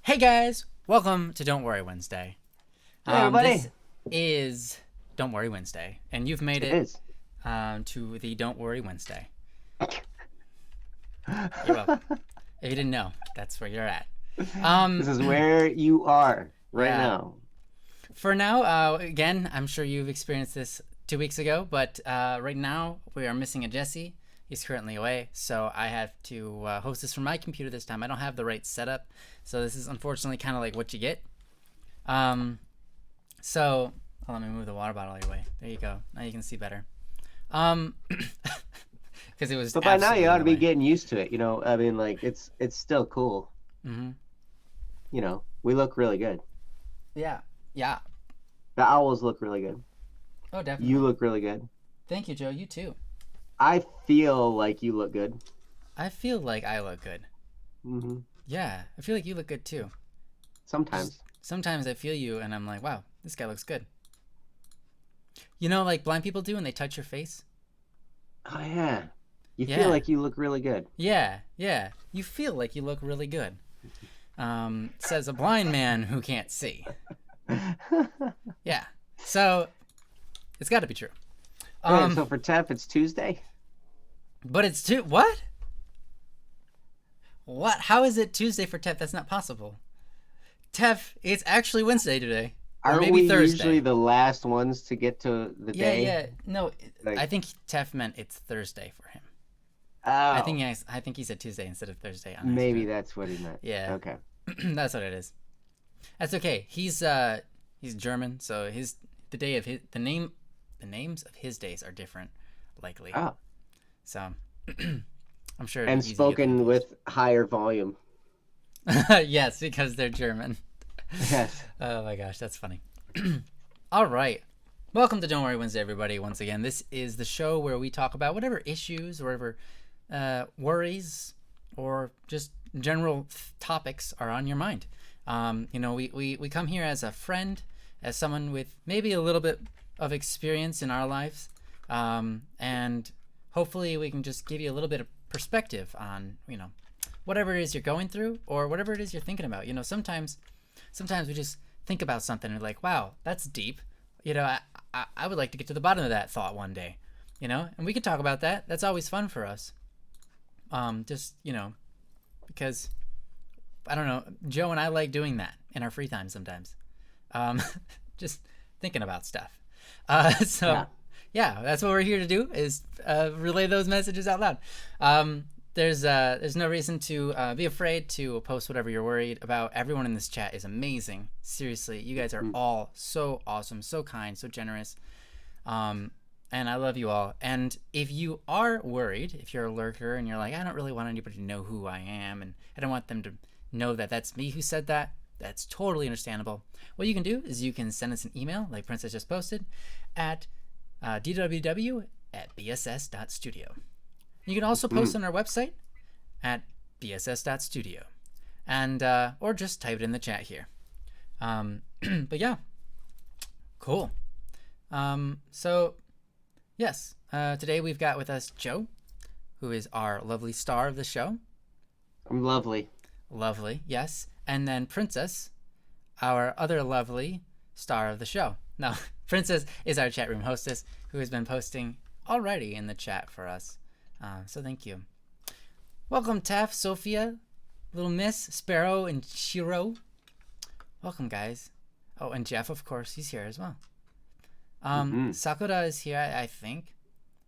Hey guys, welcome to Don't Worry Wednesday. Hey everybody. This is Don't Worry Wednesday, and you've made It it is. to the Don't Worry Wednesday. You're welcome. This If you didn't know, that's where you're at. Um, is where you are right yeah. now. For now, again, I'm sure you've experienced this 2 weeks ago, but right now we are missing a Jesse. He's currently away, so I have to host this from my computer this time. I don't have the right setup, so this is unfortunately kind of like what you get. So let me move the water bottle your way. There you go. Now you can see better. Because it was. But by now absolutely you in ought the to be way. getting used to it. I mean, like it's still cool. Mm-hmm. We look really good. Yeah. Yeah. The owls look really good. Oh, You definitely. look really good. Thank you, Joe. You too. I feel like you look good. I feel like I look good. hmm Yeah, I feel like you look good too. Just Sometimes. sometimes I feel you, and I'm like, wow, this guy looks good. You know, like blind people do when they touch your face. Oh yeah. You feel Yeah. like you look really good. Yeah. Yeah. You feel like you look really good. Says a blind man who can't see. Yeah. So it's got to be true. Wait, Um, so for Tef, it's Tuesday? but it's what? What? How is it Tuesday for Tef? That's not possible. Tef, it's actually Wednesday today, or Aren't maybe we usually Thursday. the last ones to get to the Yeah, day? yeah. No, I Like, think Tef meant it's Thursday for him. oh, I think he said Tuesday instead of Thursday on maybe Instagram. that's what he meant. Yeah, Okay. that's what it is. That's okay. He's German, so his the day of his the names of his days are different, likely. Oh. So I'm sure it'd And be easy to get them spoken imposed. with higher volume. Yes, because they're German. Yes. Oh my gosh, that's funny. All right. Welcome to Don't Worry Wednesday, everybody. Once again, this is the show where we talk about whatever issues, whatever worries, or just general topics are on your mind. We come here as a friend, as someone with maybe a little bit of experience in our lives, and hopefully we can just give you a little bit of perspective on, whatever it is you're going through or whatever it is you're thinking about. Sometimes we just think about something and we're like, wow, that's deep. I would like to get to the bottom of that thought one day, and we can talk about that. That's always fun for us. Just, because I don't know, Joe and I like doing that in our free time sometimes. Um, just thinking about stuff. So Yeah. yeah, that's what we're here to do is relay those messages out loud. There's no reason to be afraid to post whatever you're worried about. Everyone in this chat is amazing. Seriously, you guys are Mm. all so awesome, so kind, so generous. And I love you all. And if you are worried, if you're a lurker and you're like, I don't really want anybody to know who I am, and I don't want them to know that that's me who said that, that's totally understandable. What you can do is you can send us an email, like Princess just posted, at dww@bss.studio. You can also post Mm. on our website at bss.studio, and or just type it in the chat here. But yeah, cool. So yes, today we've got with us Joe, who is our lovely star of the show. I'm lovely. Lovely, yes. And then Princess, our other lovely star of the show. No, Princess is our chat room hostess who has been posting already in the chat for us. So thank you. Welcome, Taff, Sophia, Little Miss, Sparrow, and Shiro. Welcome, guys. Oh, and Jeff, of course, he's here as well. hmm Sakura is here, I think,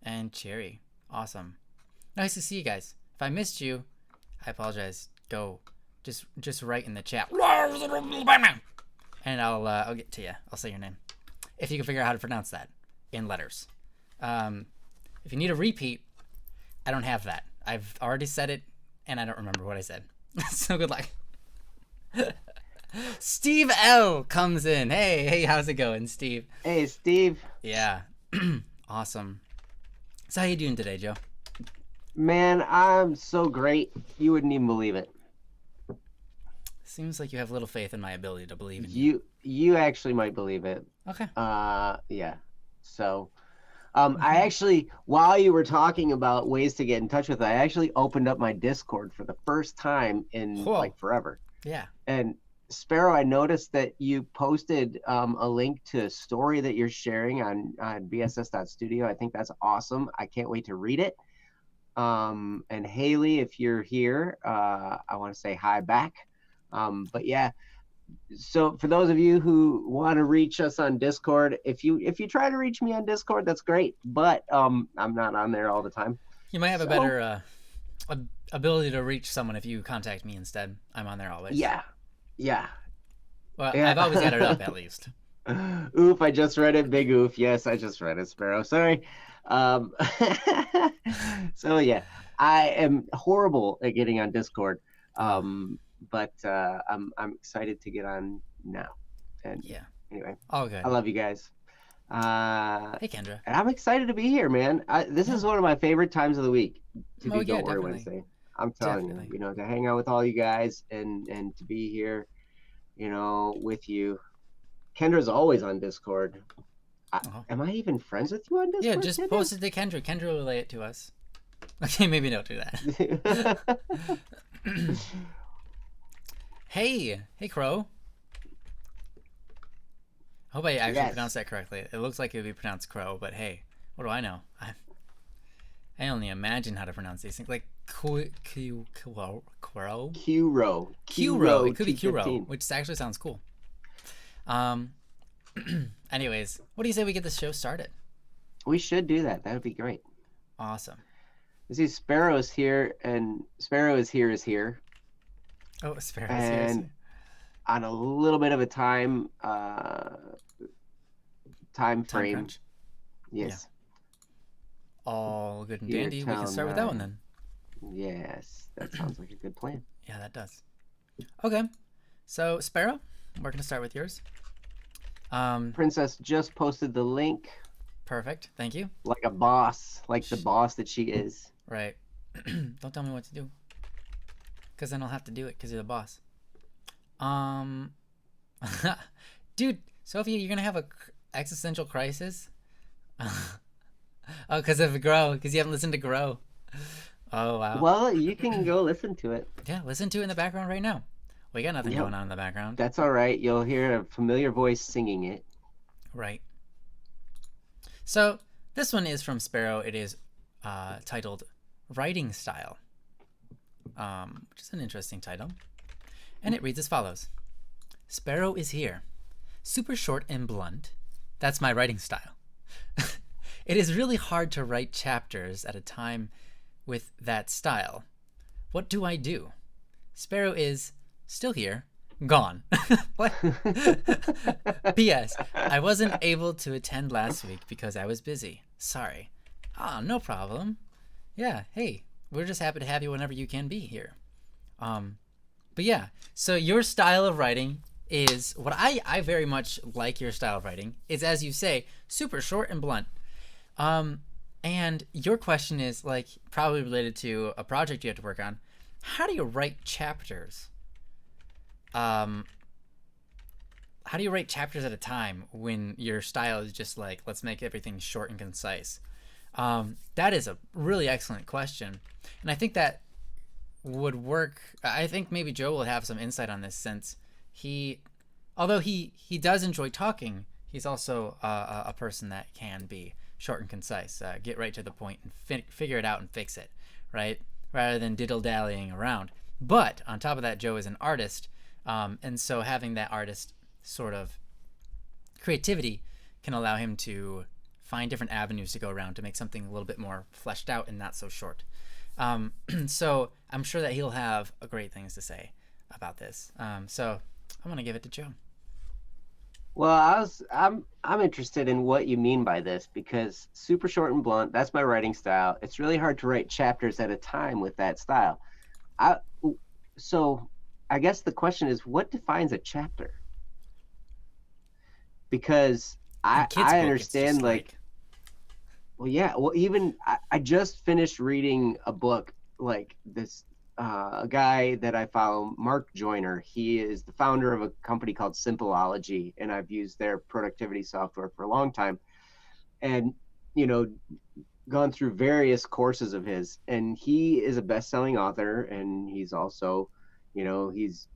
and Cherry. Awesome. Nice to see you guys. If I missed you, I apologize. Go, just write in the chat, and I'll get to you. I'll say your name if you can figure out how to pronounce that in letters. If you need a repeat, I don't have that. I've already said it, and I don't remember what I said. So good luck. Steve L comes in. Hey, how's it going, Steve? Hey, Steve. Yeah, awesome. So how you doing today, Joe? Man, I'm so great. You wouldn't even believe it. Seems like you have little faith in my ability to believe in you. You actually might believe it. Okay. Yeah. So, I actually, while you were talking about ways to get in touch with, I actually opened up my Discord for the first time in Cool. like forever. Yeah. And Sparrow, I noticed that you posted a link to a story that you're sharing on bss.studio. I think that's awesome. I can't wait to read it. And Haley, if you're here, I want to say hi back. But yeah, so for those of you who want to reach us on Discord, if you try to reach me on Discord, that's great. But I'm not on there all the time. You might have a So better ability to reach someone if you contact me instead. I'm on there always. yeah, yeah, Well, I've always got it up yeah. at least. Oof, I just read it. Big oof. Yes, I just read it, Sparrow. Sorry. Um, so yeah, I am horrible at getting on Discord. Oh, But I'm excited to get on now. And yeah. anyway, All good. I love you guys. Hey, Kendra. And I'm excited to be here, man. This Yeah. is one of my favorite times of the week to Oh, do yeah, Don't Worry definitely. Wednesday. I'm telling you, Definitely. to hang out with all you guys and to be here, with you. Kendra's always on Discord. Oh. Am I even friends with you on Yeah, Discord, just post it to Kendra. Kendra will relay it to us. Okay, maybe don't do that. Kendra? Hey, Crow. Hope I actually pronounced Yes. that correctly. It looks like it would be pronounced Crow, but hey, what do I know? I only imagine how to pronounce these things. Like Crow, Kuro. Kuro. It could be Kuro, 215. which actually sounds cool. Um. Anyways, what do you say we get this show started? We should do that. That would be great. Awesome. You see, Sparrow's here, and Sparrow is here, Oh, Sparrow's here. and on a little bit of a time Time frame. crunch. Yes. All good and Here dandy. We can till start with that one 9. then. Yes, that sounds like a good plan. Yeah, that does. Okay. So, Sparrow, we're going to start with yours. Princess just posted the link Perfect. Thank you. like a boss, like the boss that she is. Right. Don't tell me what to do. Because then I'll have to do it because you're the boss. Dude, Sophia, you're going to have a existential crisis? Oh, because of Grow. Because you haven't listened to Grow. Oh, wow. Well, you can go listen to it. Yeah, listen to it in the background right now. We got nothing Yep. going on in the background. That's all right. You'll hear a familiar voice singing it. Right. So, this one is from Sparrow. It is titled Writing Style, which is an interesting title. And it reads as follows. Sparrow is here. Super short and blunt. That's my writing style. It is really hard to write chapters at a time with that style. What do I do? Sparrow is still here. Gone. What? P.S. I wasn't able to attend last week because I was busy. Sorry. Ah, no problem. Yeah, hey, we're just happy to have you whenever you can be here. But yeah, so your style of writing is what I very much like your style of writing. Is, as you say, super short and blunt. And your question is like probably related to a project you have to work on. How do you write chapters? How do you write chapters at a time when your style is just like, let's make everything short and concise? That is a really excellent question. And I think that would work. I think maybe Joe will have some insight on this since although he does enjoy talking, he's also a person that can be short and concise, get right to the point and figure it out and fix it, right? Rather than diddle-dallying around. But on top of that, Joe is an artist, and so having that artist sort of creativity can allow him to find different avenues to go around to make something a little bit more fleshed out and not so short. So I'm sure that he'll have great things to say about this. So I'm gonna give it to Joe. Well, I'm interested in what you mean by this because super short and blunt, that's my writing style. It's really hard to write chapters at a time with that style. I so I guess the question is what defines a chapter? Because In I kids' I book, it's just understand like well yeah, well even I just finished reading a book like this a guy that I follow, Mark Joyner. He is the founder of a company called Simpleology, and I've used their productivity software for a long time. And, gone through various courses of his. And he is a best-selling author, and he's also, he's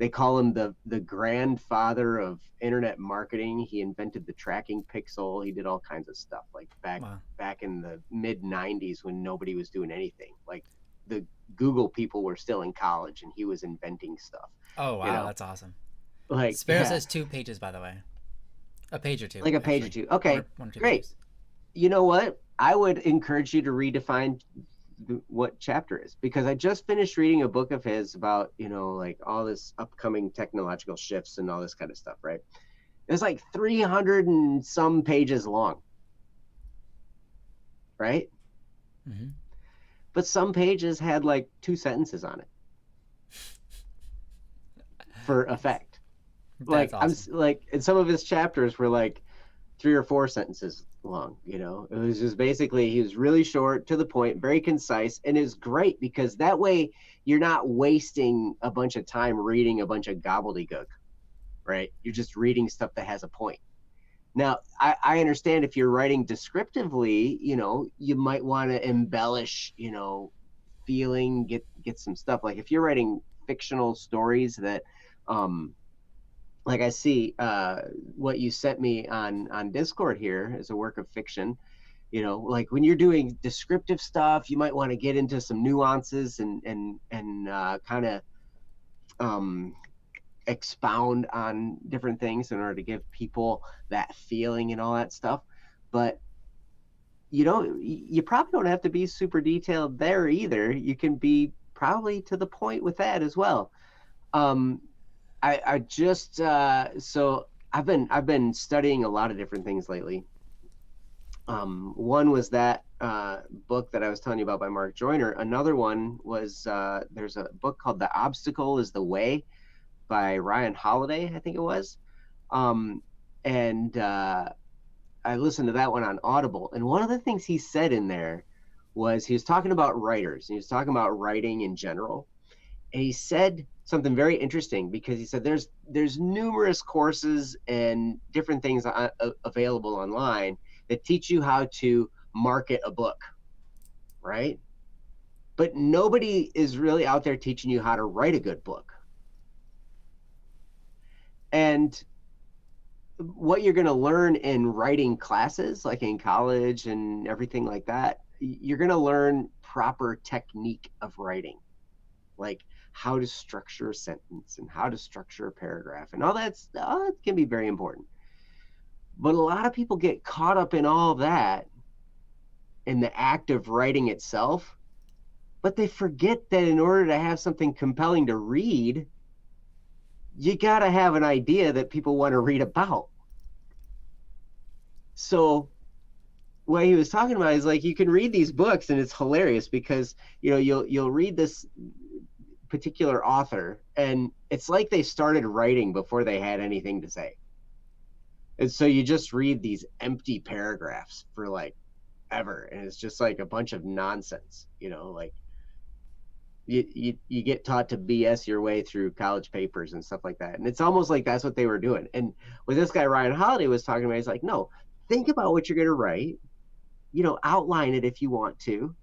they call him the grandfather of internet marketing. He invented the tracking pixel. He did all kinds of stuff like Wow. back in the mid 90s when nobody was doing anything. Like the Google people were still in college and he was inventing stuff, Oh you wow, know. that's awesome. Like Sparrow yeah, says 2 pages, by the way. A page or two, like a page or actually. two. One Okay, or, one or two great. pages. You know what? I would encourage you to redefine what chapter is, because I just finished reading a book of his about, like all this upcoming technological shifts and all this kind of stuff, right? It's like 300 and some pages long, right? Mm-hmm. But some pages had like 2 sentences on it for effect. That's Like I'm awesome. like, and some of his chapters were like 3 or 4 sentences long. It was just basically, he was really short, to the point, very concise, and it's great because that way you're not wasting a bunch of time reading a bunch of gobbledygook, right? You're just reading stuff that has a point. Now, I understand if you're writing descriptively, you might want to embellish, feeling, get some stuff. Like if you're writing fictional stories that, like I see what you sent me on Discord here is a work of fiction. Like when you're doing descriptive stuff, you might want to get into some nuances and kind of um, expound on different things in order to give people that feeling and all that stuff. But you probably don't have to be super detailed there either. You can be probably to the point with that as well. Um, I just so I've been studying a lot of different things lately. One was that book that I was telling you about by Mark Joyner. Another one was there's a book called The Obstacle is the Way by Ryan Holiday, I think it was. Um, and I listened to that one on Audible. And one of the things he said in there was he was talking about writers and he was talking about writing in general. And he said something very interesting because he said there's numerous courses and different things available online that teach you how to market a book, right? But nobody is really out there teaching you how to write a good book. And what you're going to learn in writing classes, like in college and everything like that, you're going to learn proper technique of writing, like how to structure a sentence and how to structure a paragraph, and all that can be very important. But a lot of people get caught up in all that in the act of writing itself, but they forget that in order to have something compelling to read, you got to have an idea that people want to read about. So what he was talking about is like you can read these books and it's hilarious because you'll read this particular author and it's like they started writing before they had anything to say. And so you just read these empty paragraphs for like ever and it's just like a bunch of nonsense, like you get taught to BS your way through college papers and stuff like that. And it's almost like that's what they were doing. And what this guy Ryan Holiday was talking about, he's like, no, think about what you're going to write, outline it if you want to,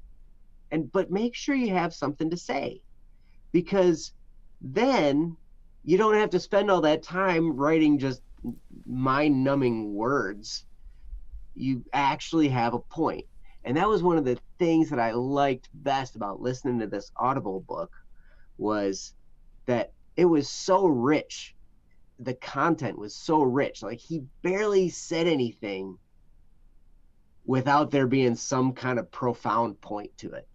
but make sure you have something to say, because then you don't have to spend all that time writing just mind-numbing words. You actually have a point. And that was one of the things that I liked best about listening to this Audible book, was that it was so rich. The content was so rich. Like he barely said anything without there being some kind of profound point to it,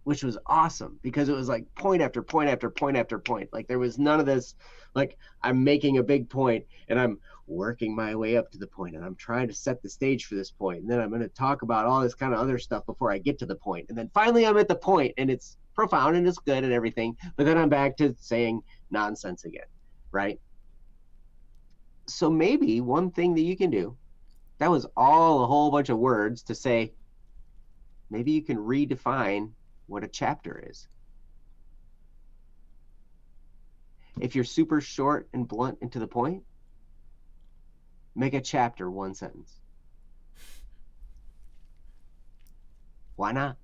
which was awesome because it was like point after point after point after point. Like there was none of this, like I'm making a big point and I'm working my way up to the point and I'm trying to set the stage for this point. And then I'm going to talk about all this kind of other stuff before I get to the point. And then finally I'm at the point and it's profound and it's good and everything. But then I'm back to saying nonsense again, right? So maybe one thing that you can do, that was all a whole bunch of words to say, maybe you can redefine what a chapter is. If you're super short and blunt and to the point, make a chapter 1 sentence. Why not?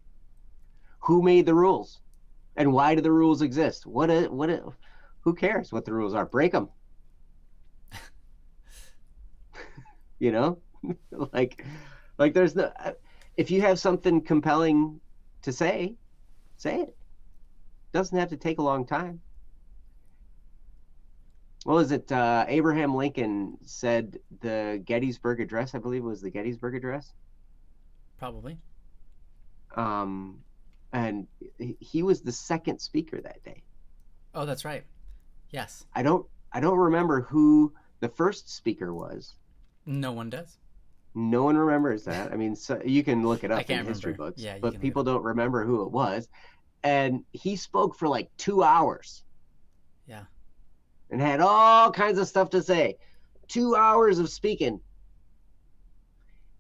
Who made the rules? And why do the rules exist? Who cares what the rules are? Break them. You know, like there's no. If you have something compelling to say it. Doesn't have to take a long time. What was it? Abraham Lincoln said the Gettysburg Address, I believe it was the Gettysburg Address. Probably. And he was the second speaker that day. Oh, that's right. Yes. I don't remember who the first speaker was. No one does. No one remembers that. I mean, so you can look it up in history books, yeah, but people don't remember who it was. And he spoke for like 2 hours. Yeah. And had all kinds of stuff to say. 2 hours of speaking.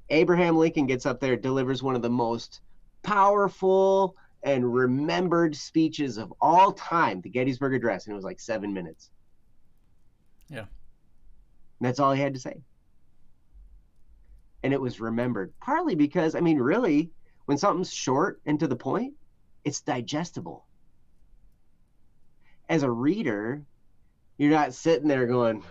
Abraham Lincoln gets up there, delivers one of the most powerful and remembered speeches of all time, the Gettysburg Address, and it was like 7 minutes. Yeah. And that's all he had to say. And it was remembered, partly because, I mean, really, when something's short and to the point, it's digestible. As a reader, you're not sitting there going,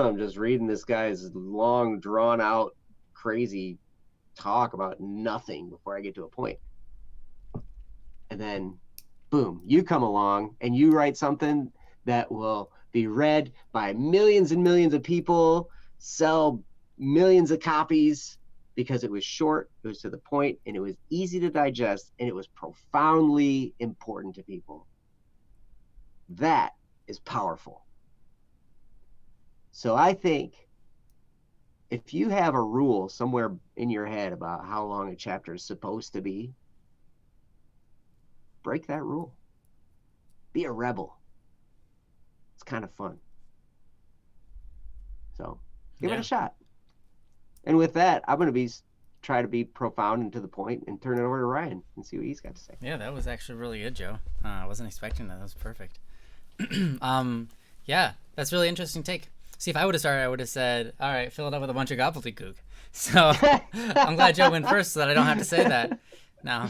I'm just reading this guy's long, drawn out, crazy talk about nothing before I get to a point. And then, boom, you come along and you write something that will be read by millions and millions of people, sell millions of copies, because it was short, it was to the point, and it was easy to digest, and it was profoundly important to people. That is powerful. So I think if you have a rule somewhere in your head about how long a chapter is supposed to be, break that rule. Be a rebel. It's kind of fun. So give it a shot. And with that, I'm going to try to be profound and to the point and turn it over to Ryan and see what he's got to say. Yeah, that was actually really good, Joe. I wasn't expecting that. That was perfect. Yeah, that's really interesting take. See, if I would have started, I would have said, all right, fill it up with a bunch of gobbledygook. So I'm glad Joe went first so that I don't have to say that. No.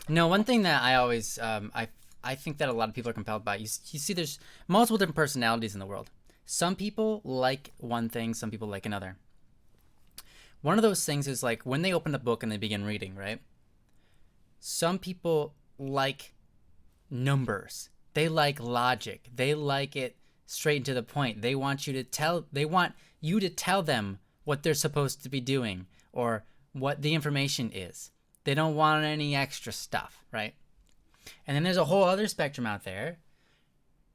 No, one thing that I always, I think that a lot of people are compelled by, you see there's multiple different personalities in the world. Some people like one thing, some people like another. One of those things is like when they open a book and they begin reading, right? Some people like numbers. They like logic. They like it straight and to the point. They want you to tell them what they're supposed to be doing or what the information is. They don't want any extra stuff, right? And then there's a whole other spectrum out there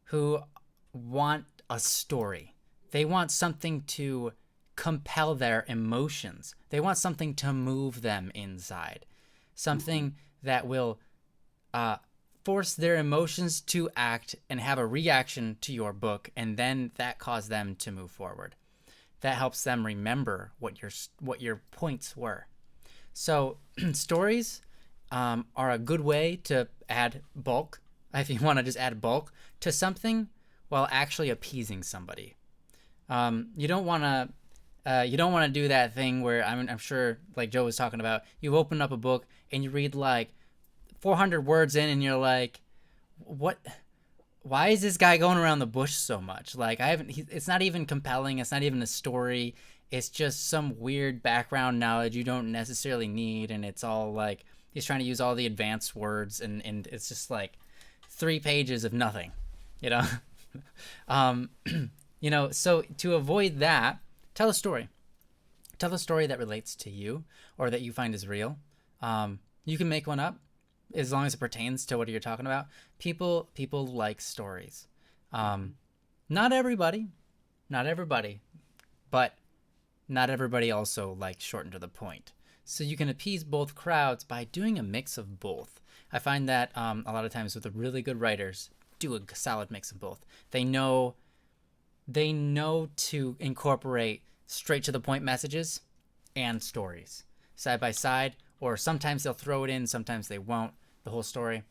who want a story. They want something to compel their emotions. They want something to move them inside. Something that will force their emotions to act and have a reaction to your book, and then that cause them to move forward. That helps them remember what your points were. So stories are a good way to add bulk, if you want to just add bulk to something while actually appeasing somebody. You don't want to do that thing where I'm sure, like Joe was talking about, you open up a book and you read like 400 words in and you're like, what? Why is this guy going around the bush so much? Like it's not even compelling. It's not even a story. It's just some weird background knowledge you don't necessarily need. And it's all like, he's trying to use all the advanced words and it's just like 3 pages of nothing, you know? So to avoid that, tell a story. Tell a story that relates to you or that you find is real. You can make one up as long as it pertains to what you're talking about. People like stories. Not everybody, but not everybody also likes short and to the point. So you can appease both crowds by doing a mix of both. I find that a lot of times with the really good writers, do a solid mix of both. They know to incorporate straight to the point messages and stories side by side, or sometimes they'll throw it in, sometimes they won't, the whole story.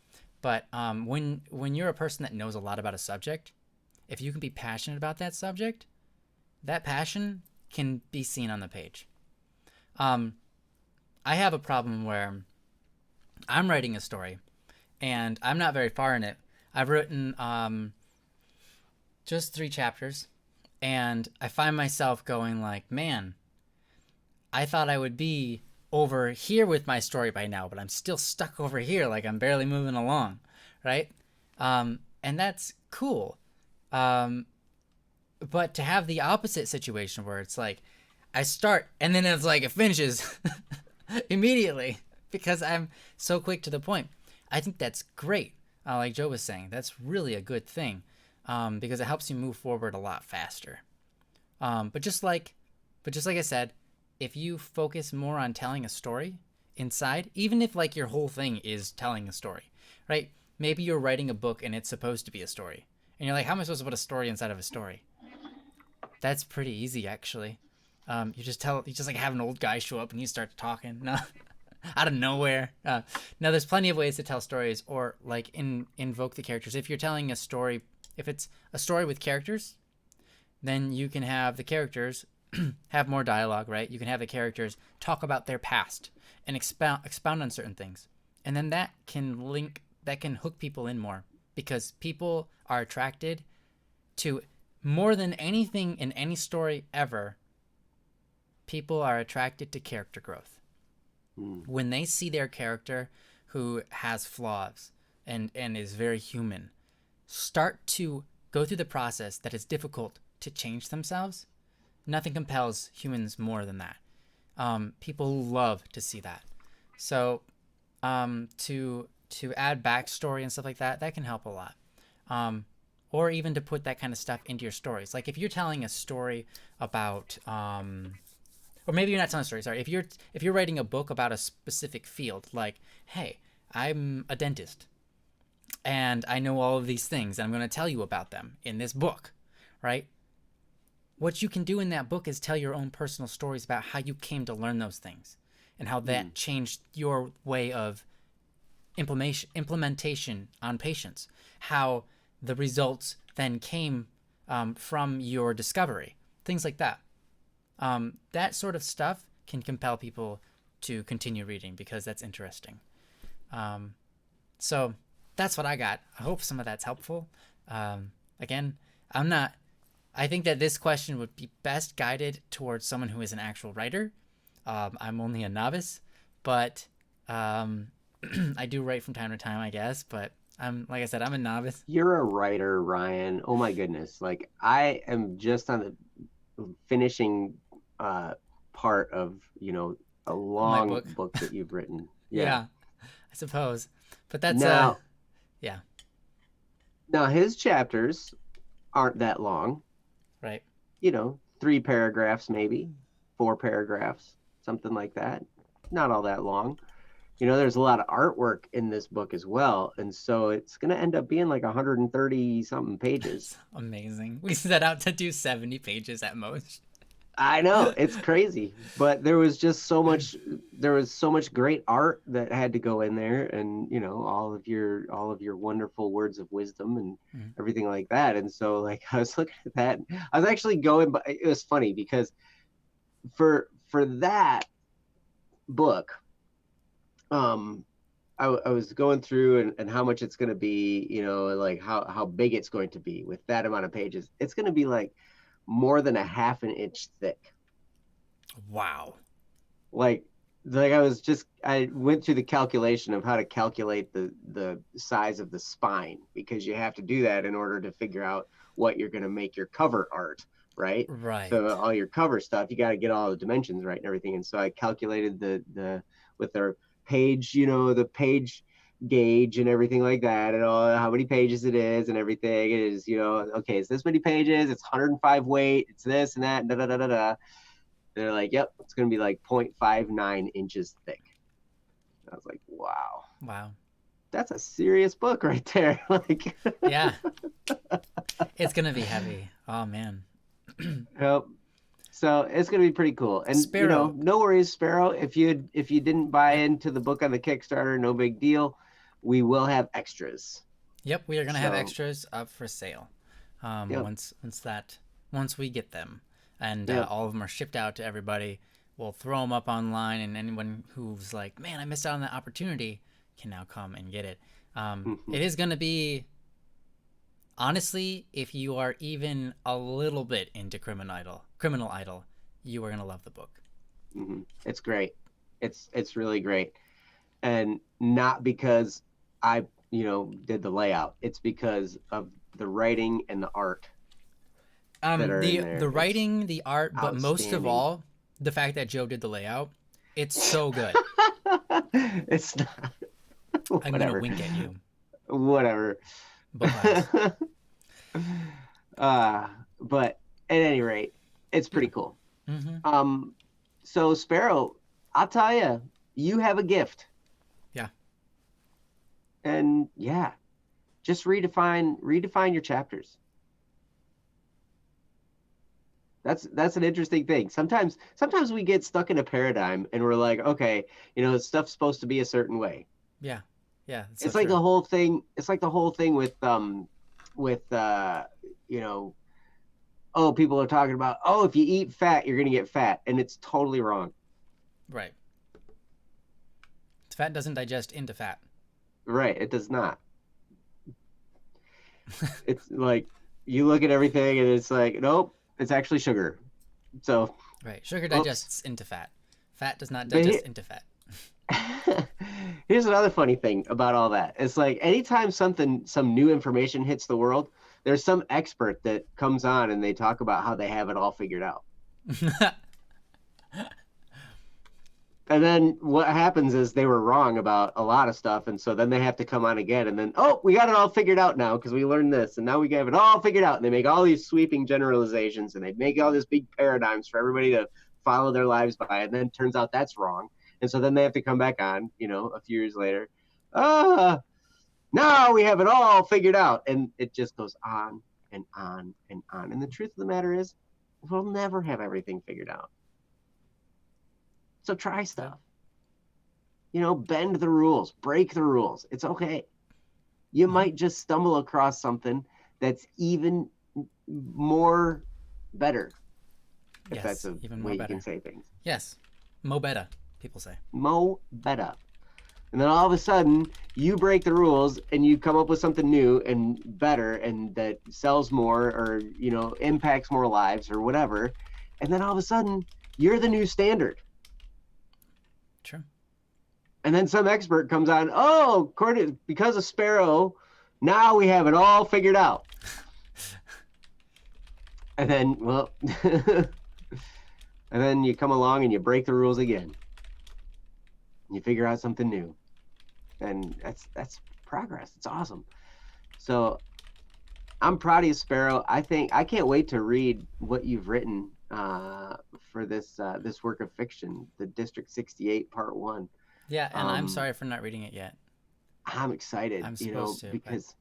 But when you're a person that knows a lot about a subject, if you can be passionate about that subject, that passion can be seen on the page. I have a problem where I'm writing a story, and I'm not very far in it. I've written just 3 chapters, and I find myself going like, man, I thought I would be over here with my story by now, but I'm still stuck over here, like I'm barely moving along, right? And that's cool. Um, but to have the opposite situation where it's like I start and then it's like it finishes immediately because I'm so quick to the point. I think that's great. Like Joe was saying, that's really a good thing, because it helps you move forward a lot faster. But just like, I said, if you focus more on telling a story inside, even if like your whole thing is telling a story, right? Maybe you're writing a book and it's supposed to be a story, and you're like, how am I supposed to put a story inside of a story? That's pretty easy, actually. You just like have an old guy show up and you start talking. No, out of nowhere. No, there's plenty of ways to tell stories, or like invoke the characters. If you're telling a story, if it's a story with characters, then you can have the characters have more dialogue, right? You can have the characters talk about their past and expound on certain things, and then that can hook people in more, because people are attracted to, more than anything in any story ever, people are attracted to character growth. When they see their character who has flaws and is very human start to go through the process that is difficult to change themselves, nothing compels humans more than that. People love to see that. So to add backstory and stuff like that, that can help a lot. Or even to put that kind of stuff into your stories. Like if you're telling a story about or maybe you're not telling a story, sorry. If you're writing a book about a specific field, like, hey, I'm a dentist and I know all of these things and I'm going to tell you about them in this book, right? What you can do in that book is tell your own personal stories about how you came to learn those things and how that changed your way of implementation on patients, how the results then came from your discovery, things like that. That sort of stuff can compel people to continue reading because that's interesting. So that's what I got. I hope some of that's helpful. Again, I think that this question would be best guided towards someone who is an actual writer. I'm only a novice, but I do write from time to time, I guess. But like I said, I'm a novice. You're a writer, Ryan. Oh my goodness. Like I am just on the finishing part of, a My long book. book that you've written. Yeah, I suppose. But that's Now, yeah, now his chapters aren't that long. right. 3 paragraphs, maybe 4 paragraphs, something like that. Not all that long. There's a lot of artwork in this book as well. And so it's going to end up being like 130 something pages. It's amazing. We set out to do 70 pages at most. I know it's crazy, but there was so much great art that had to go in there, and all of your wonderful words of wisdom and everything like that. And so like I was looking at that, I was actually going, but it was funny because for that book, I was going through and how much it's going to be, like how big it's going to be with that amount of pages. It's going to be like more than a half an inch thick. Wow. Like I went through the calculation of how to calculate the size of the spine, because you have to do that in order to figure out what you're going to make your cover art, right? Right. So all your cover stuff, you got to get all the dimensions right and everything. And so I calculated the with their page, the page gauge and everything like that, and all how many pages it is and everything. It is, okay, it's this many pages, it's 105 weight, it's this and that, da da da da da. They're like, yep, it's gonna be like 0.59 inches thick. I was like, Wow. that's a serious book right there. Like, Yeah. It's gonna be heavy. Oh man. yep. So it's gonna be pretty cool. And Sparrow. no worries, Sparrow. If you didn't buy into the book on the Kickstarter, no big deal. We will have extras. Yep, we are gonna have extras up for sale. Yep. Once we get them, and Yep. all of them are shipped out to everybody, we'll throw them up online, and anyone who's like, man, I missed out on that opportunity, can now come and get it. Mhm. It is going to be, honestly, if you are even a little bit into Criminal Idol, you are going to love the book. It's great. It's really great, and not because I did the layout. It's because of the writing and the art that are in The there. It's writing, the art, but most of outstanding. all, the fact that Joe did the layout, it's so good. It's not I'm going to whatever, wink at you, whatever. both eyes. uh, but at any rate, it's Yeah. pretty cool. Mm-hmm. Um, so Sparrow, I'll tell you, you have a gift, Yeah. and yeah, just redefine your chapters. That's an interesting thing. Sometimes we get stuck in a paradigm and we're like, okay, stuff's supposed to be a certain way. Yeah. Yeah. It's so It's like true. the whole thing. It's like the whole thing with you know, oh, people are talking about, oh, if you eat fat, you're gonna get fat, and it's totally wrong. Right. Fat doesn't digest into fat. Right? It does not. It's like you look at everything and it's like, nope, it's actually sugar. So, Right. Sugar oops. digests into fat. Fat does not But digest into fat. here's another funny thing about all that. It's like anytime some new information hits the world, there's some expert that comes on and they talk about how they have it all figured out. And then what happens is they were wrong about a lot of stuff, and so then they have to come on again, and then, oh, we got it all figured out now because we learned this, and now we have it all figured out. And they make all these sweeping generalizations, and they make all these big paradigms for everybody to follow their lives by, and then it turns out that's wrong. And so then they have to come back on, a few years later. Ah, now we have it all figured out, and it just goes on and on and on. And the truth of the matter is, we'll never have everything figured out. So try stuff. Bend the rules, break the rules. It's okay. You might just stumble across something that's even more better, if that's Yes. a Even more way you can better. say things. Yes. Mo better, people say. Mo better. And then all of a sudden, you break the rules and you come up with something new and better and that sells more or, impacts more lives or whatever. And then all of a sudden, you're the new standard. True. And then some expert comes on, oh, because of Sparrow, now we have it all figured out. And then, well, and then you come along and you break the rules again. You figure out something new. And that's progress. It's awesome. So I'm proud of you, Sparrow. I can't wait to read what you've written for this work of fiction, the District 68 Part 1. Yeah, and I'm sorry for not reading it yet. I'm excited, I'm supposed to, because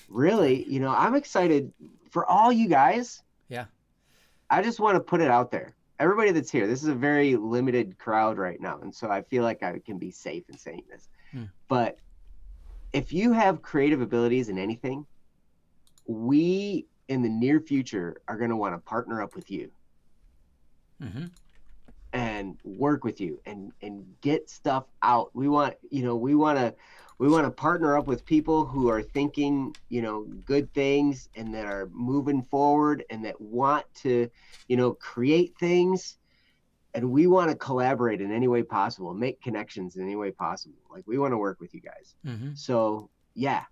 really, I'm excited for all you guys. Yeah. I just want to put it out there. Everybody that's here, this is a very limited crowd right now. And so I feel like I can be safe in saying this. But if you have creative abilities in anything, we in the near future are going to want to partner up with you. And work with you and get stuff out. We want to partner up with people who are thinking, good things and that are moving forward and that want to, create things. And we want to collaborate in any way possible, make connections in any way possible. Like we want to work with you guys. So yeah,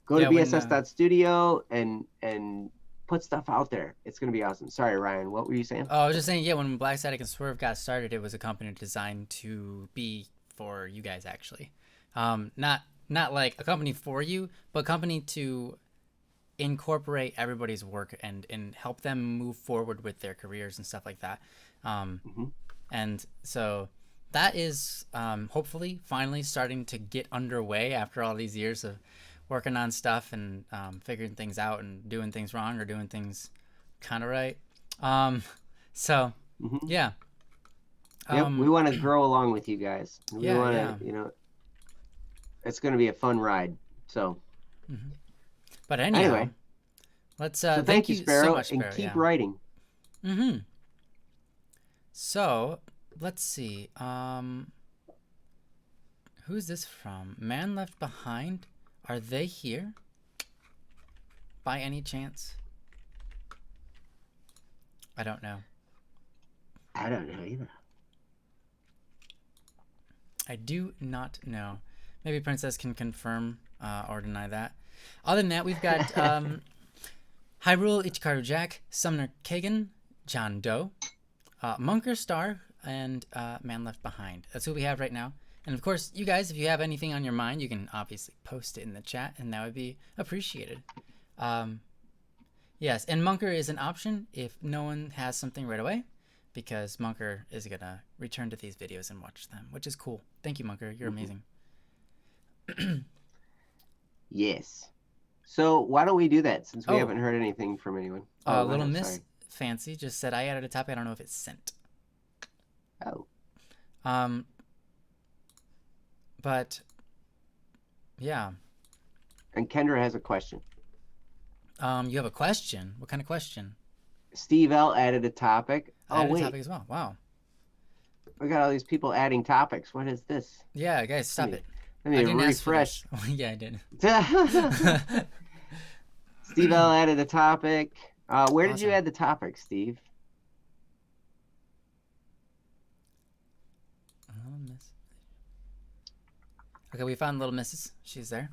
go to bss.studio and put stuff out there. It's going to be awesome. Sorry, Ryan, what were you saying? Oh, I was just saying, yeah, when Black Static and Swerve got started, it was a company designed to be for you guys, actually. Not like a company for you, but a company to incorporate everybody's work and help them move forward with their careers and stuff like that. And so that is hopefully finally starting to get underway after all these years of working on stuff and figuring things out and doing things wrong or doing things kind of right. So yeah. Yep, we want to grow along with you guys. We want to, it's going to be a fun ride. So, but anyway, let's so thank you Sparrow, so much, Sparrow, and keep writing. So let's see. Who's this from? Man Left Behind? Are they here? By any chance? I don't know. I don't know either. I do not know. Maybe Princess can confirm or deny that. Other than that, we've got Hyrule Ichikaru Jack, Sumner Kagan, John Doe, Munker Star, and Man Left Behind. That's who we have right now. And of course, you guys, if you have anything on your mind, you can obviously post it in the chat, and that would be appreciated. Yes, and Munker is an option if no one has something right away, because Munker is going to return to these videos and watch them, which is cool. Thank you, Munker. You're amazing. Yes. So why don't we do that since we haven't heard anything from anyone? Little Miss Fancy just said, I added a topic. I don't know if it's sent. Oh. But, yeah. And Kendra has a question. You have a question? What kind of question? Steve L added a topic. Added a topic as well. Wow. We got all these people adding topics. What is this? Yeah, guys, stop it. Let me refresh. Yeah, I did. Steve L added a topic. Where did you add the topic, Steve? Okay, we found Little Missus. She's there.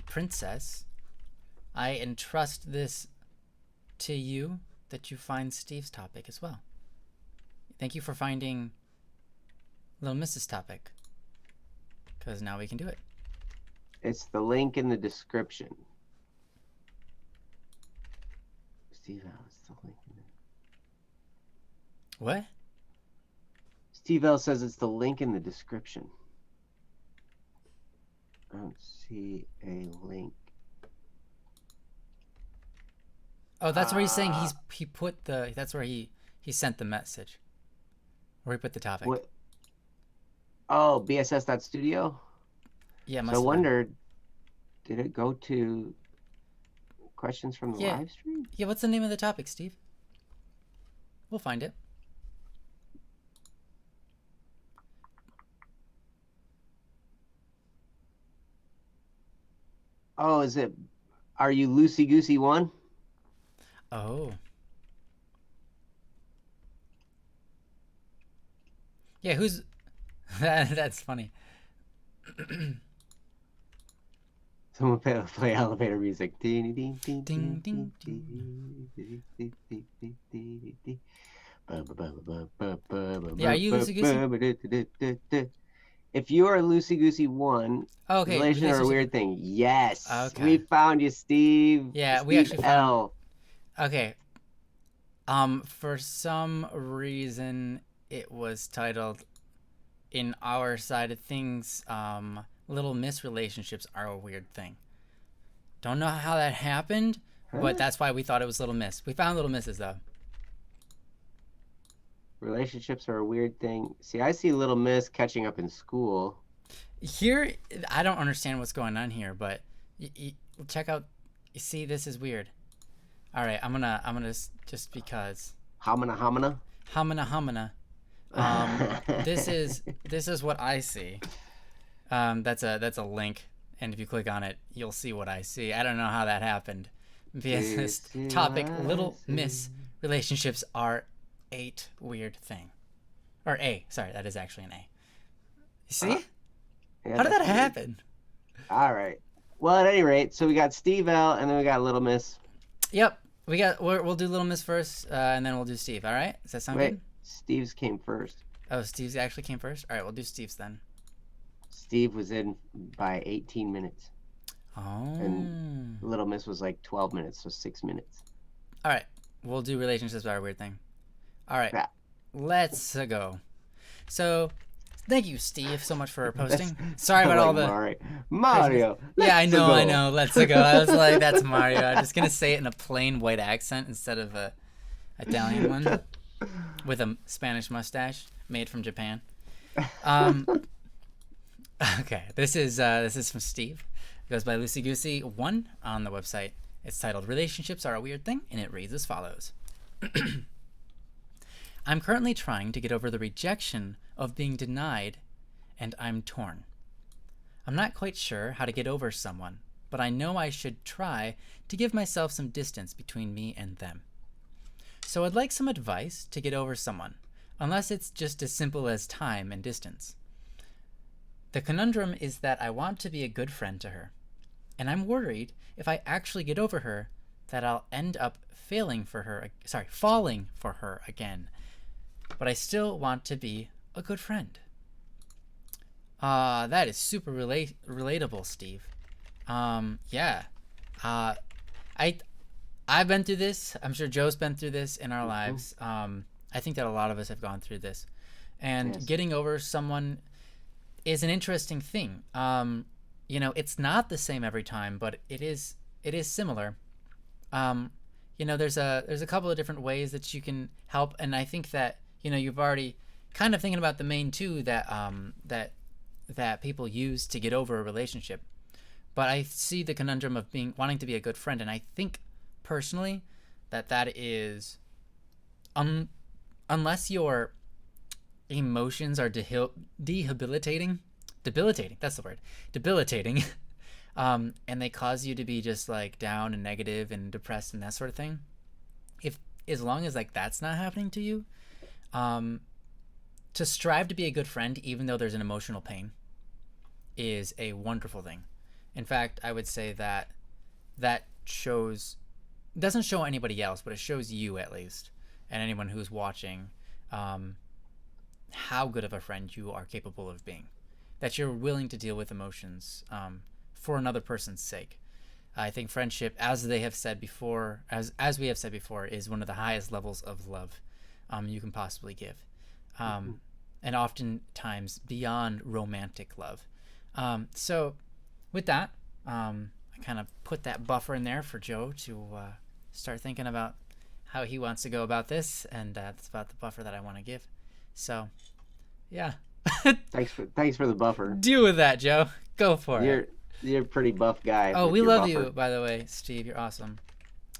Princess, I entrust this to you, that you find Steve's topic as well. Thank you for finding Little Mrs. topic, because now we can do it. It's the link in the description. Steve L, it's the link in the... What? Steve L says it's the link in the description. I don't see a link. Oh, that's where he's saying he put the, that's where he sent the message. Where he put the topic. What? Oh, bss.studio? Yeah, so I wondered, did it go to questions from the live stream? Yeah, what's the name of the topic, Steve? We'll find it. Oh, are you Loosey Goosey 1? Oh. Yeah, who's... That's funny. Someone play elevator music. Ding, ding, ding, ding, ding, Yeah, are you Loosey Goosey? If you are Loosey Goosey 1, okay, relation or a weird thing. Yes. Okay. We found you, Steve. Yeah, Steve we actually found... L. Okay. For some reason, it was titled, in our side of things, Little Miss relationships are a weird thing. Don't know how that happened, but that's why we thought it was Little Miss. We found Little Misses, though. Relationships are a weird thing. See, I see Little Miss catching up in school. Here, I don't understand what's going on here, but check out. You see, this is weird. All right, I'm gonna just because. Hamina. This is what I see. That's a link, and if you click on it, you'll see what I see. I don't know how that happened. This topic, Little Miss relationships are weird thing, or A. Sorry, that is actually an A. You see? Yeah, how did that happen? All right. Well, at any rate, so we got Steve L, and then we got Little Miss. Yep. We'll do Little Miss first, and then we'll do Steve. All right? Does that sound good? Steve's came first. Oh, Steve's actually came first? All right, we'll do Steve's then. Steve was in by 18 minutes. Oh. And Little Miss was like 12 minutes, so 6 minutes. All right. We'll do relationships are a weird thing. All right. Yeah. Let's go. So, thank you, Steve, so much for posting. Sorry about all the... Mario. Yeah, I know. Let's go. I was like, that's Mario. I'm just going to say it in a plain white accent instead of a Italian one with a Spanish mustache made from Japan. Okay, this is from Steve. It goes by Loosey Goosey 1 on the website. It's titled Relationships Are a Weird Thing, and it reads as follows. I'm currently trying to get over the rejection of being denied, and I'm torn. I'm not quite sure how to get over someone, but I know I should try to give myself some distance between me and them. So I'd like some advice to get over someone, unless it's just as simple as time and distance. The conundrum is that I want to be a good friend to her, and I'm worried if I actually get over her that I'll end up falling for her again. But I still want to be a good friend. That is super relatable, Steve. Yeah. I I've been through this. I'm sure Joe's been through this in our lives. I think that a lot of us have gone through this, and Yes. getting over someone is an interesting thing. It's not the same every time, but it is similar. There's a couple of different ways that you can help, and I think that you've already kind of thinking about the main two that people use to get over a relationship. But I see the conundrum of wanting to be a good friend, and I think personally that is unless your emotions are debilitating, that's the word, debilitating, and they cause you to be just like down and negative and depressed and that sort of thing. If as long as like that's not happening to you, to strive to be a good friend even though there's an emotional pain is a wonderful thing. In fact, I would say that doesn't show anybody else, but it shows you at least, and anyone who's watching, how good of a friend you are capable of being. That you're willing to deal with emotions for another person's sake. I think friendship, as we have said before, is one of the highest levels of love you can possibly give, and oftentimes beyond romantic love. So, with that, I kind of put that buffer in there for Joe to start thinking about how he wants to go about this, and that's about the buffer that I want to give. So, yeah. Thanks for the buffer. Deal with that, Joe. Go for it. You're a pretty buff guy. Oh, we love you, by the way, Steve. You're awesome.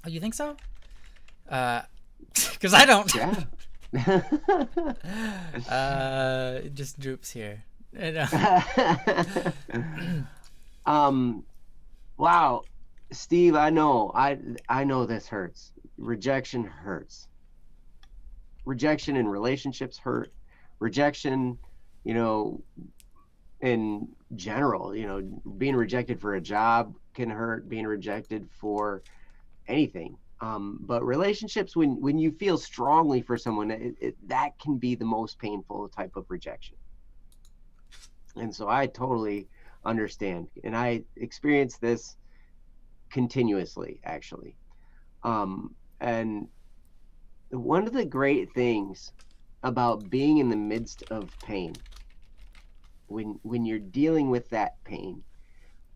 Oh, you think so? Because I don't. Yeah. It just droops here. Wow, Steve, I know this hurts. Rejection hurts. Rejection in relationships hurt. Rejection, in general, being rejected for a job can hurt, being rejected for anything. But relationships, when you feel strongly for someone, that can be the most painful type of rejection. And so I totally understand, and I experience this continuously, actually. And one of the great things about being in the midst of pain, when you're dealing with that pain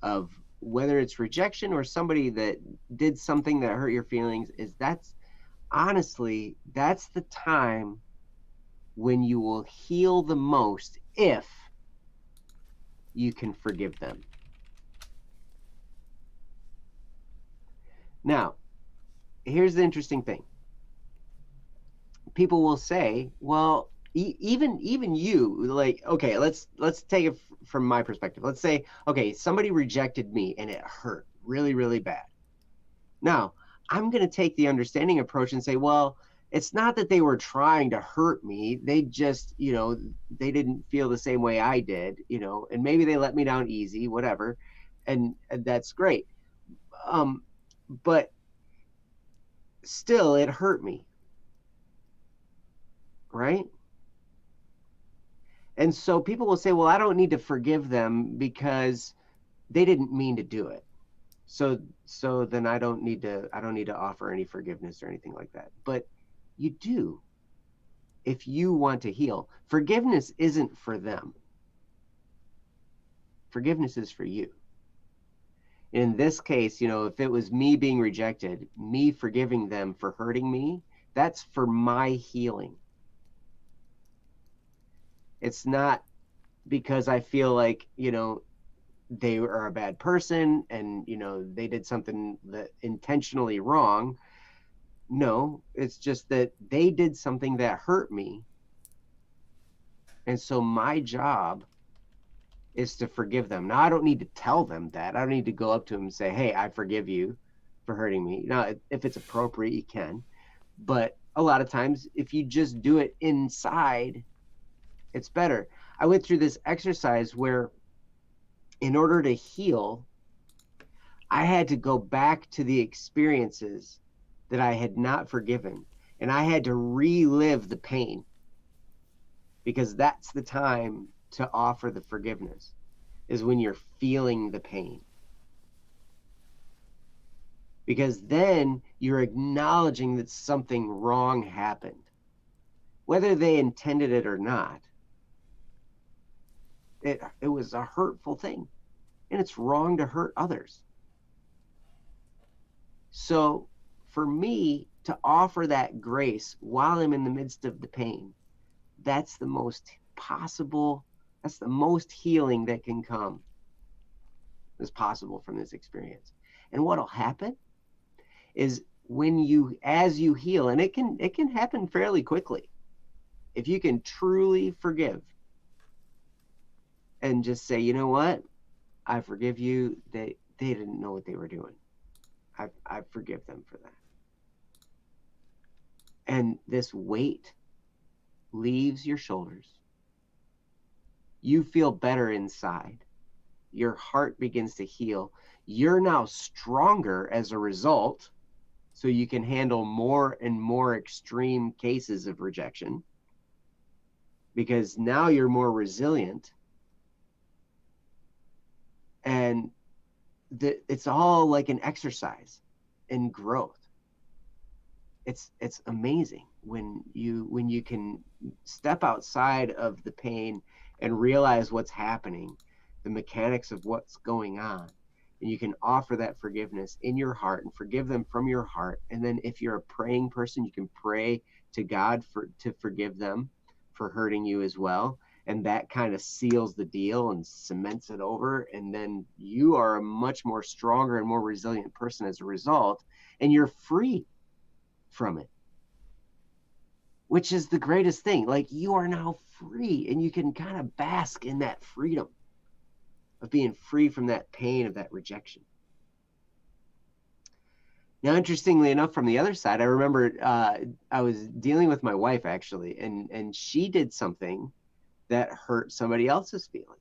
of whether it's rejection or somebody that did something that hurt your feelings, is that's the time when you will heal the most if you can forgive them. Now, here's the interesting thing. People will say, well, even you, like, okay, let's take it from my perspective. Let's say, okay, somebody rejected me and it hurt really, really bad. Now, I'm going to take the understanding approach and say, well, it's not that they were trying to hurt me. They just, they didn't feel the same way I did, and maybe they let me down easy, whatever. And that's great. But still, it hurt me. Right? And so people will say, well, I don't need to forgive them because they didn't mean to do it. So then I don't need to offer any forgiveness or anything like that. But you do, if you want to heal. Forgiveness isn't for them. Forgiveness is for you. In this case, if it was me being rejected, me forgiving them for hurting me, that's for my healing. It's not because I feel like, they are a bad person and, they did something that intentionally wrong. No, it's just that they did something that hurt me. And so my job is to forgive them. Now, I don't need to tell them that. I don't need to go up to them and say, hey, I forgive you for hurting me. Now, if it's appropriate, you can. But a lot of times, if you just do it inside, it's better. I went through this exercise where, in order to heal, I had to go back to the experiences that I had not forgiven, and I had to relive the pain, because that's the time to offer the forgiveness, is when you're feeling the pain. Because then you're acknowledging that something wrong happened, whether they intended it or not. It was a hurtful thing, and it's wrong to hurt others. So for me to offer that grace while I'm in the midst of the pain, that's the most possible, that's the most healing that can come, is possible from this experience. And what'll happen is, when you, as you heal, and it can happen fairly quickly, if you can truly forgive and just say, you know what, I forgive you, they didn't know what they were doing. I forgive them for that. And this weight leaves your shoulders. You feel better inside. Your heart begins to heal. You're now stronger as a result, so you can handle more and more extreme cases of rejection, because now you're more resilient. And it's all like an exercise in growth. It's amazing when you can step outside of the pain and realize what's happening, the mechanics of what's going on, and you can offer that forgiveness in your heart and forgive them from your heart. And then if you're a praying person, you can pray to God to forgive them for hurting you as well. And that kind of seals the deal and cements it over. And then you are a much more stronger and more resilient person as a result, and you're free from it, which is the greatest thing. Like, you are now free, and you can kind of bask in that freedom of being free from that pain of that rejection. Now, interestingly enough, from the other side, I remember I was dealing with my wife, actually, and she did something that hurt somebody else's feeling.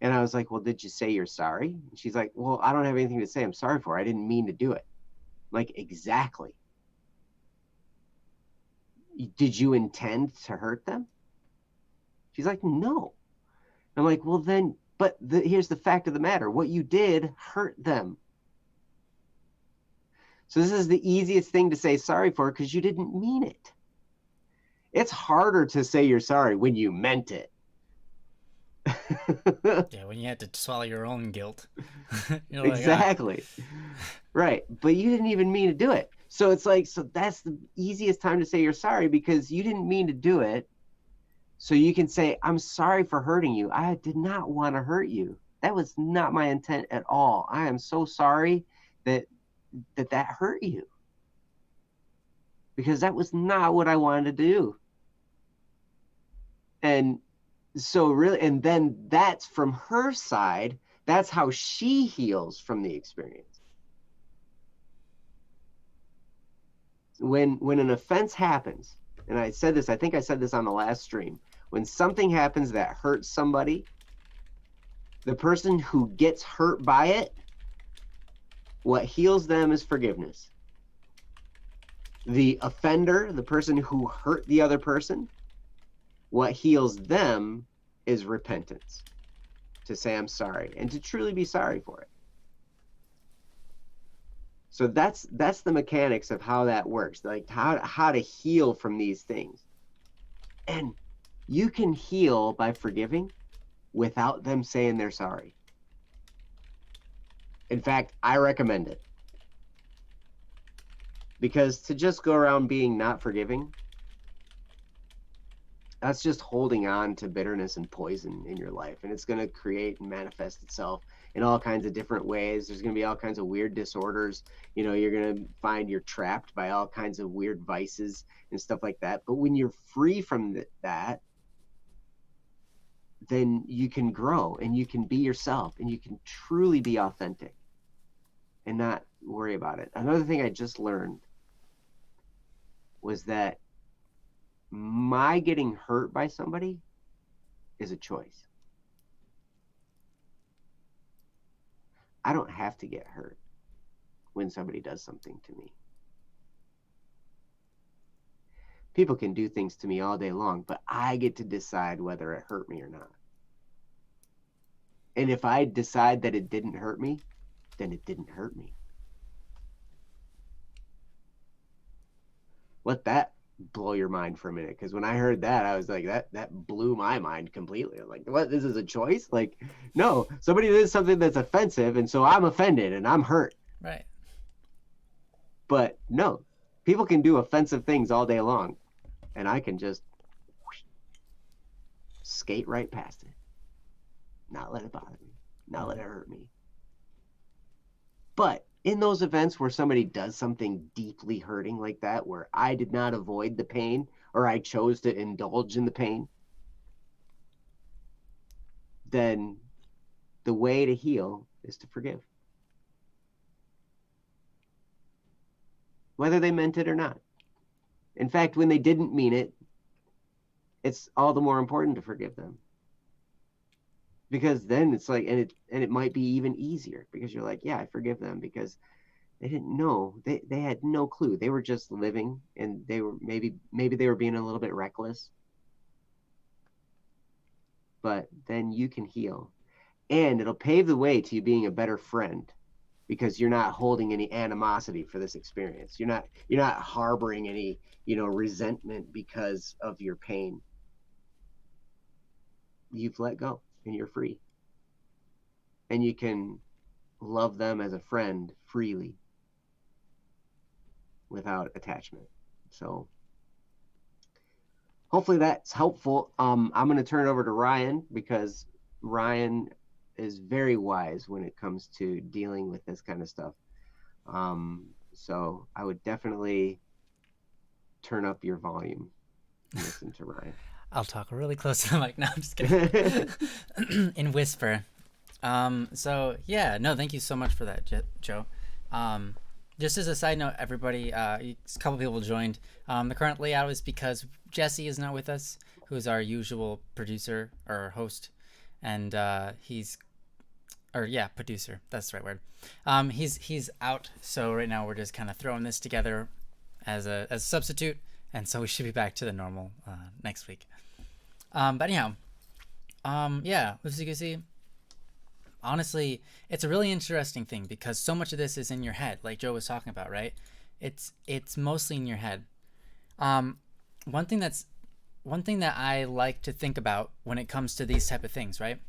And I was like, well, did you say you're sorry? And she's like, well, I don't have anything to say I'm sorry for. I didn't mean to do it. I'm like, exactly. Did you intend to hurt them? She's like, no. I'm like, well, then, but here's the fact of the matter. What you did hurt them. So this is the easiest thing to say sorry for, because you didn't mean it. It's harder to say you're sorry when you meant it. Yeah, when you had to swallow your own guilt. You're exactly. Like, right. But you didn't even mean to do it. So it's like, so that's the easiest time to say you're sorry, because you didn't mean to do it. So you can say, I'm sorry for hurting you. I did not want to hurt you. That was not my intent at all. I am so sorry that hurt you, because that was not what I wanted to do. And so really, and then that's from her side, that's how she heals from the experience. When an offense happens, and I said this, I think I said this on the last stream, when something happens that hurts somebody, the person who gets hurt by it, what heals them is forgiveness. The offender, the person who hurt the other person, what heals them is repentance, to say I'm sorry and to truly be sorry for it. So that's the mechanics of how that works, like how to heal from these things. And you can heal by forgiving without them saying they're sorry. In fact, I recommend it. Because to just go around being not forgiving, that's just holding on to bitterness and poison in your life. And it's going to create and manifest itself in all kinds of different ways. There's going to be all kinds of weird disorders. You know, you're going to find you're trapped by all kinds of weird vices and stuff like that. But when you're free from that, then you can grow and you can be yourself and you can truly be authentic and not worry about it. Another thing I just learned was that my getting hurt by somebody is a choice. I don't have to get hurt when somebody does something to me. People can do things to me all day long, but I get to decide whether it hurt me or not. And if I decide that it didn't hurt me, then it didn't hurt me. Let that blow your mind for a minute, because when I heard that, I was like, that blew my mind completely. I'm like, what? This is a choice? Like, no, somebody did something that's offensive, and so I'm offended and I'm hurt. Right. But no, people can do offensive things all day long, and I can just skate right past it, not let it bother me, not let it hurt me. But in those events where somebody does something deeply hurting like that, where I did not avoid the pain or I chose to indulge in the pain, then the way to heal is to forgive. Whether they meant it or not. In fact, when they didn't mean it, it's all the more important to forgive them. Because then it's like, and it might be even easier, because you're like, yeah, I forgive them, because they didn't know. They had no clue. They were just living, and they were maybe they were being a little bit reckless. But then you can heal, and it'll pave the way to you being a better friend, because you're not holding any animosity for this experience. You're not harboring any, resentment because of your pain. You've let go and you're free. And you can love them as a friend freely without attachment. So hopefully that's helpful. I'm going to turn it over to Ryan, because Ryan is very wise when it comes to dealing with this kind of stuff. So I would definitely turn up your volume and listen to Ryan. I'll talk really close to the mic. No, I'm just kidding. In whisper. So yeah, no, thank you so much for that, Joe. Just as a side note, everybody, a couple people joined. The current layout is because Jesse is not with us, who is our usual producer or host, and producer. That's the right word. He's out, so right now we're just kind of throwing this together as a substitute, and so we should be back to the normal next week. But anyhow, loosey-goosey. Honestly, it's a really interesting thing, because so much of this is in your head, like Joe was talking about, right? It's mostly in your head. One thing that I like to think about when it comes to these type of things, right?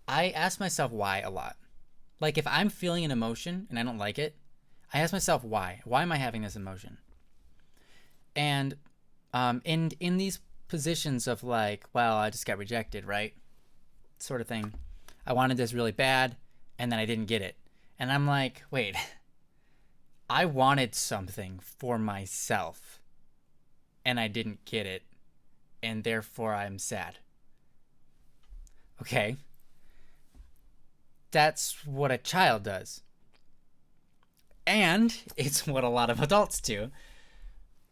I ask myself why a lot. Like, if I'm feeling an emotion and I don't like it, I ask myself why. Why am I having this emotion? And in these positions of like, well, I just got rejected, right? Sort of thing. I wanted this really bad, and then I didn't get it. And I'm like, wait, I wanted something for myself, and I didn't get it, and therefore I'm sad. Okay. That's what a child does. And it's what a lot of adults do.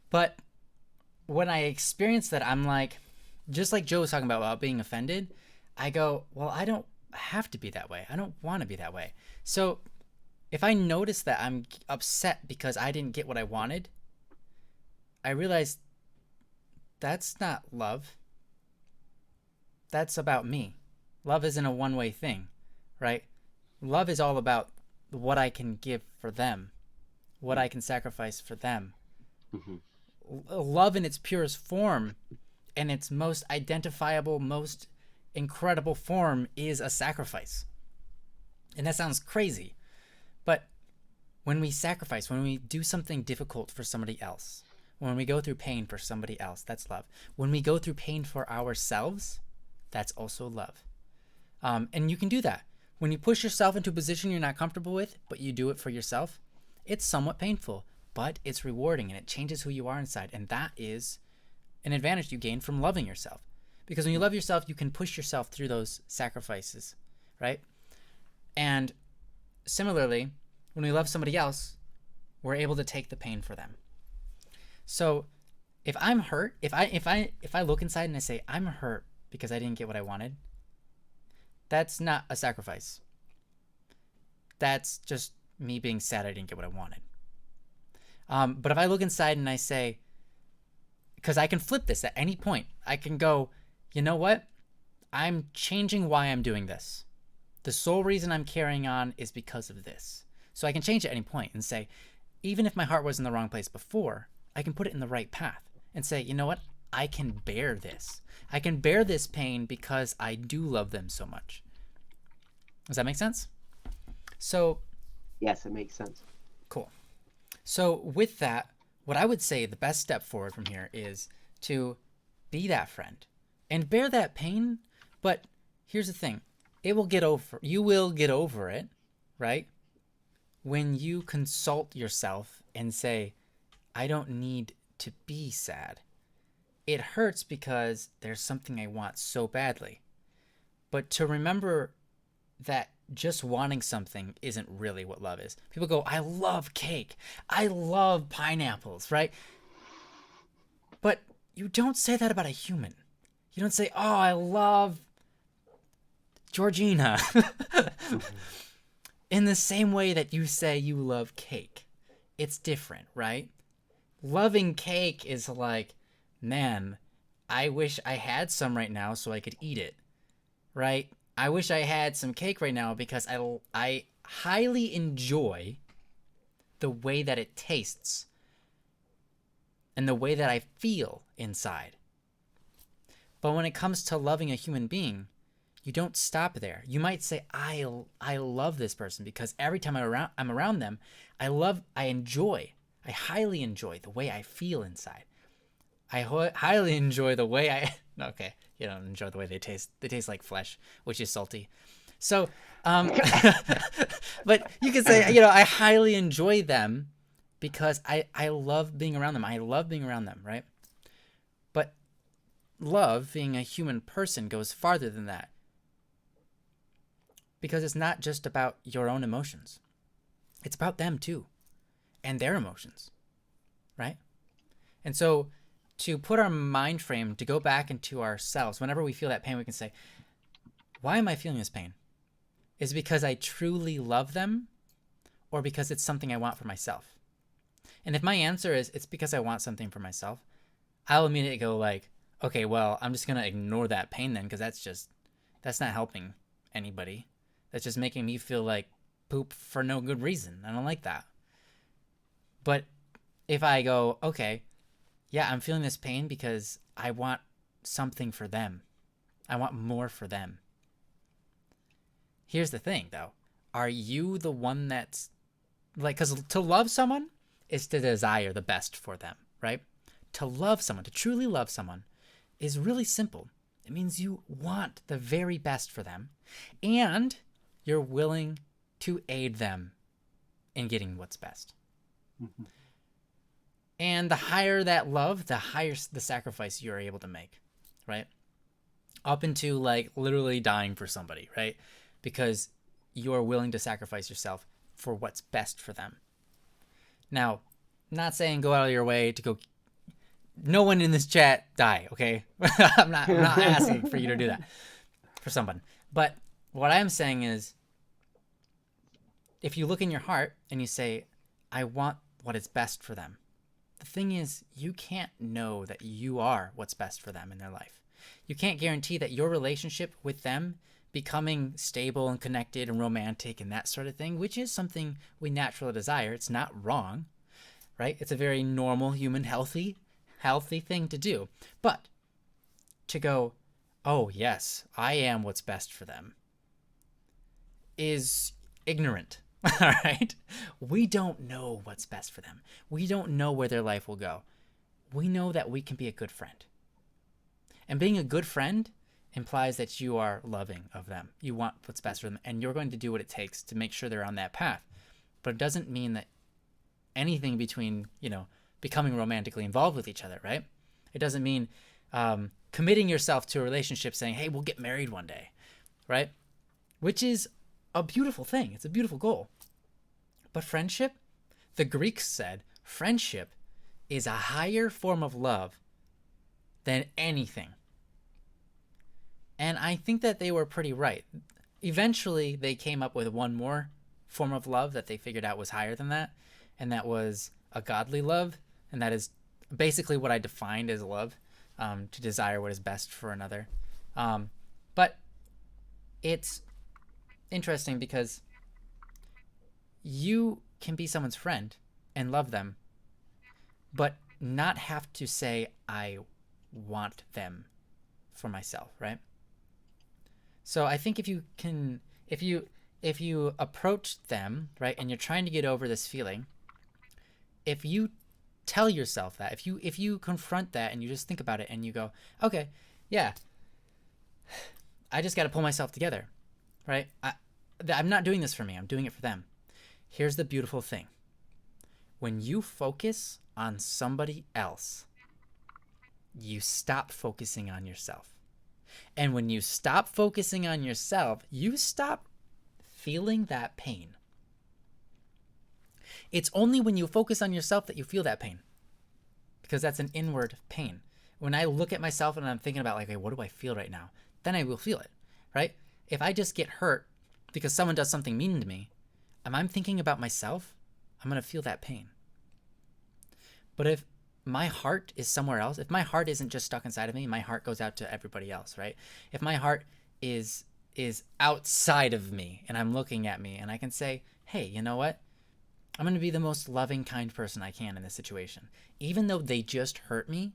But when I experience that, I'm like, just like Joe was talking about being offended, I go, well, I don't have to be that way. I don't want to be that way. So if I notice that I'm upset because I didn't get what I wanted, I realize that's not love. That's about me. Love isn't a one-way thing, right? Love is all about what I can give for them, what I can sacrifice for them. Mm-hmm. Love in its purest form and its most identifiable, most incredible form is a sacrifice. And that sounds crazy, but when we sacrifice, when we do something difficult for somebody else, when we go through pain for somebody else, that's love. When we go through pain for ourselves, that's also love. And you can do that. When you push yourself into a position you're not comfortable with, but you do it for yourself, it's somewhat painful, but it's rewarding and it changes who you are inside. And that is an advantage you gain from loving yourself. Because when you love yourself, you can push yourself through those sacrifices, right? And similarly, when we love somebody else, we're able to take the pain for them. So if I'm hurt, if I look inside and I say I'm hurt because I didn't get what I wanted, that's not a sacrifice. That's just me being sad I didn't get what I wanted. But if I look inside and I say, because I can flip this at any point, I can go, you know what? I'm changing why I'm doing this. The sole reason I'm carrying on is because of this. So I can change at any point and say, even if my heart was in the wrong place before, I can put it in the right path and say, you know what? I can bear this. I can bear this pain because I do love them so much. Does that make sense? So, yes, it makes sense. Cool. So with that, what I would say the best step forward from here is to be that friend and bear that pain. But here's the thing. You will get over it, right? When you consult yourself and say, I don't need to be sad. It hurts because there's something I want so badly. But to remember that just wanting something isn't really what love is. People go, I love cake. I love pineapples, right? But you don't say that about a human. You don't say, oh, I love Georgina. In the same way that you say you love cake. It's different, right? Loving cake is like, man, I wish I had some right now so I could eat it, right? I wish I had some cake right now because I highly enjoy the way that it tastes and the way that I feel inside. But when it comes to loving a human being, you don't stop there. You might say, I love this person because every time I'm around them, I highly enjoy the way I feel inside. I highly enjoy the way okay, you don't enjoy the way they taste. They taste like flesh, which is salty. So, but you could say, I highly enjoy them because I love being around them. I love being around them, right? But love, being a human person, goes farther than that. Because it's not just about your own emotions. It's about them too. And their emotions, right? And so to put our mind frame, to go back into ourselves, whenever we feel that pain, we can say, why am I feeling this pain? Is it because I truly love them or because it's something I want for myself? And if my answer is it's because I want something for myself, I'll immediately go like, okay, well, I'm just going to ignore that pain then because that's not helping anybody. That's just making me feel like poop for no good reason. I don't like that. But if I go, okay, yeah, I'm feeling this pain because I want something for them. I want more for them. Here's the thing, though. Are you the one that's like, because to love someone is to desire the best for them, right? To love someone, to truly love someone is really simple. It means you want the very best for them and you're willing to aid them in getting what's best. Mm-hmm. And the higher that love, the higher the sacrifice you're able to make, right? Up into like literally dying for somebody, right? Because you're willing to sacrifice yourself for what's best for them. Now, not saying go out of your way to go. No one in this chat die, okay? I'm not asking for you to do that for someone. But what I'm saying is, if you look in your heart and you say, I want what is best for them. The thing is, you can't know that you are what's best for them in their life. You can't guarantee that your relationship with them becoming stable and connected and romantic and that sort of thing, which is something we naturally desire. It's not wrong, right? It's a very normal, human, healthy thing to do. But to go, oh yes, I am what's best for them, is ignorant. All right? We don't know what's best for them. We don't know where their life will go. We know that we can be a good friend. And being a good friend implies that you are loving of them. You want what's best for them, and you're going to do what it takes to make sure they're on that path. But it doesn't mean that anything between, becoming romantically involved with each other, right? It doesn't mean committing yourself to a relationship saying, hey, we'll get married one day, right? Which is a beautiful thing. It's a beautiful goal. But friendship, the Greeks said, friendship is a higher form of love than anything. And I think that they were pretty right. Eventually, they came up with one more form of love that they figured out was higher than that, and that was a godly love, and that is basically what I defined as love, to desire what is best for another. But it's interesting because you can be someone's friend and love them, but not have to say, I want them for myself, right? So I think if you approach them, right, and you're trying to get over this feeling, if you tell yourself that, if you confront that and you just think about it and you go, okay, yeah, I just got to pull myself together, right? I'm not doing this for me. I'm doing it for them. Here's the beautiful thing. When you focus on somebody else, you stop focusing on yourself. And when you stop focusing on yourself, you stop feeling that pain. It's only when you focus on yourself that you feel that pain, because that's an inward pain. When I look at myself and I'm thinking about, like, hey, what do I feel right now? Then I will feel it, right? If I just get hurt because someone does something mean to me, and I'm thinking about myself, I'm going to feel that pain. But if my heart is somewhere else, if my heart isn't just stuck inside of me, my heart goes out to everybody else, right? If my heart is outside of me and I'm looking at me and I can say, hey, you know what? I'm going to be the most loving, kind person I can in this situation. Even though they just hurt me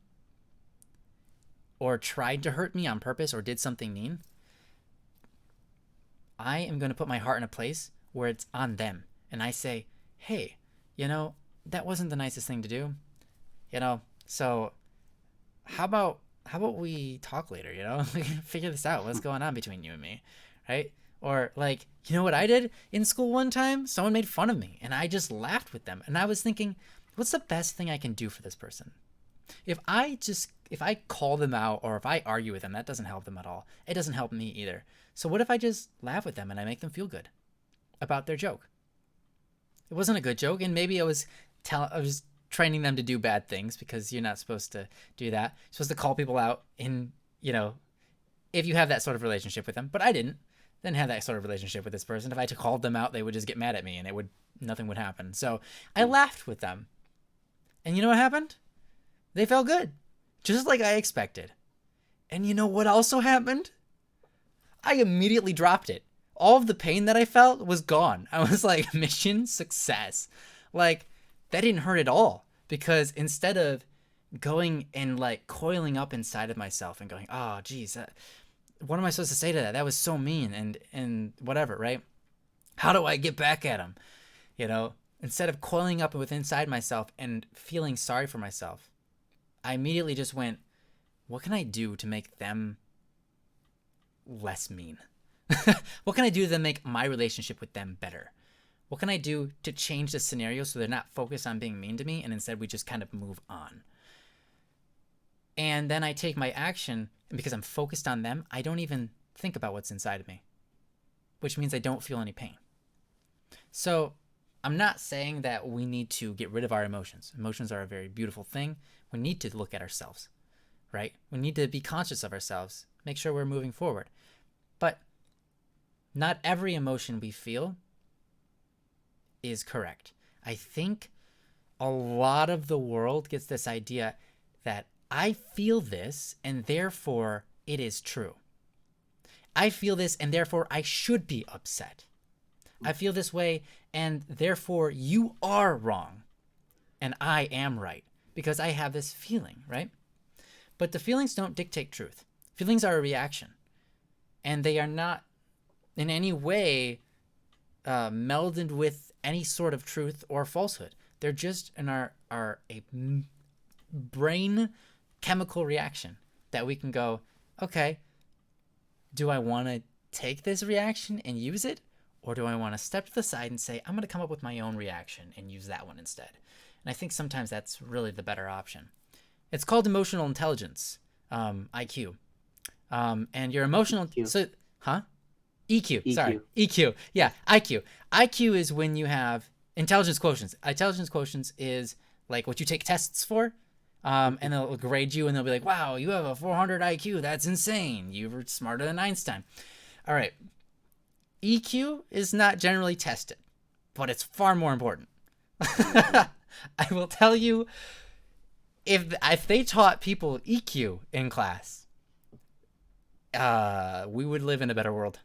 or tried to hurt me on purpose or did something mean, I am going to put my heart in a place where it's on them. And I say, hey, you know, that wasn't the nicest thing to do. You know, so how about we talk later, you know? We can figure this out. What's going on between you and me, right? Or like, you know what I did in school one time? Someone made fun of me and I just laughed with them. And I was thinking, what's the best thing I can do for this person? If I call them out or if I argue with them, that doesn't help them at all. It doesn't help me either. So what if I just laugh with them and I make them feel good about their joke? It wasn't a good joke, and maybe I was training them to do bad things, because you're not supposed to do that. You're supposed to call people out in, you know, if you have that sort of relationship with them. But I didn't have that sort of relationship with this person. If I called them out, they would just get mad at me and nothing would happen. So I laughed with them. And you know what happened? They felt good, just like I expected. And you know what also happened? I immediately dropped it. All of the pain that I felt was gone. I was like, mission success. Like, that didn't hurt at all, because instead of going and like coiling up inside of myself and going, oh, geez, what am I supposed to say to that? That was so mean and whatever, right? How do I get back at him? You know, instead of coiling up with inside myself and feeling sorry for myself, I immediately just went, what can I do to make them less mean? What can I do to make my relationship with them better? What can I do to change the scenario so they're not focused on being mean to me, and instead we just kind of move on? And then I take my action, and because I'm focused on them, I don't even think about what's inside of me, which means I don't feel any pain. So I'm not saying that we need to get rid of our emotions. Emotions are a very beautiful thing. We need to look at ourselves, right? We need to be conscious of ourselves, make sure we're moving forward. But not every emotion we feel is correct. I think a lot of the world gets this idea that I feel this and therefore it is true. I feel this and therefore I should be upset. I feel this way and therefore you are wrong and I am right because I have this feeling, right? But the feelings don't dictate truth. Feelings are a reaction, and they are not in any way melded with any sort of truth or falsehood. They're just a brain chemical reaction that we can go, okay, do I want to take this reaction and use it? Or do I want to step to the side and say, I'm going to come up with my own reaction and use that one instead? And I think sometimes that's really the better option. It's called emotional intelligence. IQ. And your emotional, EQ. so, huh? EQ, sorry. EQ. EQ. Yeah, IQ. IQ is when you have intelligence quotients. Intelligence quotients is like what you take tests for. And they'll grade you and they'll be like, wow, you have a 400 IQ. That's insane. You were smarter than Einstein. All right. EQ is not generally tested, but it's far more important. I will tell you, if they taught people EQ in class, we would live in a better world.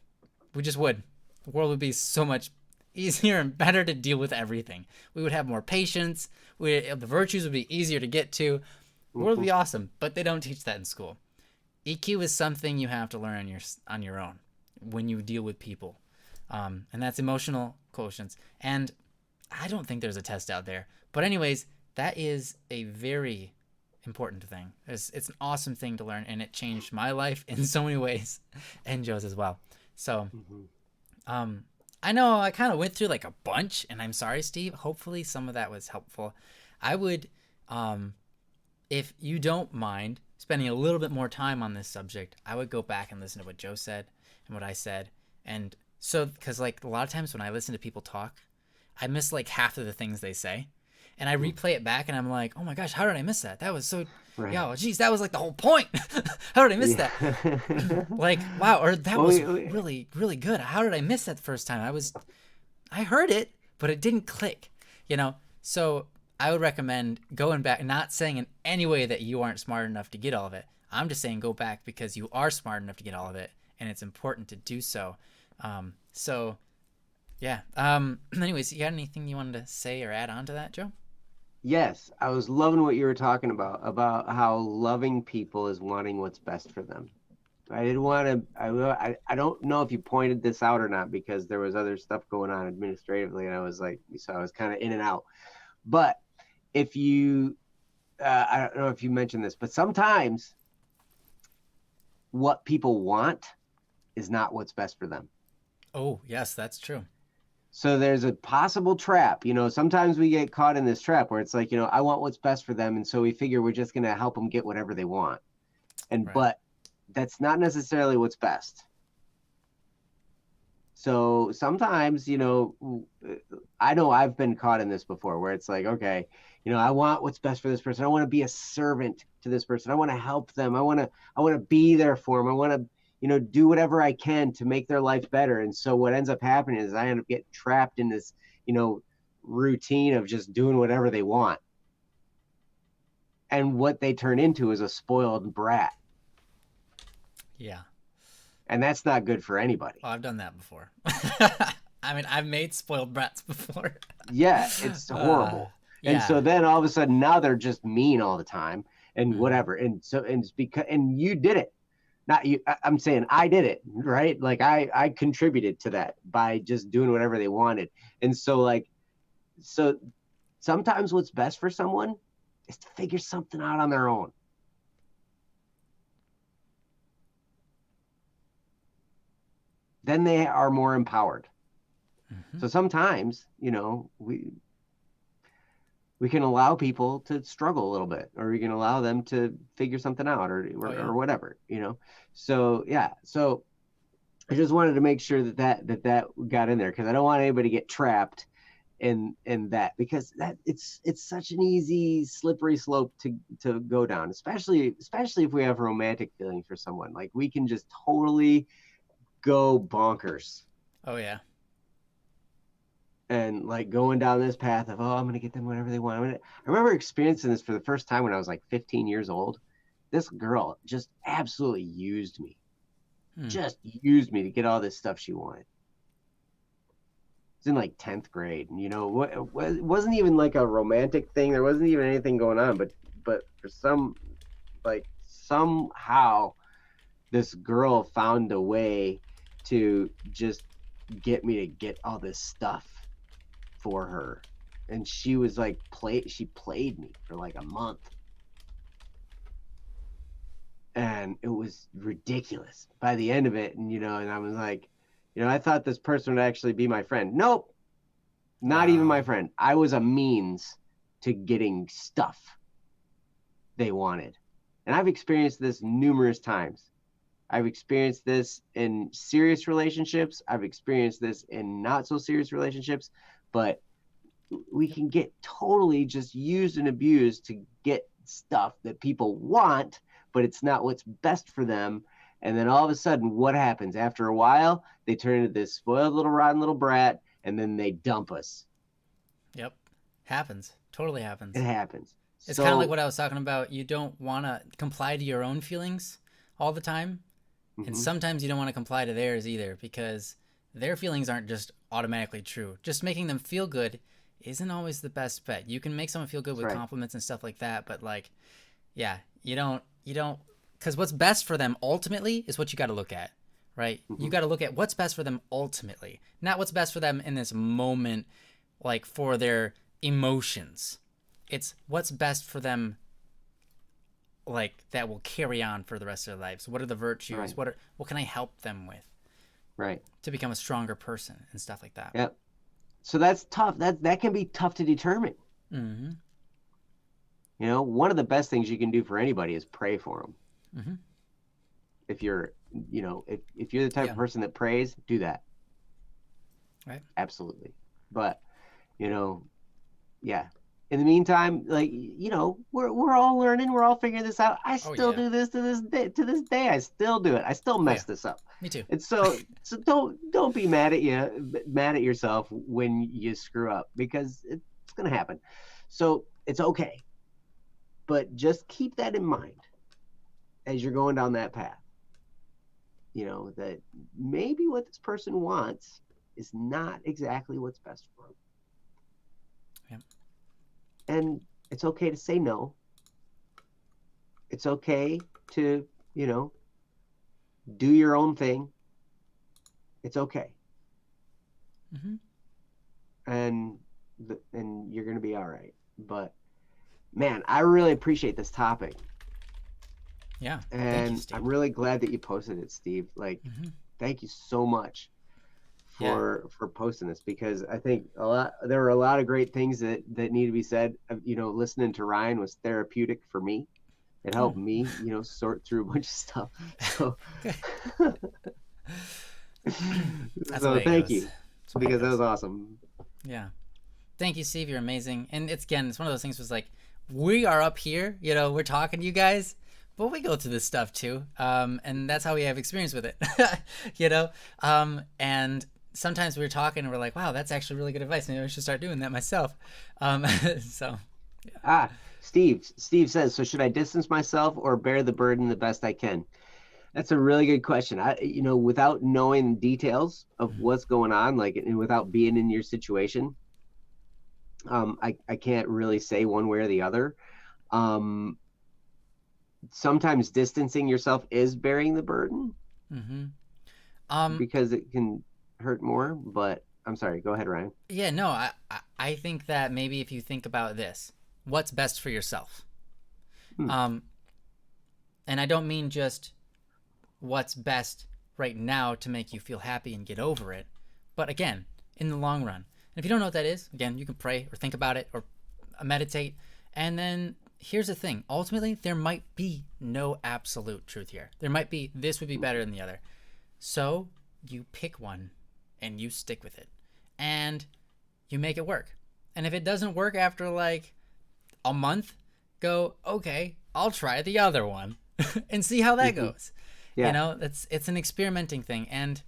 We just would. The world would be so much easier and better to deal with everything. We would have more patience. The virtues would be easier to get to. The world would be awesome, but they don't teach that in school. EQ is something you have to learn on your own when you deal with people, and that's emotional quotients. And I don't think there's a test out there. But anyways, that is a very important thing. It's an awesome thing to learn, and it changed my life in so many ways, and Joe's as well. So, I know I kind of went through like a bunch, and I'm sorry, Steve. Hopefully some of that was helpful. I would, if you don't mind spending a little bit more time on this subject, I would go back and listen to what Joe said and what I said. And so, because like a lot of times when I listen to people talk, I miss like half of the things they say. And I replay it back and I'm like, oh my gosh, how did I miss that? That was so, yo, geez, that was like the whole point. How did I miss that? Like, wow, or that was really, really good. How did I miss that the first time? I heard it, but it didn't click, you know? So I would recommend going back, not saying in any way that you aren't smart enough to get all of it. I'm just saying go back because you are smart enough to get all of it, and it's important to do so. So, yeah. Anyways, you got anything you wanted to say or add on to that, Joe? Yes, I was loving what you were talking about how loving people is wanting what's best for them. I didn't want to, I don't know if you pointed this out or not because there was other stuff going on administratively and I was like, so I was kind of in and out. But if you, I don't know if you mentioned this, but sometimes what people want is not what's best for them. Oh, yes, that's true. So there's a possible trap. Sometimes we get caught in this trap where it's like, I want what's best for them. And so we figure we're just going to help them get whatever they want. But that's not necessarily what's best. So sometimes, I know I've been caught in this before where it's like, okay, I want what's best for this person. I want to be a servant to this person. I want to help them. I want to be there for them. I want to, do whatever I can to make their life better. And so what ends up happening is I end up getting trapped in this, routine of just doing whatever they want. And what they turn into is a spoiled brat. Yeah. And that's not good for anybody. Well, I've done that before. I mean, I've made spoiled brats before. Yeah, it's horrible. Yeah. And so then all of a sudden now they're just mean all the time and whatever. And so, and it's because, and you did it. Not you, I'm saying I did it, right? Like I contributed to that by just doing whatever they wanted. And so so sometimes what's best for someone is to figure something out on their own. Then they are more empowered. So sometimes, we can allow people to struggle a little bit, or we can allow them to figure something out or whatever, So, yeah. So I just wanted to make sure that got in there because I don't want anybody to get trapped in that because it's such an easy slippery slope to go down, especially if we have romantic feelings for someone. Like we can just totally go bonkers. Oh, yeah. And like going down this path of, I'm going to get them whatever they want. I remember experiencing this for the first time when I was like 15 years old. This girl just absolutely used me. Just used me to get all this stuff she wanted. It's in like 10th grade. And, it wasn't even like a romantic thing. There wasn't even anything going on. But for somehow this girl found a way to just get me to get all this stuff for her. And she was like she played me for like a month. And it was ridiculous by the end of it. And and I was like, I thought this person would actually be my friend. Nope. Not even my friend. I was a means to getting stuff they wanted. And I've experienced this numerous times. I've experienced this in serious relationships. I've experienced this in not so serious relationships, but we can get totally just used and abused to get stuff that people want, but it's not what's best for them. And then all of a sudden, what happens? After a while, they turn into this spoiled little rotten little brat, and then they dump us. Yep. Happens. Totally happens. It happens. It's So, kind of like what I was talking about. You don't want to comply to your own feelings all the time. And mhm, sometimes you don't want to comply to theirs either, because their feelings aren't just automatically true. Just making them feel good isn't always the best bet. You can make someone feel good that's with right. compliments and stuff like that, but like, yeah, you don't, because what's best for them ultimately is what you got to look at, right? You Mhm, got to look at what's best for them ultimately, not what's best for them in this moment, like for their emotions. It's what's best for them, like that will carry on for the rest of their lives. What are the virtues? right, What can I help them with right. to become a stronger person and stuff like that? Yep. So that's tough. That can be tough to determine. Mm-hmm. One of the best things you can do for anybody is pray for them. Mm-hmm. If you're, if you're the type Yeah. of person that prays, do that. Right. Absolutely. But, you know, yeah. In the meantime, like, we're all learning, we're all figuring this out. I Oh still yeah. do this to this day. I still do it. I still Oh mess yeah. this up. Me too. And so don't be mad at yourself when you screw up, because it's going to happen. So it's okay. But just keep that in mind as you're going down that path. That maybe what this person wants is not exactly what's best for them. Yeah. And it's okay to say no. It's okay to, you know, do your own thing. It's okay. Mm-hmm. And and you're going to be all right. But man, I really appreciate this topic. Yeah. Thank you, And Steve. I'm really glad that you posted it, Steve. Like, Mm-hmm. thank you so much Yeah. for posting this, because I think there were a lot of great things that need to be said. Listening to Ryan was therapeutic for me. It Oh. helped me, sort through a bunch of stuff. So Okay. That's the so way it thank goes. you, That's the way it because that goes. was awesome. Yeah. Thank you, Steve. You're amazing. And it's one of those things was like, we are up here, we're talking to you guys, but we go through this stuff too. And that's how we have experience with it, and sometimes we're talking and we're like, wow, that's actually really good advice. Maybe I should start doing that myself. So Ah, Steve says, so should I distance myself or bear the burden the best I can? That's a really good question. Without knowing details of what's going on, like, and without being in your situation, I can't really say one way or the other. Um, Sometimes distancing yourself is bearing the burden, mm-hmm. um, because it can hurt more. But I'm sorry, go ahead, Ryan. yeah, no, I think that maybe if you think about this, what's best for yourself? Hmm. Um, and I don't mean just what's best right now to make you feel happy and get over it, but again, in the long run. And if you don't know what that is, again, you can pray or think about it or meditate. And then here's the thing, ultimately, there might be no absolute truth here. There might be this would be better than the other. So you pick one and you stick with it and you make it work. And if it doesn't work after like a month, go, okay, I'll try the other one and see how that Mhm. goes. Yeah. It's an experimenting thing. And,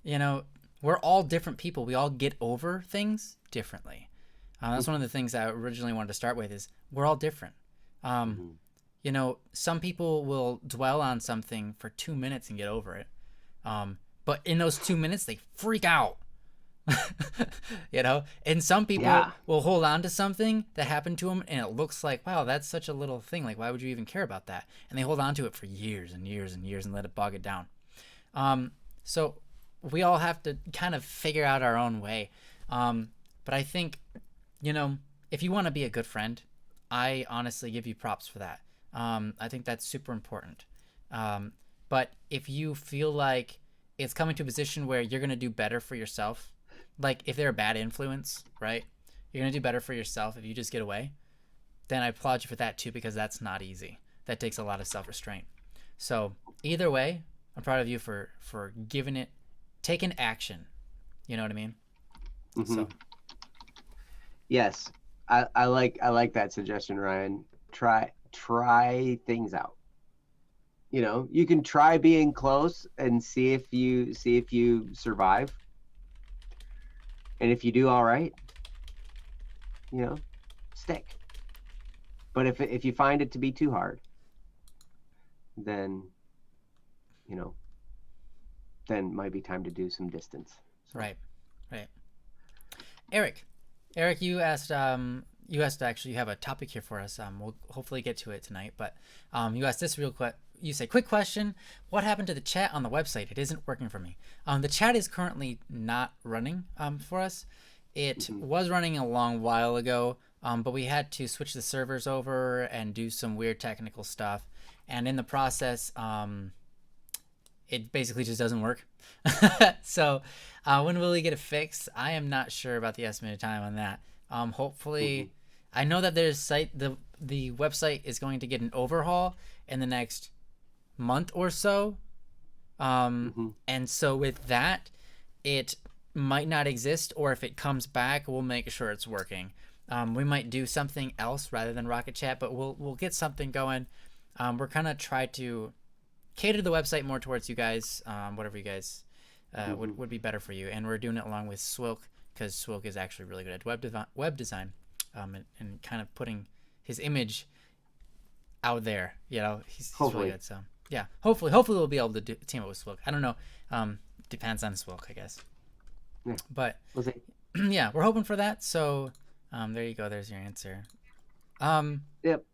you know, we're all different people. We all get over things differently. That's one of the things I originally wanted to start with is we're all different. Um, Mhm. some people will dwell on something for 2 minutes and get over it. But in those 2 minutes, they freak out. And some people Yeah. will hold on to something that happened to them and it looks like, wow, that's such a little thing. Like, why would you even care about that? And they hold on to it for years and years and years and let it bog it down. So we all have to kind of figure out our own way. But I think, if you want to be a good friend, I honestly give you props for that. I think that's super important. But if you feel like it's coming to a position where you're going to do better for yourself, like if they're a bad influence, right? You're going to do better for yourself if you just get away, then I applaud you for that too, because that's not easy. that takes a lot of self-restraint. So either way, I'm proud of you for taking action. You know what I mean? Hmm. So Yes, I like that suggestion, Ryan. Try things out. You can try being close and see if you survive, and if you do all right, stick. But if you find it to be too hard, then you know then might be time to do some distance. So right, right. Eric, Eric, you asked actually you have a topic here for us. We'll hopefully get to it tonight, but you asked this real quick. You say, quick question: what happened to the chat on the website? It isn't working for me. The chat is currently not running for us. It mhm. was running a long while ago, but we had to switch the servers over and do some weird technical stuff. And in the process, it basically just doesn't work. So when will we get it fixed? I am not sure about the estimated time on that. Mhm. Hopefully, I know that the website is going to get an overhaul in the next month or so. Mhm. And so with that, it might not exist, or if it comes back, we'll make sure it's working. We might do something else rather than Rocket Chat, but we'll get something going. We're kind of try to cater the website more towards you guys, whatever you guys Mhm. would be better for you. And we're doing it along with Swilk, because Swilk is actually really good at web design, and kind of putting his image out there. He's really Hopefully. good. So yeah, hopefully we'll be able to team up with Swilk. I don't know. Depends on Swilk, I guess. Yeah. But We'll see. yeah, we're hoping for that. So there you go. There's your answer. Um, Yep.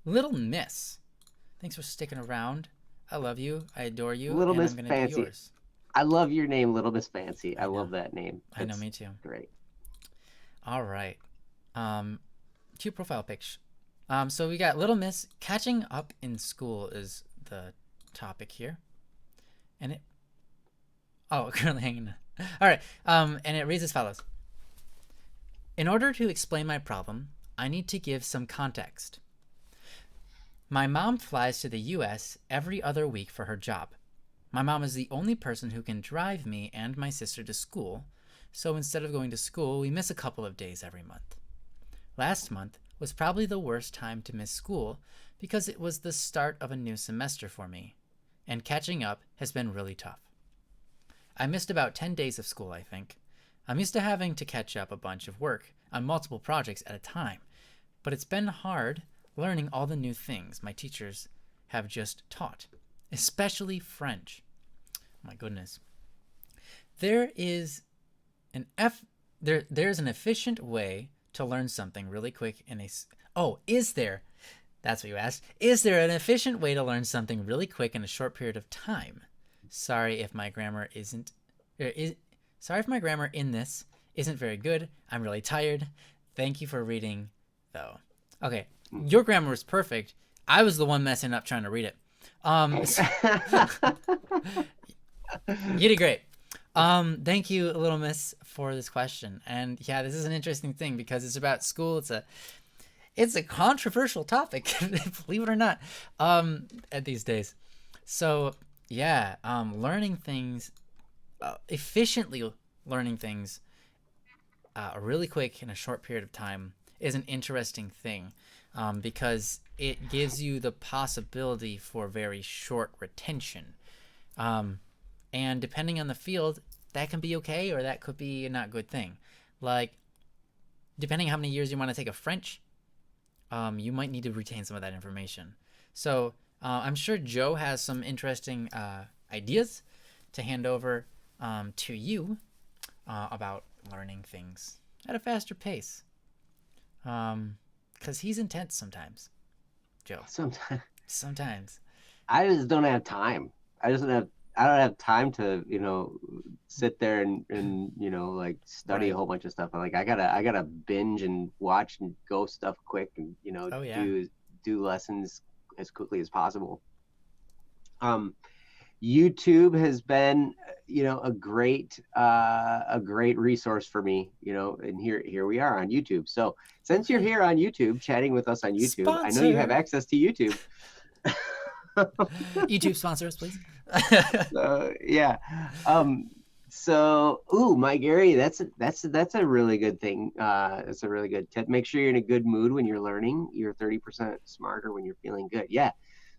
Little Miss, thanks for sticking around. I love you. I adore you, Little and I'm Miss gonna be Fancy. yours. I love your name, Little Miss Fancy. I I know. love that name. I know. That's Me too. great. All right. Um, cute profile picture. So we got Little Miss catching up in school is the topic here, and it. Oh, currently hanging. All right. And it reads as follows: in order to explain my problem, I need to give some context. My mom flies to the US every other week for her job. My mom is the only person who can drive me and my sister to school, so instead of going to school, we miss a couple of days every month. Last month was probably the worst time to miss school because it was the start of a new semester for me, and catching up has been really tough. I missed about 10 days of school, I think. I'm used to having to catch up a bunch of work on multiple projects at a time, but it's been hard learning all the new things my teachers have just taught, especially French. Oh my goodness. There is an there's an efficient way to learn something really quick in a oh, is there? That's what you asked. Is there an efficient way to learn something really quick in a short period of time? Sorry if my grammar isn't is sorry if my grammar in this isn't very good. I'm really tired. Thank you for reading though. Okay, Mhm. your grammar was perfect. I was the one messing up trying to read it. You did great. Thank you, Little Miss, for this question. And yeah, this is an interesting thing because it's about school. It's a controversial topic, believe it or not, at these days. So yeah, learning things efficiently, learning things really quick in a short period of time is an interesting thing, because it gives you the possibility for very short retention. Um, and depending on the field, that can be okay or that could be a not good thing. Like, depending how many years you want to take a French, you might need to retain some of that information. So I'm sure Joe has some interesting ideas to hand over to you about learning things at a faster pace. Because he's intense sometimes, Joe. Sometimes Sometimes. I just don't have time. I don't have time to, sit there and like study a Right. whole bunch of stuff. I'm like I gotta binge and watch and go stuff quick and Oh, yeah. do lessons as quickly as possible. Um, YouTube has been, a great resource for me, and here we are on YouTube. So since you're Okay. here on YouTube, chatting with us on YouTube, I know you have Sponsor. access to YouTube. YouTube sponsors, please. Yeah. Um, so, ooh, my Gary, that's a really good thing. That's a really good tip. Make sure you're in a good mood when you're learning. You're 30% smarter when you're feeling good. Yeah.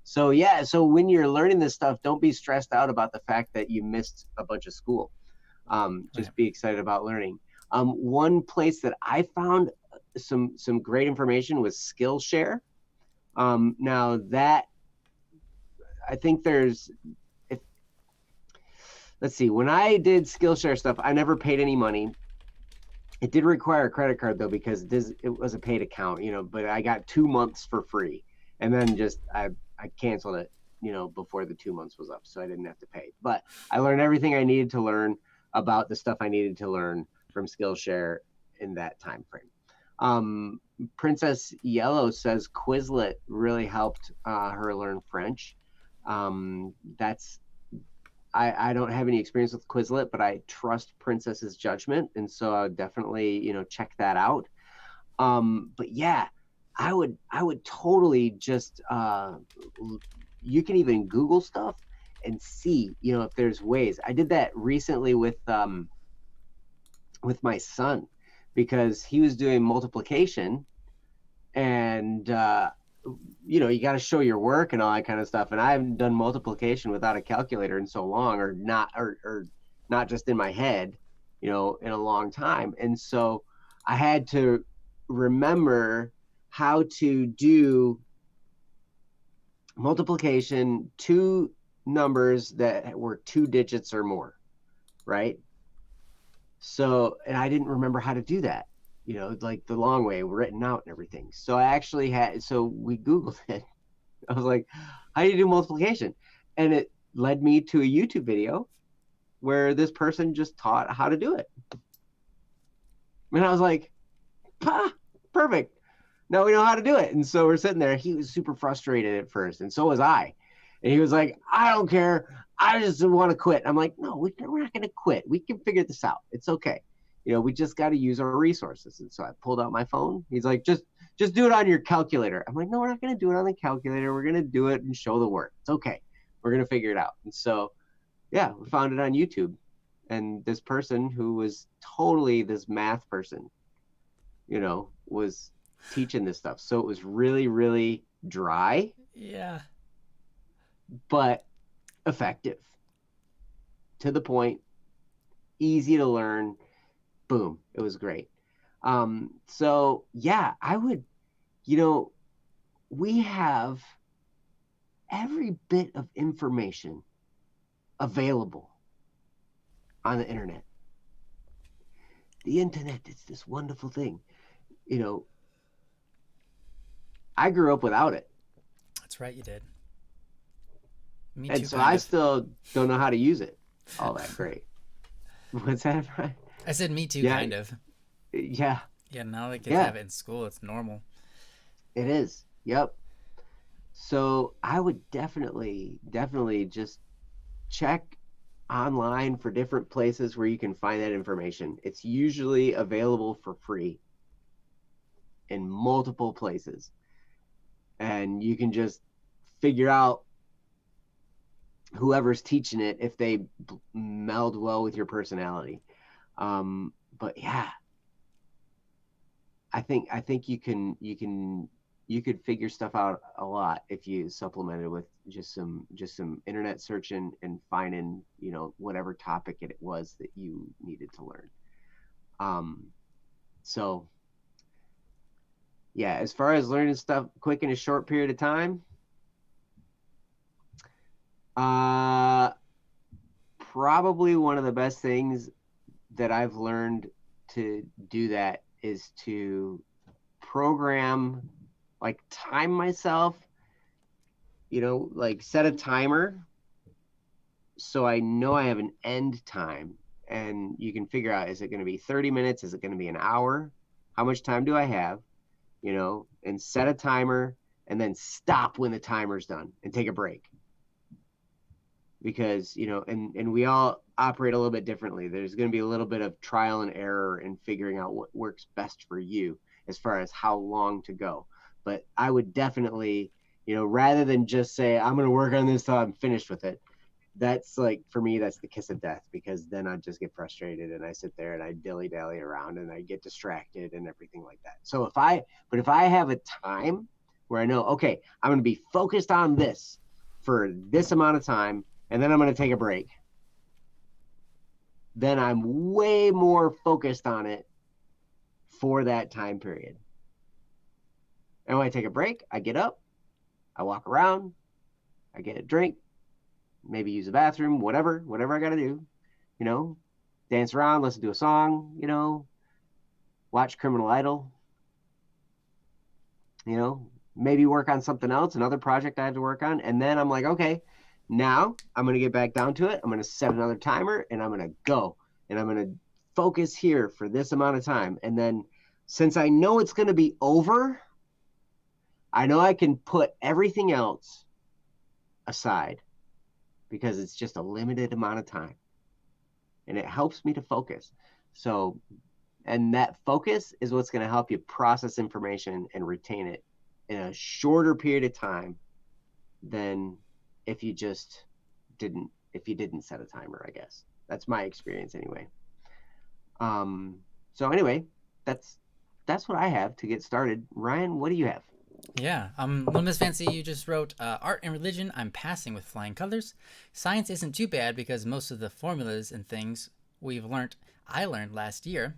So yeah, so when you're learning this stuff, don't be stressed out about the fact that you missed a bunch of school. Right. Just be excited about learning. One place that I found some great information was Skillshare. Now that I think there's if let's see, when I did Skillshare stuff, I never paid any money. It did require a credit card though because it was a paid account, but I got 2 months for free, and then just I canceled it, before the 2 months was up, so I didn't have to pay. But I learned everything I needed to learn about the stuff I needed to learn from Skillshare in that time frame. Princess Yellow says Quizlet really helped her learn French. That's I don't have any experience with Quizlet, but I trust Princess's judgment, and so I would definitely check that out. But yeah, I would totally just you can even Google stuff and see if there's ways. I did that recently with my son because he was doing multiplication, and you got to show your work and all that kind of stuff. And I haven't done multiplication without a calculator in so long, or not just in my head, in a long time. And so I had to remember how to do multiplication, two numbers that were 2 digits or more, right? So, and I didn't remember how to do that, like the long way written out and everything. So so we Googled it. I was like, how do you do multiplication? And it led me to a YouTube video where this person just taught how to do it. And I was like, perfect. Now we know how to do it. And so we're sitting there. He was super frustrated at first, and so was I. And he was like, I don't care. I just want to quit. I'm like, no, we're not going to quit. We can figure this out. It's okay. We just got to use our resources. And so I pulled out my phone. He's like, just do it on your calculator. I'm like, no, we're not going to do it on the calculator. We're going to do it and show the work. It's okay. We're going to figure it out. And so, yeah, we found it on YouTube. And this person who was totally this math person, was teaching this stuff. So it was really, really dry. Yeah. But effective, to the point, easy to learn. Boom, it was great. So yeah, I would, we have every bit of information available on the internet. The internet is this wonderful thing. I grew up without it. That's right, you did. Me and too. so I still don't know how to use it all that great. What's that, Brian? I said me too, kind of. Yeah. Yeah, now that kids have it in school, it's normal. It is. Yep. So I would definitely just check online for different places where you can find that information. It's usually available for free in multiple places. And you can just figure out whoever's teaching it if they meld well with your personality. But yeah, I think you could figure stuff out a lot if you supplemented with just some internet searching and finding whatever topic it was that you needed to learn. So yeah, as far as learning stuff quick in a short period of time, probably one of the best things that I've learned to do that is to program, like time myself, like set a timer so I know I have an end time, and you can figure out, is it going to be 30 minutes? Is it going to be an hour? How much time do I have? And set a timer and then stop when the timer's done and take a break. Because, and we all operate a little bit differently. There's going to be a little bit of trial and error in figuring out what works best for you as far as how long to go. But I would definitely, rather than just say, I'm going to work on this till I'm finished with it. That's like, for me, that's the kiss of death, because then I just get frustrated and I sit there and I dilly dally around and I get distracted and everything like that. So if I have a time where I know, okay, I'm going to be focused on this for this amount of time, and then I'm going to take a break, then I'm way more focused on it for that time period. And when I take a break, I get up, I walk around, I get a drink, maybe use the bathroom, whatever I got to do, dance around, listen to a song, watch Criminal Idol, maybe work on something else, another project I have to work on. And then I'm like, okay, now I'm going to get back down to it. I'm going to set another timer and I'm going to go and I'm going to focus here for this amount of time. And then since I know it's going to be over, I know I can put everything else aside because it's just a limited amount of time and it helps me to focus. So, and that focus is what's going to help you process information and retain it in a shorter period of time than if you didn't set a timer, I guess. That's my experience anyway. So anyway, that's what I have to get started. Ryan, what do you have? Yeah. Little Miss Fancy, you just wrote, art and religion, I'm passing with flying colors. Science isn't too bad because most of the formulas and things I learned last year.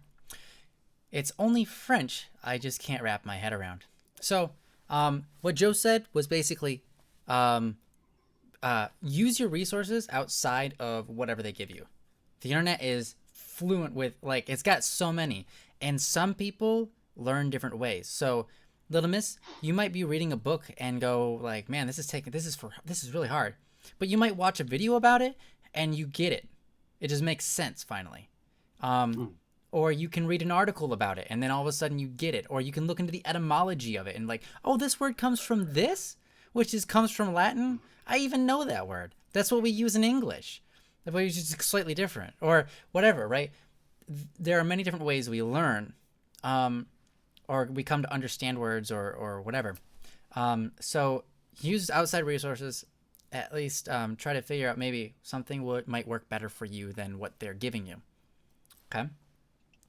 It's only French I just can't wrap my head around. So, what Joe said was basically, use your resources outside of whatever they give you. The internet is fluent with, like, it's got so many, and some people learn different ways. So, Little Miss, you might be reading a book and go like, man, this is really hard. But you might watch a video about it and you get it. It just makes sense finally. Or you can read an article about it and then all of a sudden you get it. Or you can look into the etymology of it and like, oh, this word comes from this, comes from Latin. I even know that word. That's what we use in English. The way it's just slightly different or whatever, right? There are many different ways we learn. Or we come to understand words or whatever. So use outside resources, at least try to figure out maybe something might work better for you than what they're giving you. Okay?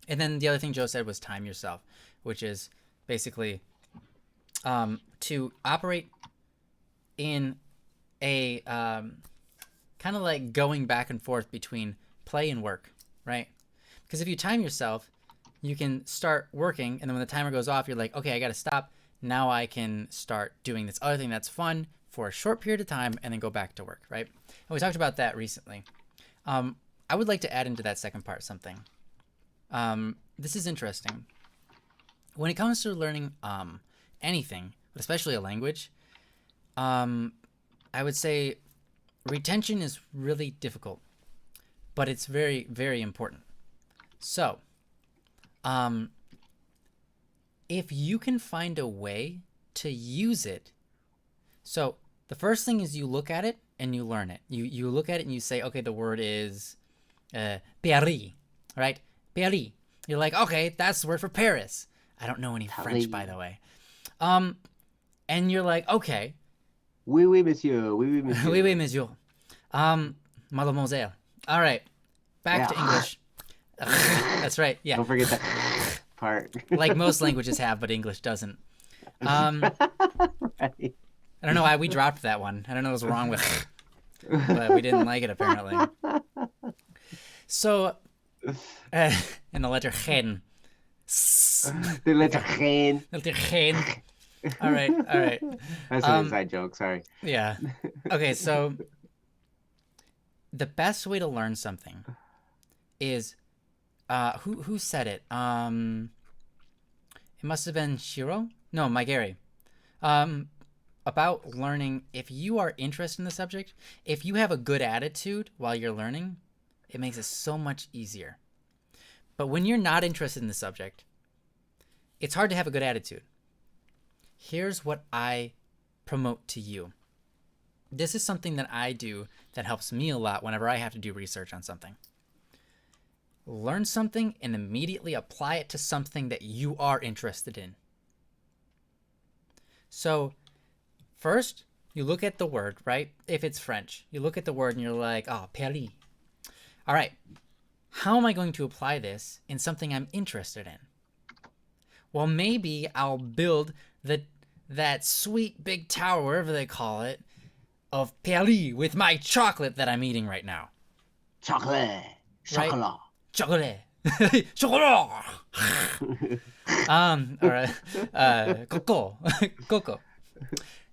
And then the other thing Joe said was time yourself, which is basically to operate in a kind of like going back and forth between play and work, right? Because if you time yourself, you can start working, and then when the timer goes off, you're like, okay, I got to stop. Now I can start doing this other thing that's fun for a short period of time and then go back to work, right? And we talked about that recently. I would like to add into that second part something. This is interesting. When it comes to learning anything, but especially a language, I would say retention is really difficult, but it's very, very important. So, if you can find a way to use it, so the first thing is you look at it and you learn it. You look at it and you say, okay, the word is Paris, right? Paris. You're like, okay, that's the word for Paris. I don't know any French, by the way. And you're like, okay. Oui, oui, monsieur. Oui, oui, monsieur. Oui, oui, monsieur. Mademoiselle. All right. Back to English. That's right. Yeah. Don't forget that part. Like most languages have, but English doesn't. Right. I don't know why we dropped that one. I don't know what's wrong with it, but we didn't like it apparently. So, in the letter gen. The letter gen. Letter gen. All right. That's an inside joke. Sorry. Yeah. Okay. So, the best way to learn something is. Who said it? It must have been Shiro? No, Maigari. About learning, if you are interested in the subject, if you have a good attitude while you're learning, it makes it so much easier. But when you're not interested in the subject, it's hard to have a good attitude. Here's what I promote to you. This is something that I do that helps me a lot whenever I have to do research on something. Learn something and immediately apply it to something that you are interested in. So First, you look at the word, right? If it's French, you look at the word and you're like, oh, Paris. All right, how am I going to apply this in something I'm interested in? Well, maybe I'll build that sweet big tower, whatever they call it, of Paris with my chocolate that I'm eating right now. Chocolate. Right? Chocolat. Chocolate. Chocolat. All right. Coco. Coco.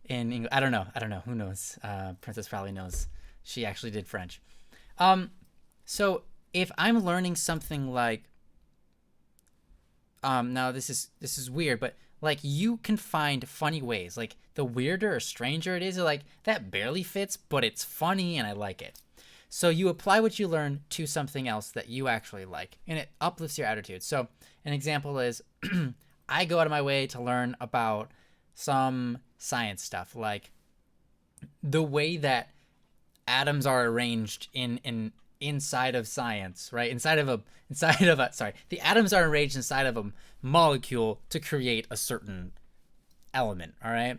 In English, I don't know. Who knows? Princess probably knows. She actually did French. So if I'm learning something like, now this is weird, but like you can find funny ways. Like the weirder or stranger it is, like that barely fits, but it's funny and I like it. So you apply what you learn to something else that you actually like, and it uplifts your attitude. So an example is, I go out of my way to learn about some science stuff, like the way that atoms are arranged in inside of science, right? The atoms are arranged inside of a molecule to create a certain element. All right.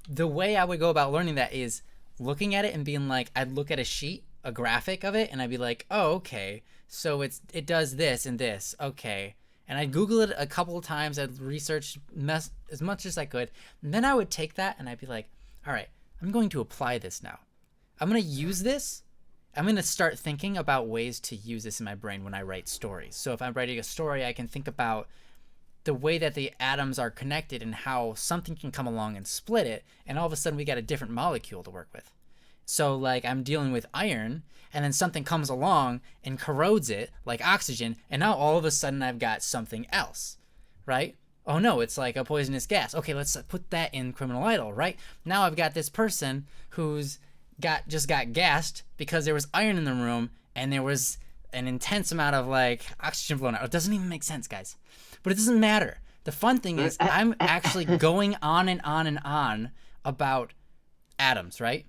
The way I would go about learning that is looking at it and being like, I'd look at a sheet, a graphic of it, and I'd be like, oh, okay, so it does this and this, okay. And I'd Google it a couple of times. I'd research as much as I could, and then I would take that and I'd be like, all right, I'm going to apply this now. I'm going to use this. I'm going to start thinking about ways to use this in my brain when I write stories. So if I'm writing a story, I can think about the way that the atoms are connected and how something can come along and split it, and all of a sudden we got a different molecule to work with. So like I'm dealing with iron, and then something comes along and corrodes it, like oxygen, and now all of a sudden I've got something else, right? Oh no, it's like a poisonous gas. Okay, let's put that in Criminal Idol, right? Now I've got this person who's just got gassed because there was iron in the room and there was an intense amount of like oxygen blown out. It doesn't even make sense, guys. But it doesn't matter. The fun thing is I'm actually going on and on and on about atoms, right?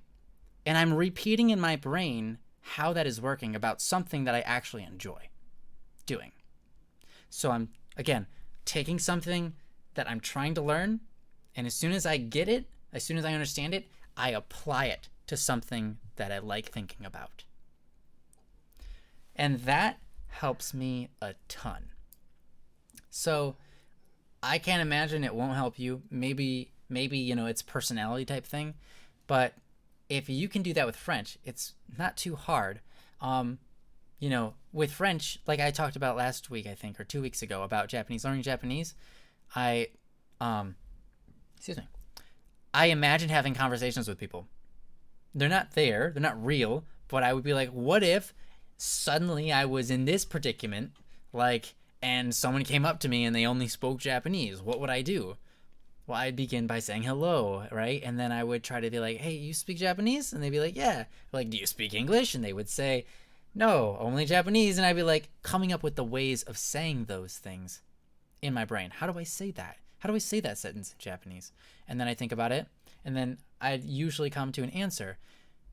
And I'm repeating in my brain how that is working about something that I actually enjoy doing. So I'm, again, taking something that I'm trying to learn, and as soon as I get it, as soon as I understand it, I apply it to something that I like thinking about. And that helps me a ton. So I can't imagine it won't help you. Maybe it's personality type thing, but if you can do that with French, it's not too hard. With French, like I talked about last week, I think, or 2 weeks ago about learning Japanese, I imagine having conversations with people. They're not there, they're not real, but I would be like, what if suddenly I was in this predicament, and someone came up to me and they only spoke Japanese? What would I do? Well, I'd begin by saying hello, right? And then I would try to be like, hey, you speak Japanese? And they'd be like, yeah. Like, do you speak English? And they would say, no, only Japanese. And I'd be like, coming up with the ways of saying those things in my brain. How do I say that? How do I say that sentence in Japanese? And then I think about it, and then I'd usually come to an answer.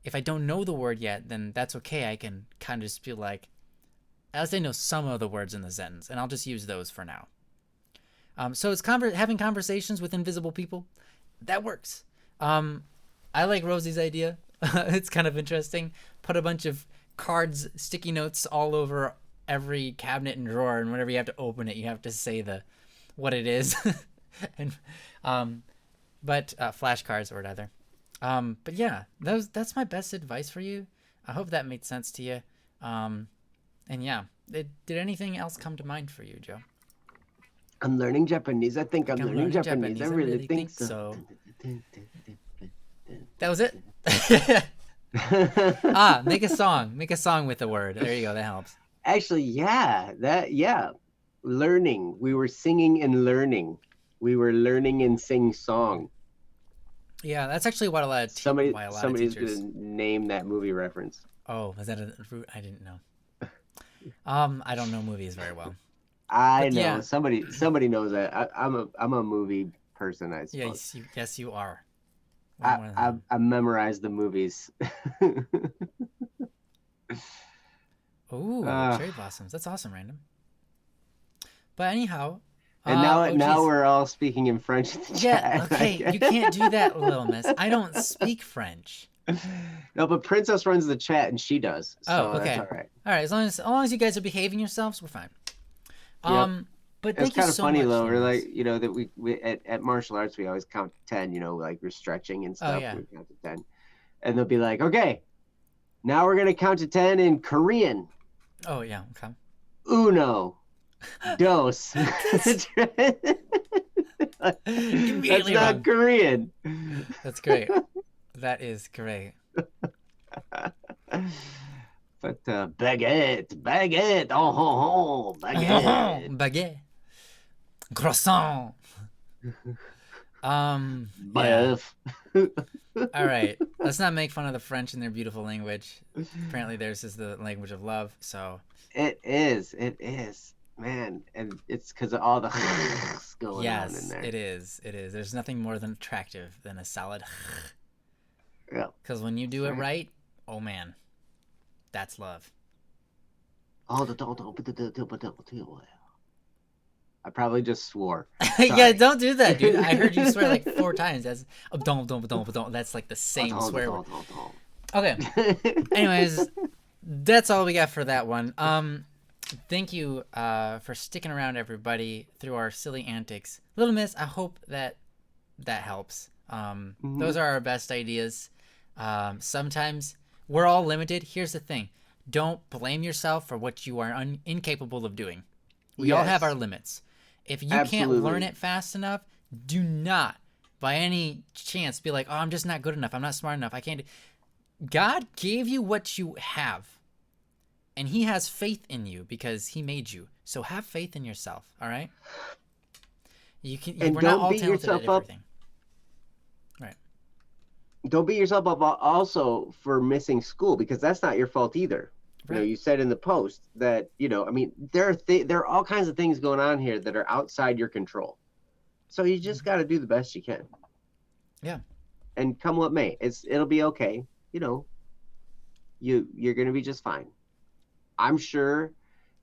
If I don't know the word yet, then that's okay. I can kind of just be like, as I know some of the words in the sentence, and I'll just use those for now. So it's having conversations with invisible people. That works. I like Rosie's idea. It's kind of interesting. Put a bunch of cards, sticky notes all over every cabinet and drawer, and whenever you have to open it, you have to say what it is. And flashcards or whatever. But yeah, that's my best advice for you. I hope that made sense to you. And yeah, did anything else come to mind for you, Joe? I'm learning Japanese. I think I'm learning Japanese. I really think so. That was it? Make a song. Make a song with the word. There you go. That helps. Actually, yeah. Learning. We were singing and learning. We were learning and sing song. Yeah, that's actually what a lot of somebody's gonna name that movie reference. Oh, was that I didn't know. I don't know movies very well. I know. Yeah. Somebody knows that. I'm a movie person, I suppose. Yes, you are. I memorized the movies. Ooh, cherry blossoms. That's awesome, Random. But anyhow, And now, Oh, now jeez. we're all speaking in French in the Yeah, chat. okay, you can't do that, Little Miss. I don't speak French. No, but Princess runs the chat and she does, Oh, so that's okay. all right. All right, as long as you guys are behaving yourselves, we're fine. Yep. But It's thank you kind of so funny much, though. Little We're Miss. like, that we at martial arts we always count to 10. Like we're stretching and Oh stuff. yeah. We count to 10, and they'll be like, "Okay, now we're gonna count to 10 in Korean. Oh yeah. Okay. Uno, dos." That's That's immediately not wrong. Korean. That's great. That is great. But baguette, oh ho ho, baguette. Baguette. Croissant. Yeah. Buff. All right. Let's not make fun of the French and their beautiful language. Apparently, theirs is the language of love. So. It is, man, and it's because of all the going on in Yes, there. it is. It is. There's nothing more than attractive than a solid. Yeah. Because when you do it right, oh man, that's love. Oh, I probably just swore. Yeah, Sorry. don't do that, dude. I heard you swear like 4 times. That's don't. That's like the same swear word. Okay. Anyways, that's all we got for that one. Thank you for sticking around, everybody, through our silly antics. Little Miss, I hope that helps. Those are our best ideas. Sometimes we're all limited. Here's the thing: don't blame yourself for what you are incapable of doing. We all have our limits. If you can't learn it fast enough, do not, by any chance, be like, "Oh, I'm just not good enough. I'm not smart enough. I can't." God gave you what you have. And he has faith in you because he made you. So have faith in yourself, all right? And we're not don't all beat talented at yourself up. everything. Right. Don't beat yourself up also for missing school, because that's not your fault either. Right. You said in the post that, I mean, there are all kinds of things going on here that are outside your control. So you just got to do the best you can. Yeah. And come what may, it'll be okay. You're going to be just fine. I'm sure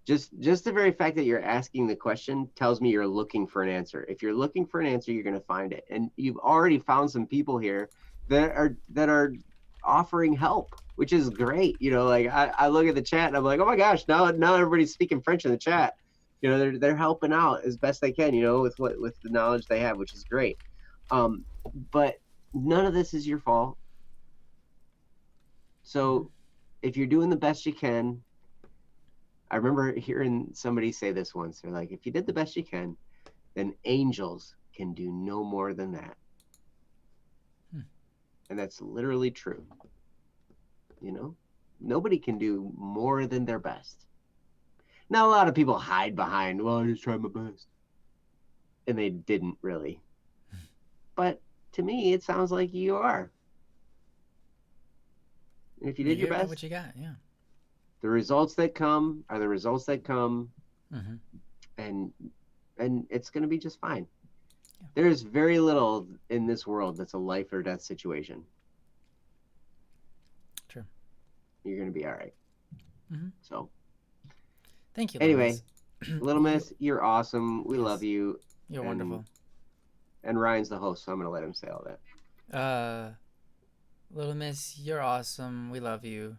just the very fact that you're asking the question tells me you're looking for an answer. If you're looking for an answer, you're going to find it. And you've already found some people here that are offering help, which is great. Like I look at the chat and I'm like, oh my gosh, now everybody's speaking French in the chat. They're helping out as best they can, with the knowledge they have, which is great. But none of this is your fault. So if you're doing the best you can, I remember hearing somebody say this once. They're like, if you did the best you can, then angels can do no more than that. And that's literally true. Nobody can do more than their best. Now, a lot of people hide behind, well, I just tried my best. And they didn't really. But to me, it sounds like you are. And if you did your best, what you got, yeah. The results that come are the results that come, and it's going to be just fine. Yeah. There's very little in this world that's a life or death situation. True. You're going to be all right. So, thank you. Anyway, Little Miss, you're awesome. We love you. You're wonderful. And Ryan's the host, so I'm going to let him say all that. Little Miss, you're awesome. We love you.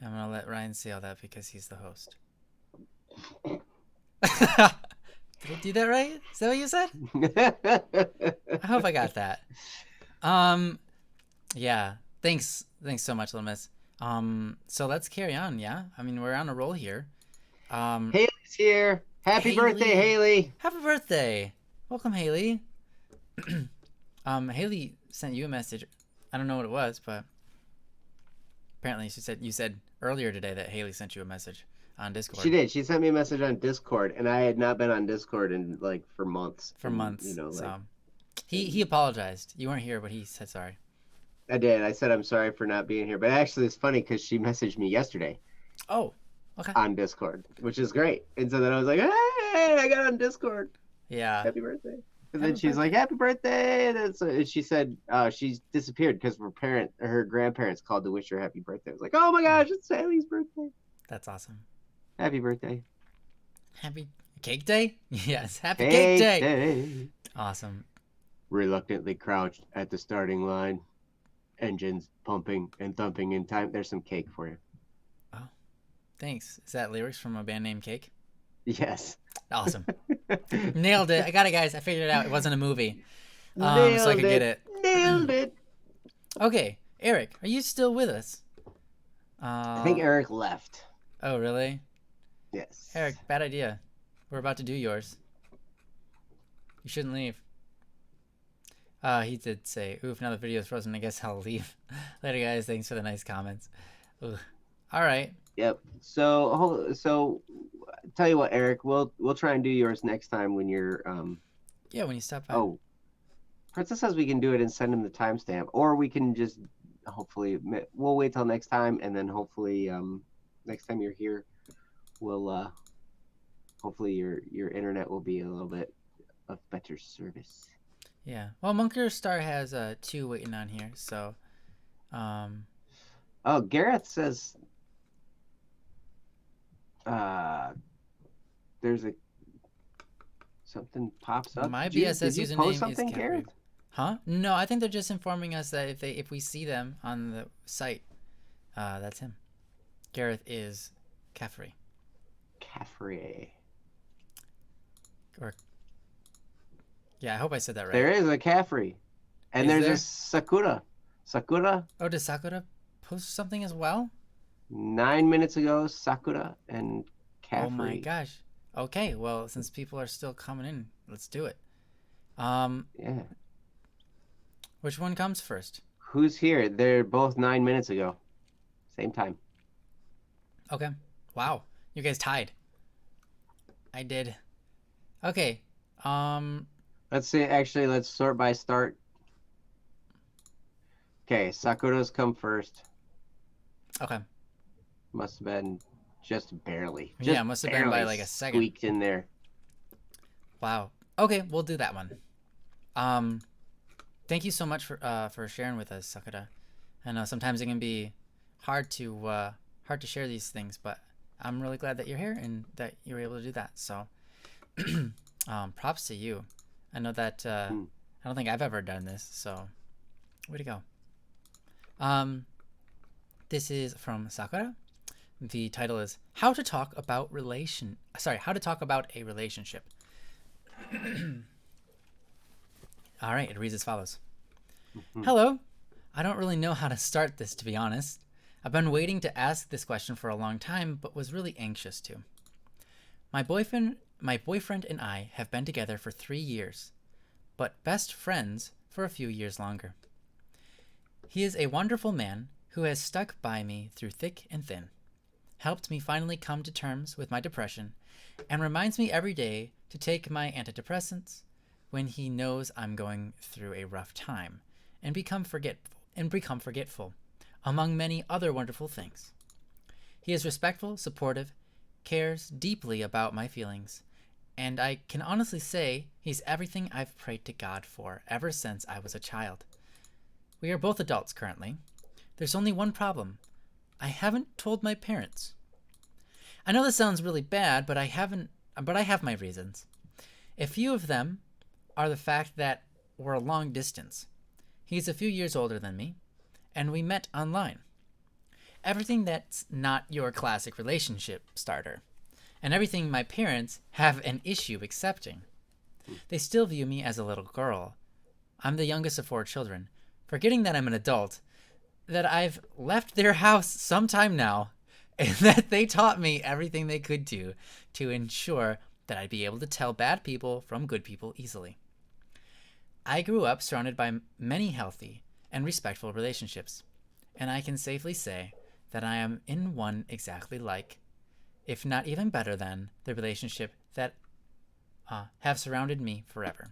I'm going to let Ryan say all that because he's the host. Did I do that right? Is that what you said? I hope I got that. Yeah. Thanks so much, Little Miss. So let's carry on, yeah? I mean, we're on a roll here. Haley's here. Happy birthday, Haley. Happy birthday. Welcome, Haley. Haley sent you a message. I don't know what it was, but apparently you said earlier today that Haley sent you a message on Discord. She did. She sent me a message on Discord, and I had not been on Discord in for months. So he apologized. You weren't here, but he said sorry. I did. I said I'm sorry for not being here. But actually, it's funny because she messaged me yesterday. Oh, okay. On Discord, which is great. And so then I was like, hey, I got on Discord. Yeah. Happy birthday. And then she's like, happy birthday. And she said she's disappeared because her grandparents called to wish her happy birthday. I was like, oh my gosh, it's Haley's birthday. That's awesome. Happy birthday. Happy Cake day? Yes, happy cake Cake day. day. Awesome. Reluctantly crouched at the starting line, engines pumping and thumping in time. There's some cake for you. Oh, thanks. Is that lyrics from a band named Cake? Yes. Awesome. Nailed it. I got it, guys. I figured it out. It wasn't a movie. So I Nailed could get it. Nailed it. Okay, Eric, are you still with us? I think Eric left. Oh, really? Yes. Eric, bad idea. We're about to do yours. You shouldn't leave. He did say, oof, now the video is frozen. I guess I'll leave. Later, guys. Thanks for the nice comments. Ugh. All right. Yep. So tell you what, Eric, we'll try and do yours next time when you're Yeah, when you stop by. Oh, Princess says we can do it and send him the timestamp, or we can just hopefully we'll wait till next time, and then hopefully next time you're here, we'll hopefully your internet will be a little bit of better service. Yeah. Well, Monker Star has 2 waiting on here, so. Oh, Gareth says there's something pops up. My Did you BSS post username something, is Gareth? Huh? No, I think they're just informing us that if we see them on the site, that's him. Gareth is Caffrey. Caffrey. Or yeah, I hope I said that right. There is a Caffrey, and there's a Sakura. Sakura. Oh, did Sakura post something as well? 9 minutes ago, Sakura and Caffrey. Oh my gosh. Okay, well, since people are still coming in, let's do it. Yeah. Which one comes first? Who's here? They're both 9 minutes ago. Same time. Okay. Wow. You guys tied. I did. Okay. Let's see. Actually, let's sort by start. Okay, Sakura's come first. Okay. Must have been just barely. Yeah, must have been by like a second. Squeaked in there. Wow. Okay, we'll do that one. Thank you so much for sharing with us, Sakura. I know sometimes it can be hard to share these things, but I'm really glad that you're here and that you were able to do that. So, props to you. I know that I don't think I've ever done this, so way to go. This is from Sakura. The title is How to Talk About a Relationship. All right, it reads as follows. Hello. I don't really know how to start this, to be honest. I've been waiting to ask this question for a long time, but was really anxious to. My boyfriend and I have been together for 3 years, but best friends for a few years longer. He is a wonderful man who has stuck by me through thick and thin, helped me finally come to terms with my depression, and reminds me every day to take my antidepressants when he knows I'm going through a rough time, and become forgetful, among many other wonderful things. He is respectful, supportive, cares deeply about my feelings, and I can honestly say he's everything I've prayed to God for ever since I was a child. We are both adults currently. There's only one problem. I haven't told my parents. I know this sounds really bad, but I have my reasons. A few of them are the fact that we're a long distance. He's a few years older than me, and we met online. Everything that's not your classic relationship starter, and everything my parents have an issue accepting. They still view me as a little girl. I'm the youngest of 4 children, forgetting that I'm an adult, that I've left their house some time now, and that they taught me everything they could do to ensure that I'd be able to tell bad people from good people easily. I grew up surrounded by many healthy and respectful relationships, and I can safely say that I am in one exactly like, if not even better than, the relationship that have surrounded me forever.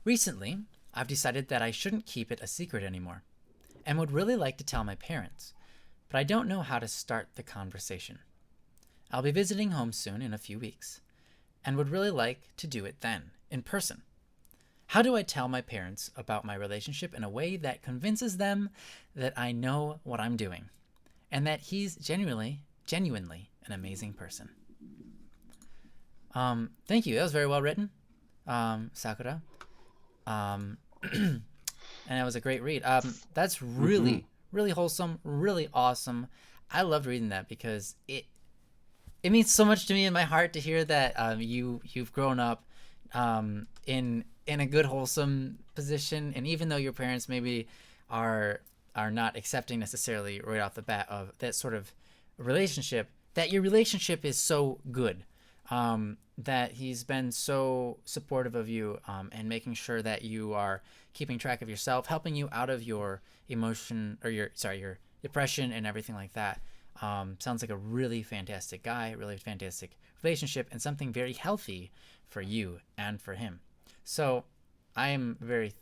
Recently, I've decided that I shouldn't keep it a secret anymore, and would really like to tell my parents, but I don't know how to start the conversation. I'll be visiting home soon in a few weeks, and would really like to do it then, in person. How do I tell my parents about my relationship in a way that convinces them that I know what I'm doing, and that he's genuinely an amazing person? Thank you. That was very well written, Sakura. And it was a great read. That's Hmm. really wholesome, really awesome. I loved reading that because it means so much to me in my heart to hear that you've grown up in a good wholesome position, and even though your parents maybe are are not accepting necessarily right off the bat of that sort of relationship, that your relationship is so good, that he's been so supportive of you, and making sure that you are keeping track of yourself, helping you out of your emotion or your depression and everything like that. Sounds like a really fantastic guy, really fantastic relationship, and something very healthy for you and for him. So I am very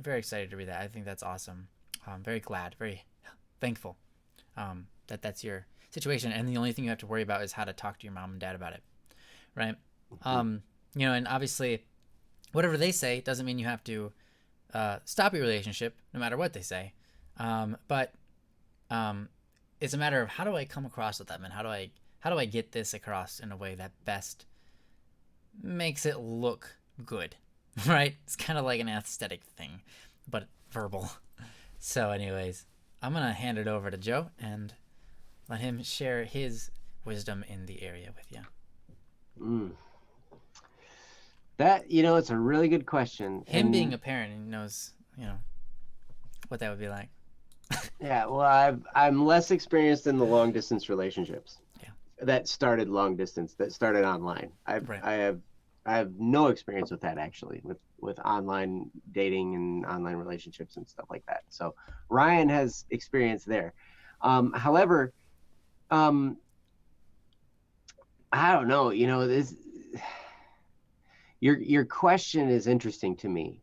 excited to read that. I think that's awesome. Very glad, very thankful that that's your situation, and the only thing you have to worry about is how to talk to your mom and dad about it, right? And obviously, whatever they say doesn't mean you have to stop your relationship, no matter what they say. But it's a matter of how do I come across with them, and how do I get this across in a way that best makes it look good, right? It's kind of like an aesthetic thing, but verbal. So, anyways, I'm gonna hand it over to Joe and let him share his wisdom in the area with you. Mm. That, it's a really good question. Him being And a parent, he knows, what that would be like. yeah, well, I'm less experienced in the long distance relationships Yeah, that started long distance, that started online. right. I have no experience with that actually, with online dating and online relationships and stuff like that. So Ryan has experience there. However, um, I don't know. This your question is interesting to me.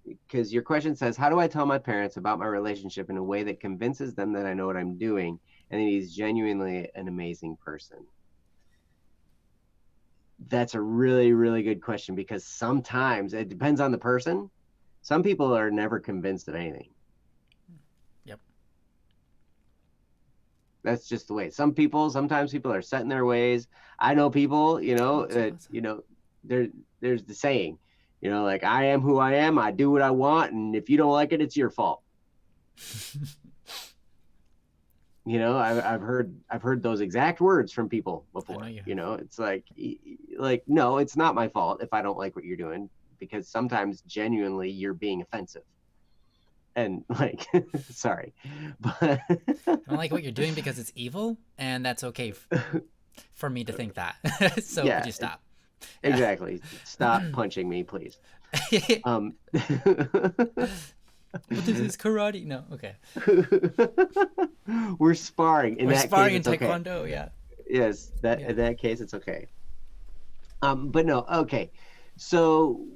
Because your question says, how do I tell my parents about my relationship in a way that convinces them that I know what I'm doing and that he's genuinely an amazing person? That's a really, really good question, because sometimes it depends on the person. Some people are never convinced of anything. Yep. That's just the way. Sometimes people are set in their ways. I know people, Oh, too that, awesome. there, there's the saying, like, I am who I am. I do what I want. And if you don't like it, it's your fault. I've heard those exact words from people I know before. you have. It's like, no, it's not my fault if I don't like what you're doing, because sometimes genuinely you're being offensive. And like, sorry, but I don't like what you're doing because it's evil, and that's okay for me to think that. So could yeah, you stop? Yeah. exactly. Stop punching me, please. Um, Well, this is karate. No, okay. we're sparring. In We're that case, sparring in it's okay. taekwondo. Yeah. Yes, that Yeah. in that case, it's okay. But no, okay. So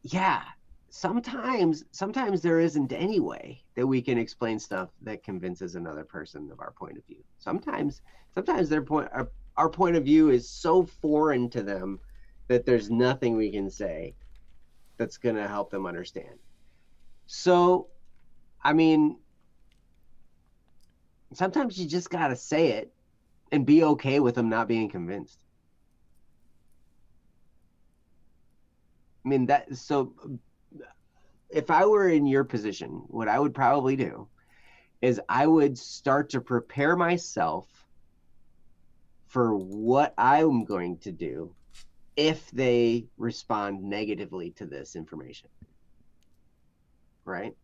yeah, sometimes there isn't any way that we can explain stuff that convinces another person of our point of view. Sometimes our point of view is so foreign to them that there's nothing we can say that's going to help them understand. So, I mean, sometimes you just got to say it and be okay with them not being convinced. I mean, that so if I were in your position, what I would probably do is I would start to prepare myself for what I'm going to do if they respond negatively to this information. Right?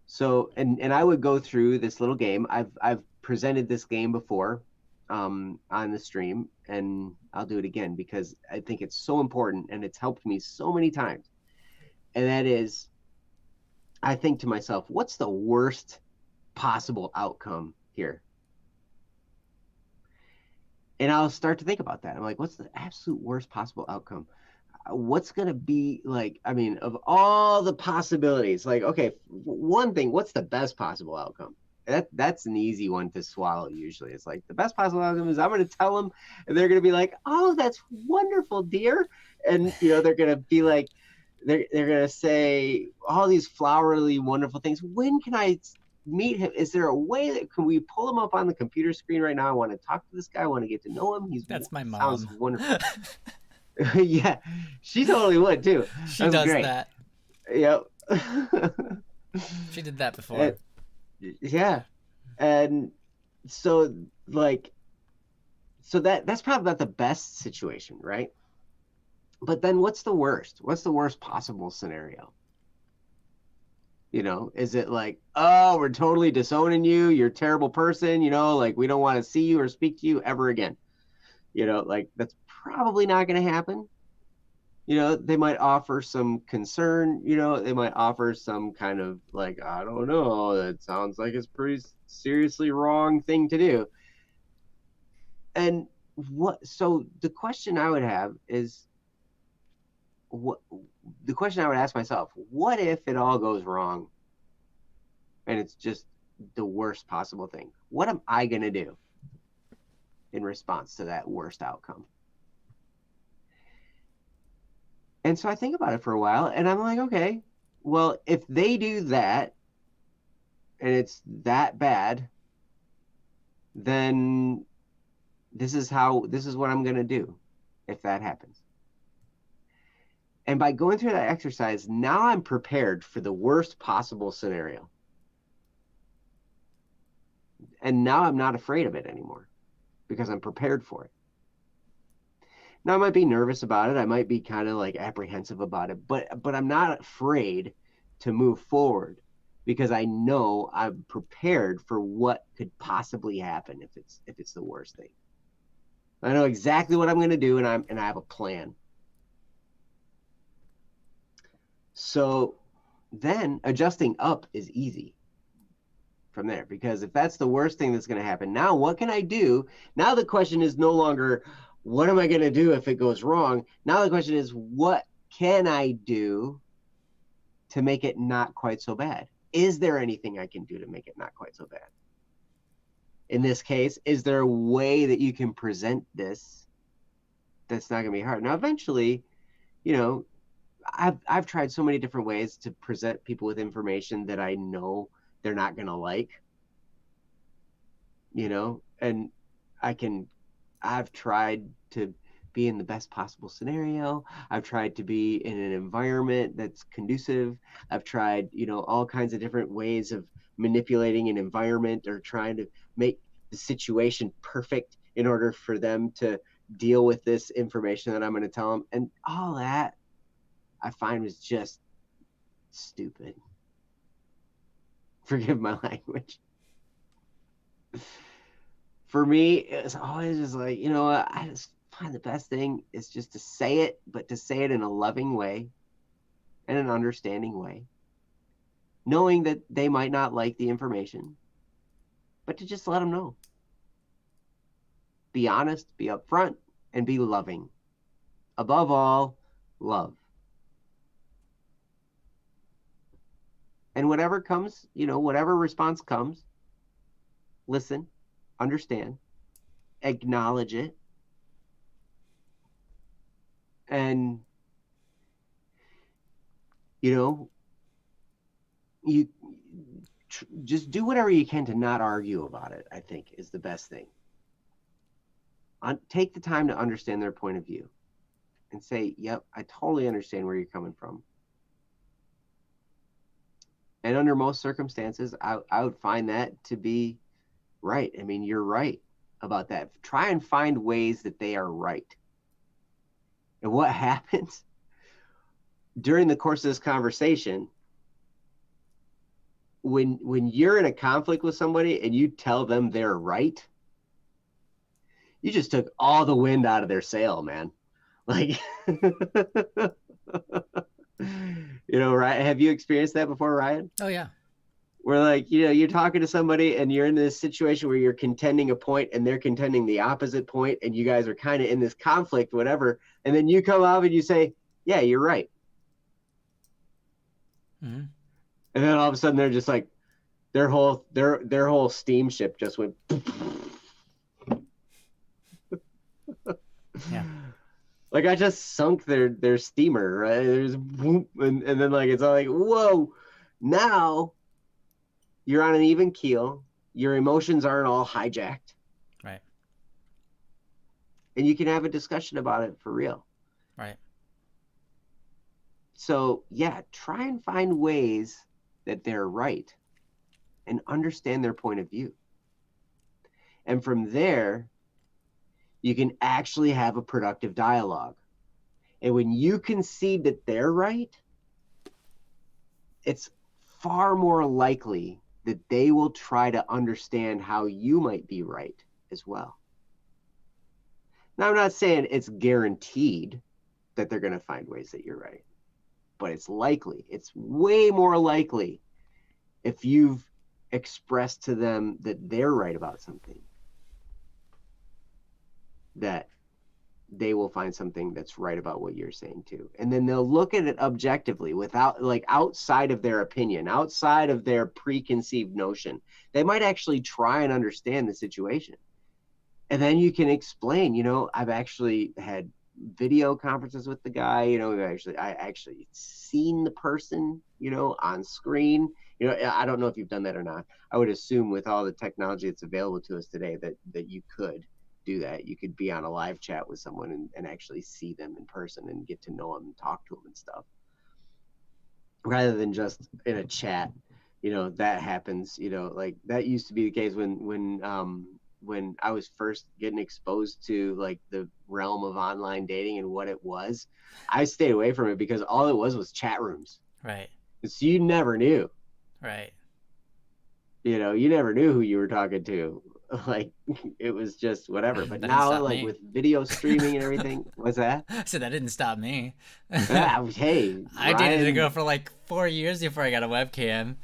So, and I would go through this little game. I've presented this game before, on the stream, and I'll do it again because I think it's so important and it's helped me so many times. And that is, I think to myself, what's the worst possible outcome here? And I'll start to think about that. I'm like, what's the absolute worst possible outcome? What's going to be like, I mean, of all the possibilities, like, okay, one thing, what's the best possible outcome? That's an easy one to swallow. Usually it's like, the best possible outcome is I'm going to tell them, and they're going to be like, oh, that's wonderful, dear. And they're going to be like, they're going to say all these flowery wonderful things. When can I meet him. Is there a way that can we pull him up on the computer screen right now? I want to talk to this guy. I want to get to know him. That's my Sounds mom. wonderful. Yeah, she totally would too. She That's does great. that. Yep. She did that before. And, yeah, and so like, so that's probably not the best situation, right? But then what's the worst? What's the worst possible scenario? You know, is it like, oh, we're totally disowning you, you're a terrible person, you know, like we don't want to see you or speak to you ever again? You know, like that's probably not going to happen. You know, they might offer some concern, you know, they might offer some kind of like, I don't know, that sounds like it's pretty seriously wrong thing to do. And so the question I would have is, what the question I would ask myself, what if it all goes wrong and it's just the worst possible thing? What am I going to do in response to that worst outcome? And so I think about it for a while and I'm like, okay, well, if they do that and it's that bad, then this is what I'm going to do if that happens. And by going through that exercise, now I'm prepared for the worst possible scenario. And now I'm not afraid of it anymore because I'm prepared for it. Now I might be nervous about it. I might be kind of like apprehensive about it, but I'm not afraid to move forward because I know I'm prepared for what could possibly happen if it's the worst thing. I know exactly what I'm going to do, and I have a plan. So then adjusting up is easy from there, because if that's the worst thing that's going to happen, now what can I do? Now the question is no longer, what am I going to do if it goes wrong? Now the question is, what can I do to make it not quite so bad? Is there anything I can do to make it not quite so bad? In this case, is there a way that you can present this that's not going to be hard? Now, eventually, you know, I've tried so many different ways to present people with information that I know they're not going to like, you know, and I've tried to be in the best possible scenario. I've tried to be in an environment that's conducive. I've tried, you know, all kinds of different ways of manipulating an environment or trying to make the situation perfect in order for them to deal with this information that I'm going to tell them. And all that I find was just stupid. Forgive my language. For me, it's always just like, you know what, I just find the best thing is just to say it, but to say it in a loving way and an understanding way, knowing that they might not like the information, but to just let them know. Be honest, be upfront, and be loving. Above all, love. And whatever comes, you know, whatever response comes, listen, understand, acknowledge it, and, you know, you just do whatever you can to not argue about it, I think is the best thing. Take the time to understand their point of view and say, yep, I totally understand where you're coming from. And under most circumstances, I would find that to be right. I mean, you're right about that. Try and find ways that they are right. And what happens during the course of this conversation, when you're in a conflict with somebody and you tell them they're right, you just took all the wind out of their sail, man. Like, you know, right? Have you experienced that before, Ryan? Oh yeah. Where, like, you know, you're talking to somebody and you're in this situation where you're contending a point and they're contending the opposite point, and you guys are kind of in this conflict, whatever. And then you come out and you say, yeah, you're right. Mm-hmm. And then all of a sudden they're just like, their whole steamship just went. Yeah. Like, I just sunk their steamer, right? There's whoop, and then like it's all like, whoa, now You're on an even keel. Your emotions aren't all hijacked. Right. And you can have a discussion about it for real. Right. So, yeah, try and find ways that they're right and understand their point of view. And from there, you can actually have a productive dialogue. And when you concede that they're right, it's far more likely that they will try to understand how you might be right as well. Now, I'm not saying it's guaranteed that they're going to find ways that you're right, but it's likely. It's way more likely if you've expressed to them that they're right about something, that they will find something that's right about what you're saying too. And then they'll look at it objectively, without, like, outside of their opinion, outside of their preconceived notion. They might actually try and understand the situation. And then you can explain, I've actually had video conferences with the guy, I actually seen the person, on screen. I don't know if you've done that or not. I would assume with all the technology that's available to us today that you could do that. You could be on a live chat with someone and actually see them in person and get to know them and talk to them and stuff, rather than just in a chat. That happens, like that used to be the case when I was first getting exposed to like the realm of online dating and what it was. I stayed away from it because all it was chat rooms. Right. So you never knew. Right. You never knew who you were talking to. Like, it was just whatever. But now, like, with video streaming and everything, what's that? So that didn't stop me. Hey, I dated a girl for like 4 years before I got a webcam.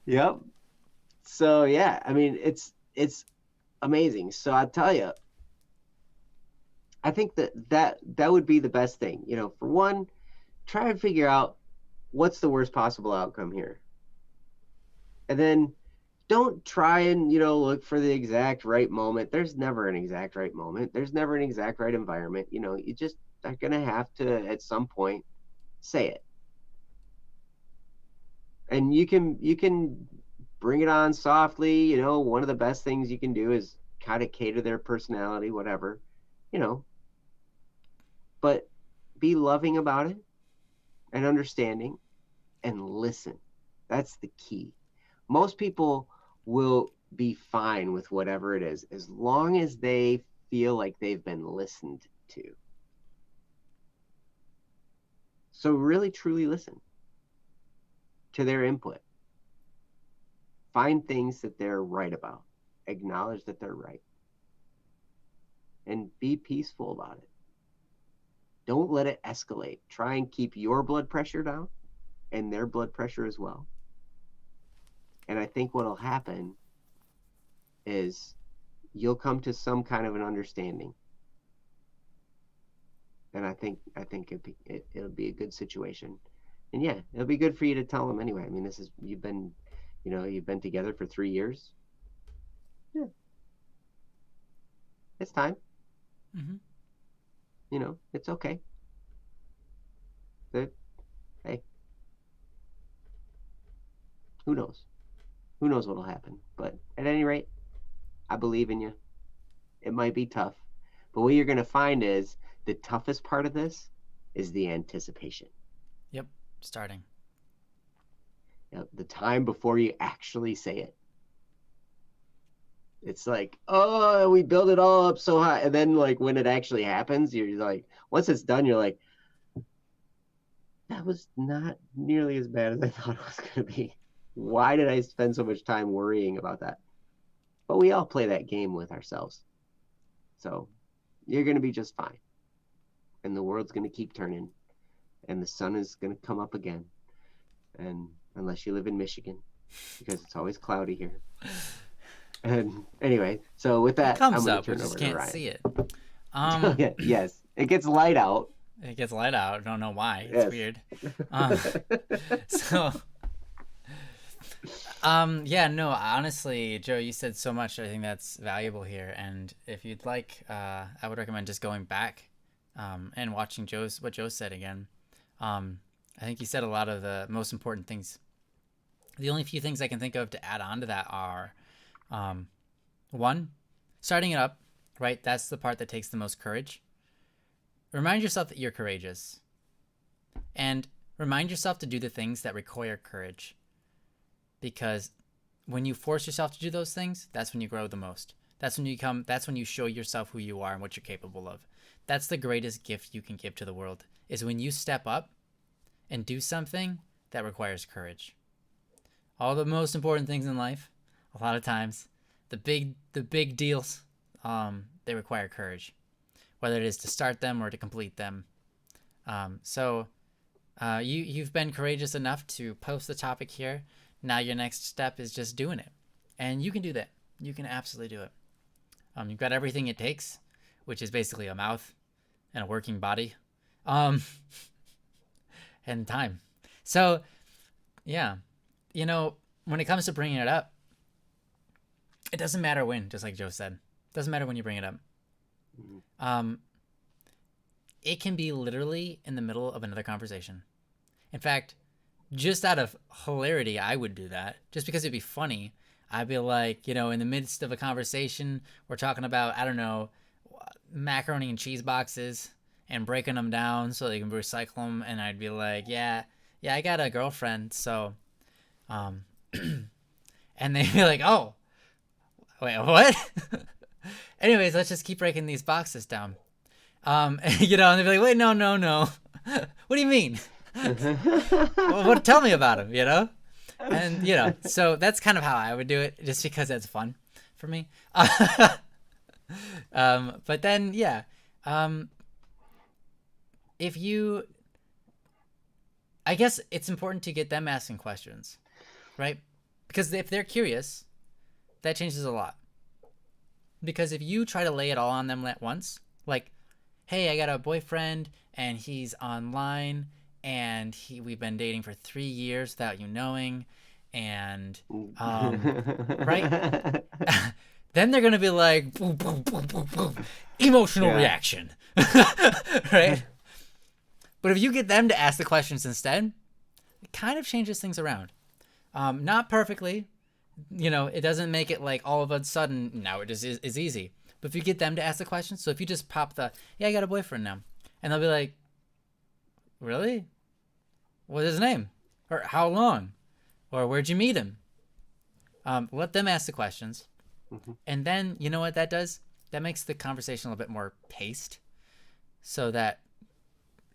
Yep. So yeah, I mean, it's amazing. So I tell you, I think that would be the best thing. For one, try and figure out what's the worst possible outcome here. And then don't try and, look for the exact right moment. There's never an exact right moment. There's never an exact right environment. You just are going to have to, at some point, say it. And you can bring it on softly. One of the best things you can do is kind of cater their personality, whatever, but be loving about it and understanding and listen. That's the key. Most people will be fine with whatever it is as long as they feel like they've been listened to. So really, truly listen to their input. Find things that they're right about. Acknowledge that they're right. And be peaceful about it. Don't let it escalate. Try and keep your blood pressure down and their blood pressure as well. And I think what'll happen is you'll come to some kind of an understanding. And I think it'll be a good situation. And yeah, it'll be good for you to tell them anyway. I mean, you've been together for 3 years. Yeah. It's time. Mm-hmm. It's okay. Hey, who knows? Who knows what'll happen? But at any rate, I believe in you. It might be tough, but what you're going to find is the toughest part of this is the anticipation. Yep, starting. Yep, the time before you actually say it. It's like, oh, we build it all up so high, and then like when it actually happens, you're like, once it's done, you're like, that was not nearly as bad as I thought it was going to be. Why did I spend so much time worrying about that? But we all play that game with ourselves. So you're going to be just fine. And the world's going to keep turning. And the sun is going to come up again. And unless you live in Michigan, because it's always cloudy here. And anyway, so with that, I'm going to up, we turn just over to can't Ryan. see it. Yeah, yes, it gets light out. It gets light out. I don't know why. It's Yes. weird. Yeah, no, honestly, Joe, you said so much. I think that's valuable here. And if you'd like, I would recommend just going back and watching what Joe said again. I think you said a lot of the most important things. The only few things I can think of to add on to that are, one, starting it up, right? That's the part that takes the most courage. Remind yourself that you're courageous. And remind yourself to do the things that require courage. Because when you force yourself to do those things, that's when you grow the most. That's when you show yourself who you are and what you're capable of. That's the greatest gift you can give to the world, is when you step up and do something that requires courage. All the most important things in life, a lot of times, the big deals, they require courage, whether it is to start them or to complete them. You've been courageous enough to post the topic here. Now your next step is just doing it, and you can do that. You can absolutely do it. You've got everything it takes, which is basically a mouth and a working body, and time. So, yeah, when it comes to bringing it up, it doesn't matter when, just like Joe said. It doesn't matter when you bring it up. It can be literally in the middle of another conversation. In fact, just out of hilarity, I would do that. Just because it'd be funny. I'd be like, in the midst of a conversation, we're talking about, I don't know, macaroni and cheese boxes and breaking them down so they can recycle them. And I'd be like, yeah, I got a girlfriend. So, and they'd be like, oh, wait, what? Anyways, let's just keep breaking these boxes down. And they'd be like, wait, no. What do you mean? Well, tell me about him, And, so that's kind of how I would do it, just because that's fun for me. But then, yeah, I guess it's important to get them asking questions, right? Because if they're curious, that changes a lot. Because if you try to lay it all on them at once, like, hey, I got a boyfriend and he's online and we've been dating for 3 years without you knowing, and right, then they're gonna be like, boom, boom, boom, boom, boom, emotional reaction, right? But if you get them to ask the questions instead, it kind of changes things around. Not perfectly, it doesn't make it like all of a sudden now it just is easy. But if you get them to ask the questions, so if you just pop yeah, I got a boyfriend now, and they'll be like, really? What's his name? Or how long? Or where'd you meet him? Let them ask the questions. And then, you know what that does? That makes the conversation a little bit more paced. So that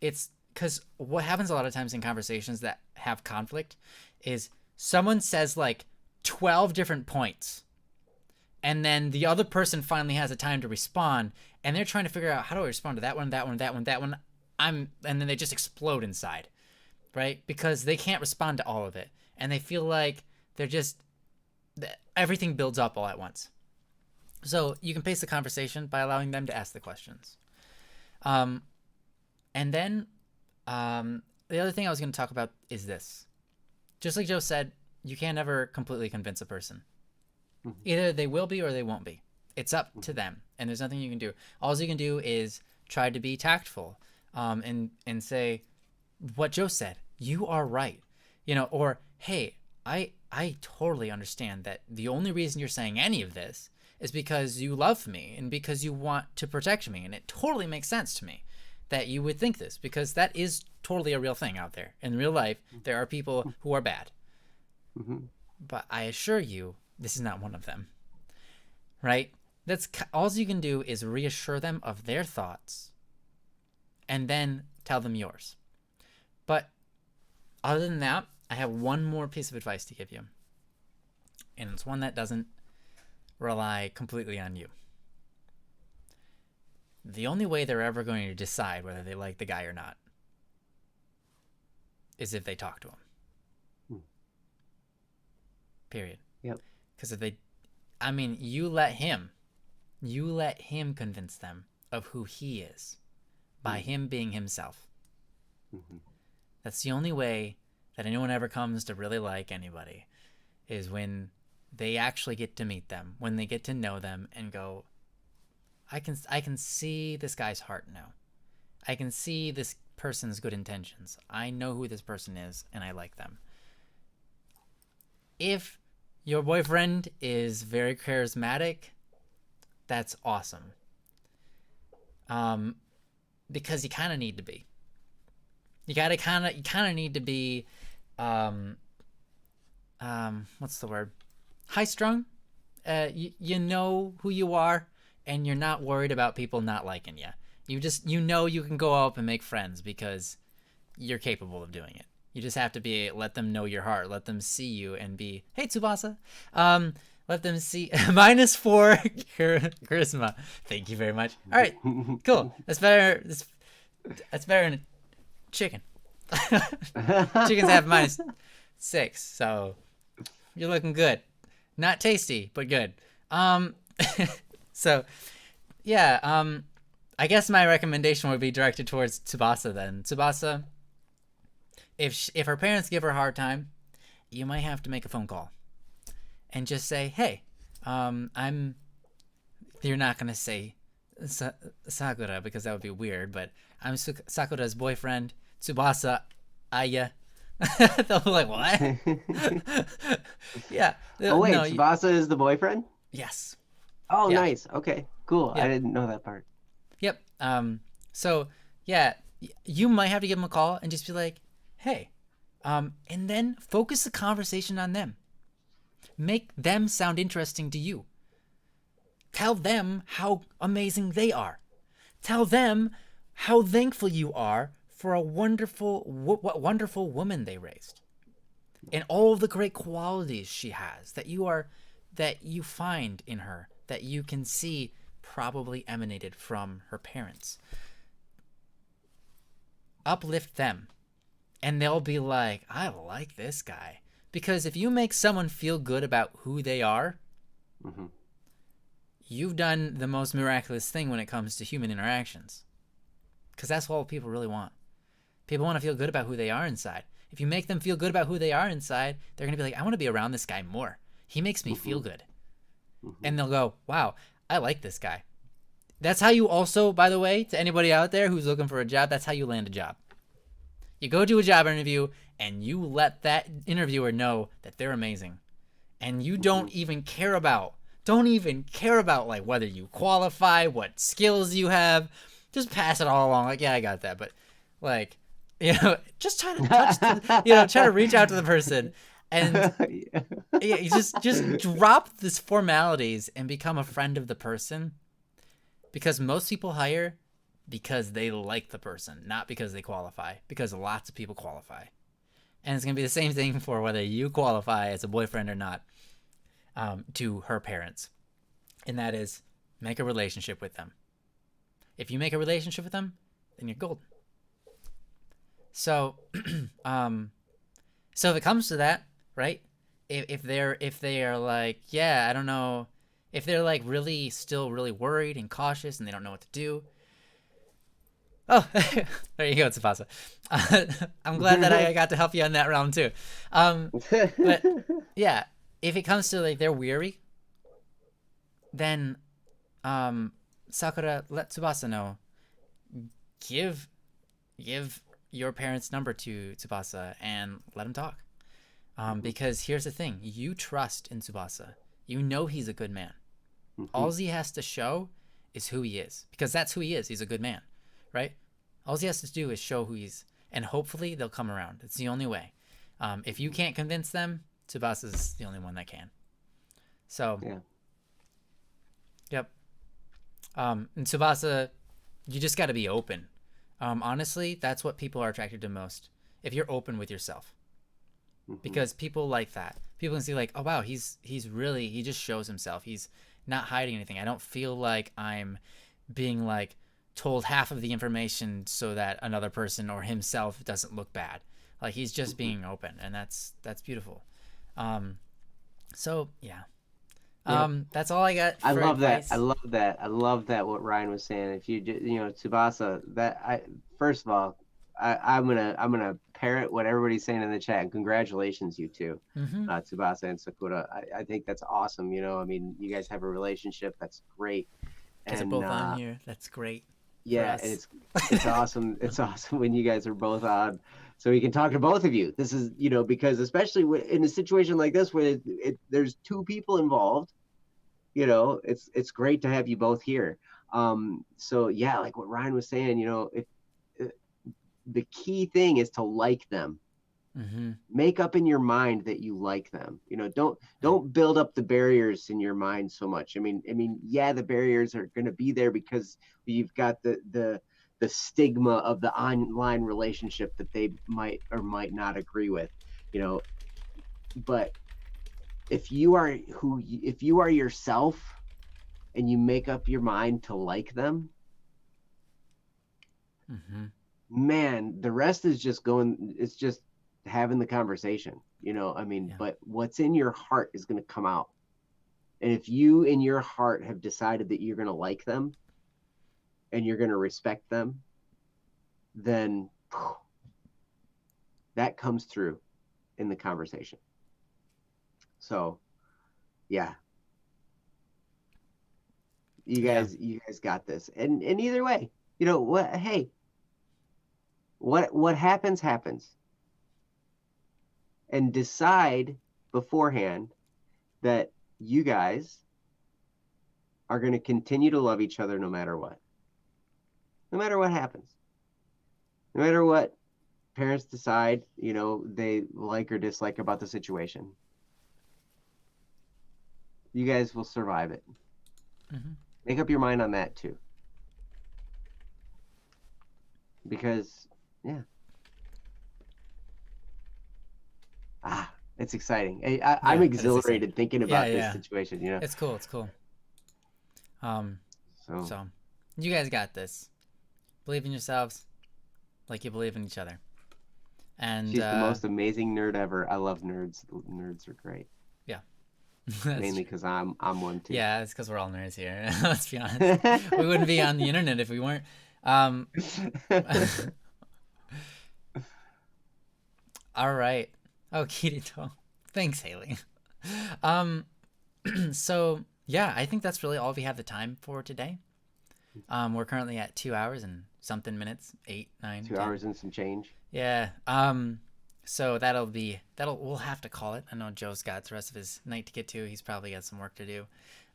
it's, because what happens a lot of times in conversations that have conflict is someone says like 12 different points. And then the other person finally has a time to respond, and they're trying to figure out, how do I respond to that one, that one, that one, that one? And then they just explode inside, right? Because they can't respond to all of it. And they feel like everything builds up all at once. So you can pace the conversation by allowing them to ask the questions. And then the other thing I was going to talk about is this. Just like Joe said, you can't ever completely convince a person. Either they will be or they won't be. It's up to them, and there's nothing you can do. All you can do is try to be tactful, and say what Joe said. You are right, or hey, I totally understand that the only reason you're saying any of this is because you love me and because you want to protect me, and it totally makes sense to me that you would think this, because that is totally a real thing out there. In real life, there are people who are bad. But I assure you, this is not one of them, right? That's all you can do, is reassure them of their thoughts and then tell them yours. But other than that, I have one more piece of advice to give you. And it's one that doesn't rely completely on you. The only way they're ever going to decide whether they like the guy or not is if they talk to him. Period. Yep. Because you let him convince them of who he is by him being himself. That's the only way that anyone ever comes to really like anybody, is when they actually get to meet them, when they get to know them and go, I can see this guy's heart now. I can see this person's good intentions. I know who this person is, and I like them. If your boyfriend is very charismatic, that's awesome. Because you kind of need to be. You kind of need to be, what's the word? High strung. You know who you are, and you're not worried about people not liking you. You know you can go up and make friends because you're capable of doing it. You just have to let them know your heart, let them see you and be, hey, Tsubasa. Let them see -4 charisma. Thank you very much. All right, cool. That's better. That's better than chicken. Chickens have -6, so you're looking good. Not tasty, but good. So yeah, I guess my recommendation would be directed towards Tsubasa then. Tsubasa, if her parents give her a hard time, you might have to make a phone call and just say, hey, you're not going to say Sakura because that would be weird, but I'm Sakura's boyfriend, Tsubasa Aya. They'll be like, what? Yeah. Oh, wait, no, Tsubasa is the boyfriend? Yes. Oh, yeah. Nice. Okay, cool. Yeah. I didn't know that part. Yep. So, yeah, you might have to give them a call and just be like, hey, and then focus the conversation on them. Make them sound interesting to you. Tell them how amazing they are. Tell them how thankful you are for a wonderful woman they raised, and all the great qualities she has that you find in her, that you can see probably emanated from her parents. Uplift them, and they'll be like, I like this guy. Because if you make someone feel good about who they are, you've done the most miraculous thing when it comes to human interactions. Because that's all people really want. People want to feel good about who they are inside. If you make them feel good about who they are inside, they're going to be like, I want to be around this guy more. He makes me feel good. And they'll go, wow, I like this guy. That's how you also, by the way, to anybody out there who's looking for a job, that's how you land a job. You go to a job interview and you let that interviewer know that they're amazing. And you don't even care about like whether you qualify, what skills you have. Just pass it all along. Like, yeah, I got that. But like, just try to try to reach out to the person and you just drop these formalities and become a friend of the person. Because most people hire because they like the person, not because they qualify. Because lots of people qualify. And it's going to be the same thing for whether you qualify as a boyfriend or not, to her parents. And that is, make a relationship with them. If you make a relationship with them, then you're golden. So, so if it comes to that, right? If they are like, yeah, I don't know, if they're like still really worried and cautious and they don't know what to do. Oh, there you go, Tsubasa. I'm glad that I got to help you on that realm too. But yeah, if it comes to like they're weary, then Sakura, let Tsubasa know. Give your parents' number to Tsubasa and let him talk. Because here's the thing: you trust in Tsubasa. You know he's a good man. All he has to show is who he is, because that's who he is. He's a good man, right? All he has to do is show who he's, and hopefully they'll come around. It's the only way. If you can't convince them, Tsubasa's the only one that can. So, yeah. Yep. And Tsubasa, you just got to be open. Honestly, that's what people are attracted to most. If you're open with yourself, because people like that. People can see like, oh wow, he just shows himself. He's not hiding anything. I don't feel like I'm being like told half of the information so that another person or himself doesn't look bad. Like he's just being open, and that's beautiful. So yeah. That's all I got. I love advice. I love that. What Ryan was saying. If you Tsubasa, first of all, I'm gonna parrot what everybody's saying in the chat. And congratulations, you two, Tsubasa and Sakura. I think that's awesome. I mean, you guys have a relationship. That's great. Because they're both on here. That's great. for Yeah, and us. it's awesome. It's awesome when you guys are both on, so we can talk to both of you. This is, because especially in a situation like this where there's two people involved, it's great to have you both here. So yeah, like what Ryan was saying, if uh, the key thing is to like them. Mm-hmm. Make up in your mind that you like them. Don't build up the barriers in your mind so much. I mean, yeah, the barriers are going to be there because you've got the stigma of the online relationship that they might or might not agree with, you know. But if you are yourself and you make up your mind to like them, Mm-hmm. man, the rest is just going. It's just having the conversation. Yeah. But what's in your heart is going to come out. And if you in your heart have decided that you're going to like them and you're going to respect them, then that comes through in the conversation. So, yeah, you Yeah. guys you guys got this. And either way, what, hey, what happens happens. And decide beforehand that you guys are going to continue to love each other no matter what. No matter what happens. No matter what parents decide, they like or dislike about the situation. You guys will survive it. Mm-hmm. Make up your mind on that too. Because, yeah. It's exciting. I'm Yeah, it is exciting. exhilarated thinking Yeah, about this yeah. situation. It's cool. It's cool. Um, So so you guys got this. Believe in yourselves, like you believe in each other. And she's the most amazing nerd ever. I love nerds. Nerds are great. yeah, Mainly because I'm one too. yeah, it's because we're all nerds here. Let's be honest. We wouldn't be on the internet if we weren't. Um, all right. Oh, Kirito. Thanks, Haley. Um, so yeah, I think that's really all we have the time for today. We're currently at 2 hours and something minutes, 8, 9, 2 10. hours and some change. Yeah. So we'll have to call it. I know Joe's got the rest of his night to get to. He's probably got some work to do.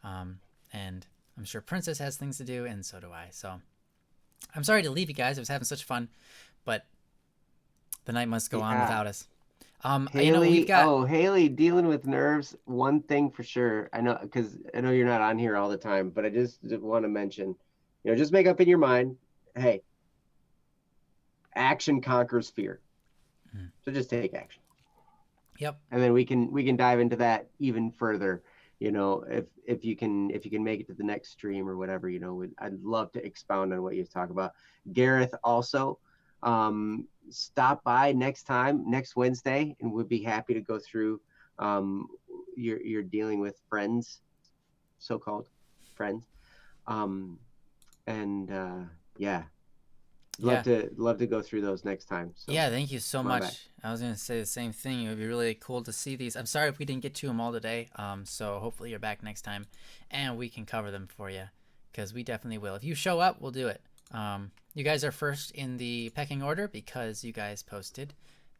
And I'm sure Princess has things to do, and so do I. So I'm sorry to leave you guys. I was having such fun, but the night must go on without us. Haley, we've got Haley dealing with nerves. One thing for sure, I know, because I know you're not on here all the time, but I just want to mention, just make up in your mind, hey, action conquers fear. So just take action. Yep. And then we can dive into that even further. If you can make it to the next stream or whatever, I'd love to expound on what you talk about. Gareth also, stop by next Wednesday, and we'd be happy to go through you're dealing with friends, so-called friends, and yeah, love to go through those next time. So yeah, thank you so much. back. I was gonna say the same thing. It would be really cool to see these. I'm sorry if we didn't get to them all today. So hopefully you're back next time, and we can cover them for you, because we definitely will. If you show up, we'll do it. You guys are first in the pecking order because you guys posted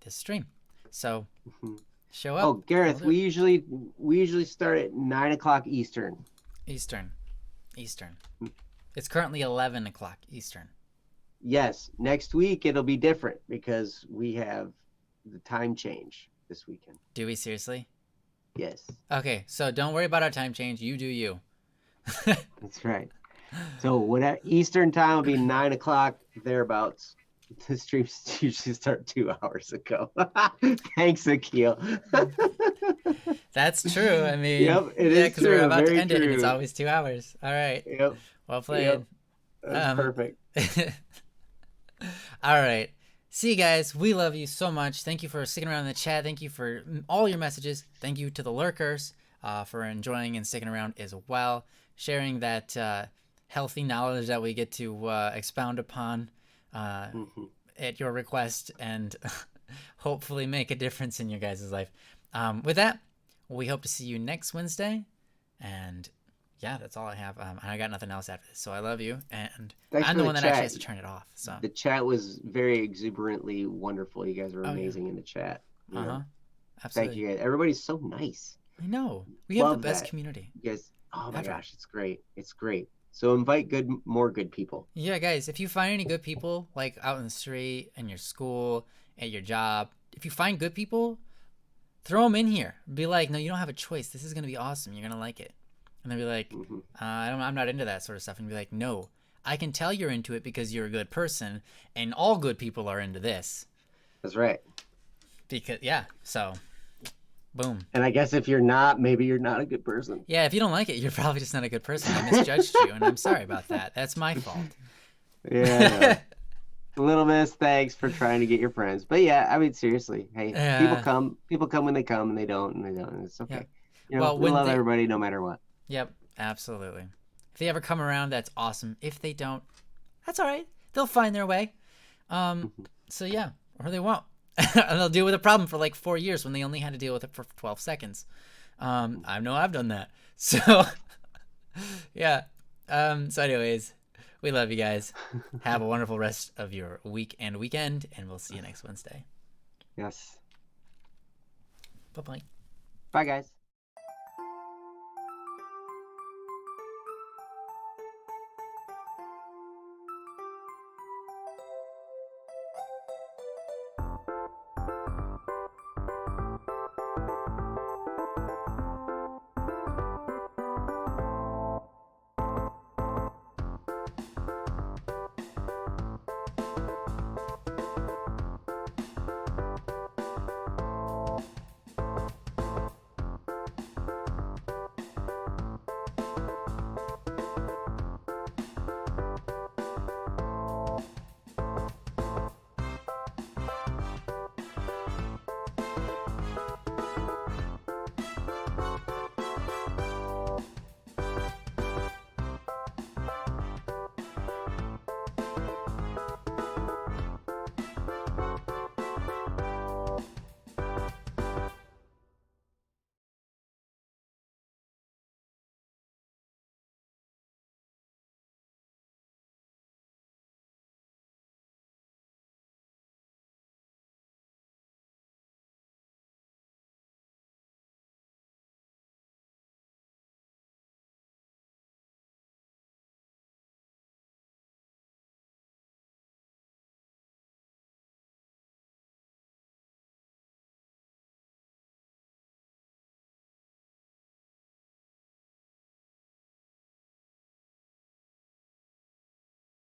this stream. So show up. Oh, Gareth, we usually start at 9 o'clock Eastern. Eastern. It's currently 11 o'clock Eastern. Yes, next week it'll be different because we have the time change this weekend. Do we seriously? Yes. Okay, so don't worry about our time change. You do you. That's right. So whatever Eastern time will be 9 o'clock thereabouts. The streams usually start 2 hours ago. Thanks, Akil. That's true. I mean, yep, it yeah, is because true. we're about Very to end it, and it's true. always 2 hours. All right. Yep. Well played. Yep. That's perfect. All right. See you guys. We love you so much. Thank you for sticking around in the chat. Thank you for all your messages. Thank you to the lurkers for enjoying and sticking around as well, sharing that healthy knowledge that we get to expound upon at your request, and hopefully make a difference in your guys' life. With that, we hope to see you next Wednesday, and yeah, that's all I have. And I got nothing else after this. So I love you, and Thanks I'm for the the one that actually chat. has to turn it off. So The chat was very exuberantly wonderful. You guys were oh yeah, amazing in the chat. You uh-huh, know, thank absolutely. you guys. Everybody's so nice. I know we have the Love best that. community You guys, oh my ever. gosh, it's great. It's great. So invite more good people. Yeah, guys, if you find any good people like out in the street, in your school, at your job, if you find good people, throw them in here. Be like, no, you don't have a choice. This is gonna be awesome. You're gonna like it. And they'll be like, Hmm. I'm not into that sort of stuff. And be like, no, I can tell you're into it because you're a good person, and all good people are into this. That's right. Because yeah, so boom. And I guess if you're not, maybe you're not a good person. Yeah, if you don't like it, you're probably just not a good person. I misjudged you, and I'm sorry about that. That's my fault. Yeah, I know. Little Miss, thanks for trying to get your friends. But yeah, I mean, seriously, hey, uh, people come when they come, and they don't, and it's yeah. okay. You know, Well, we when love they, everybody no matter what. yep, absolutely. If they ever come around, that's awesome. If they don't, that's all right. They'll find their way. Mhm. So yeah, or they won't. And they'll deal with a problem for like 4 years when they only had to deal with it for 12 seconds. I know I've done that. So yeah. So anyways, we love you guys. Have a wonderful rest of your week and weekend, and we'll see you next Wednesday. Yes. Bye bye. Bye, guys.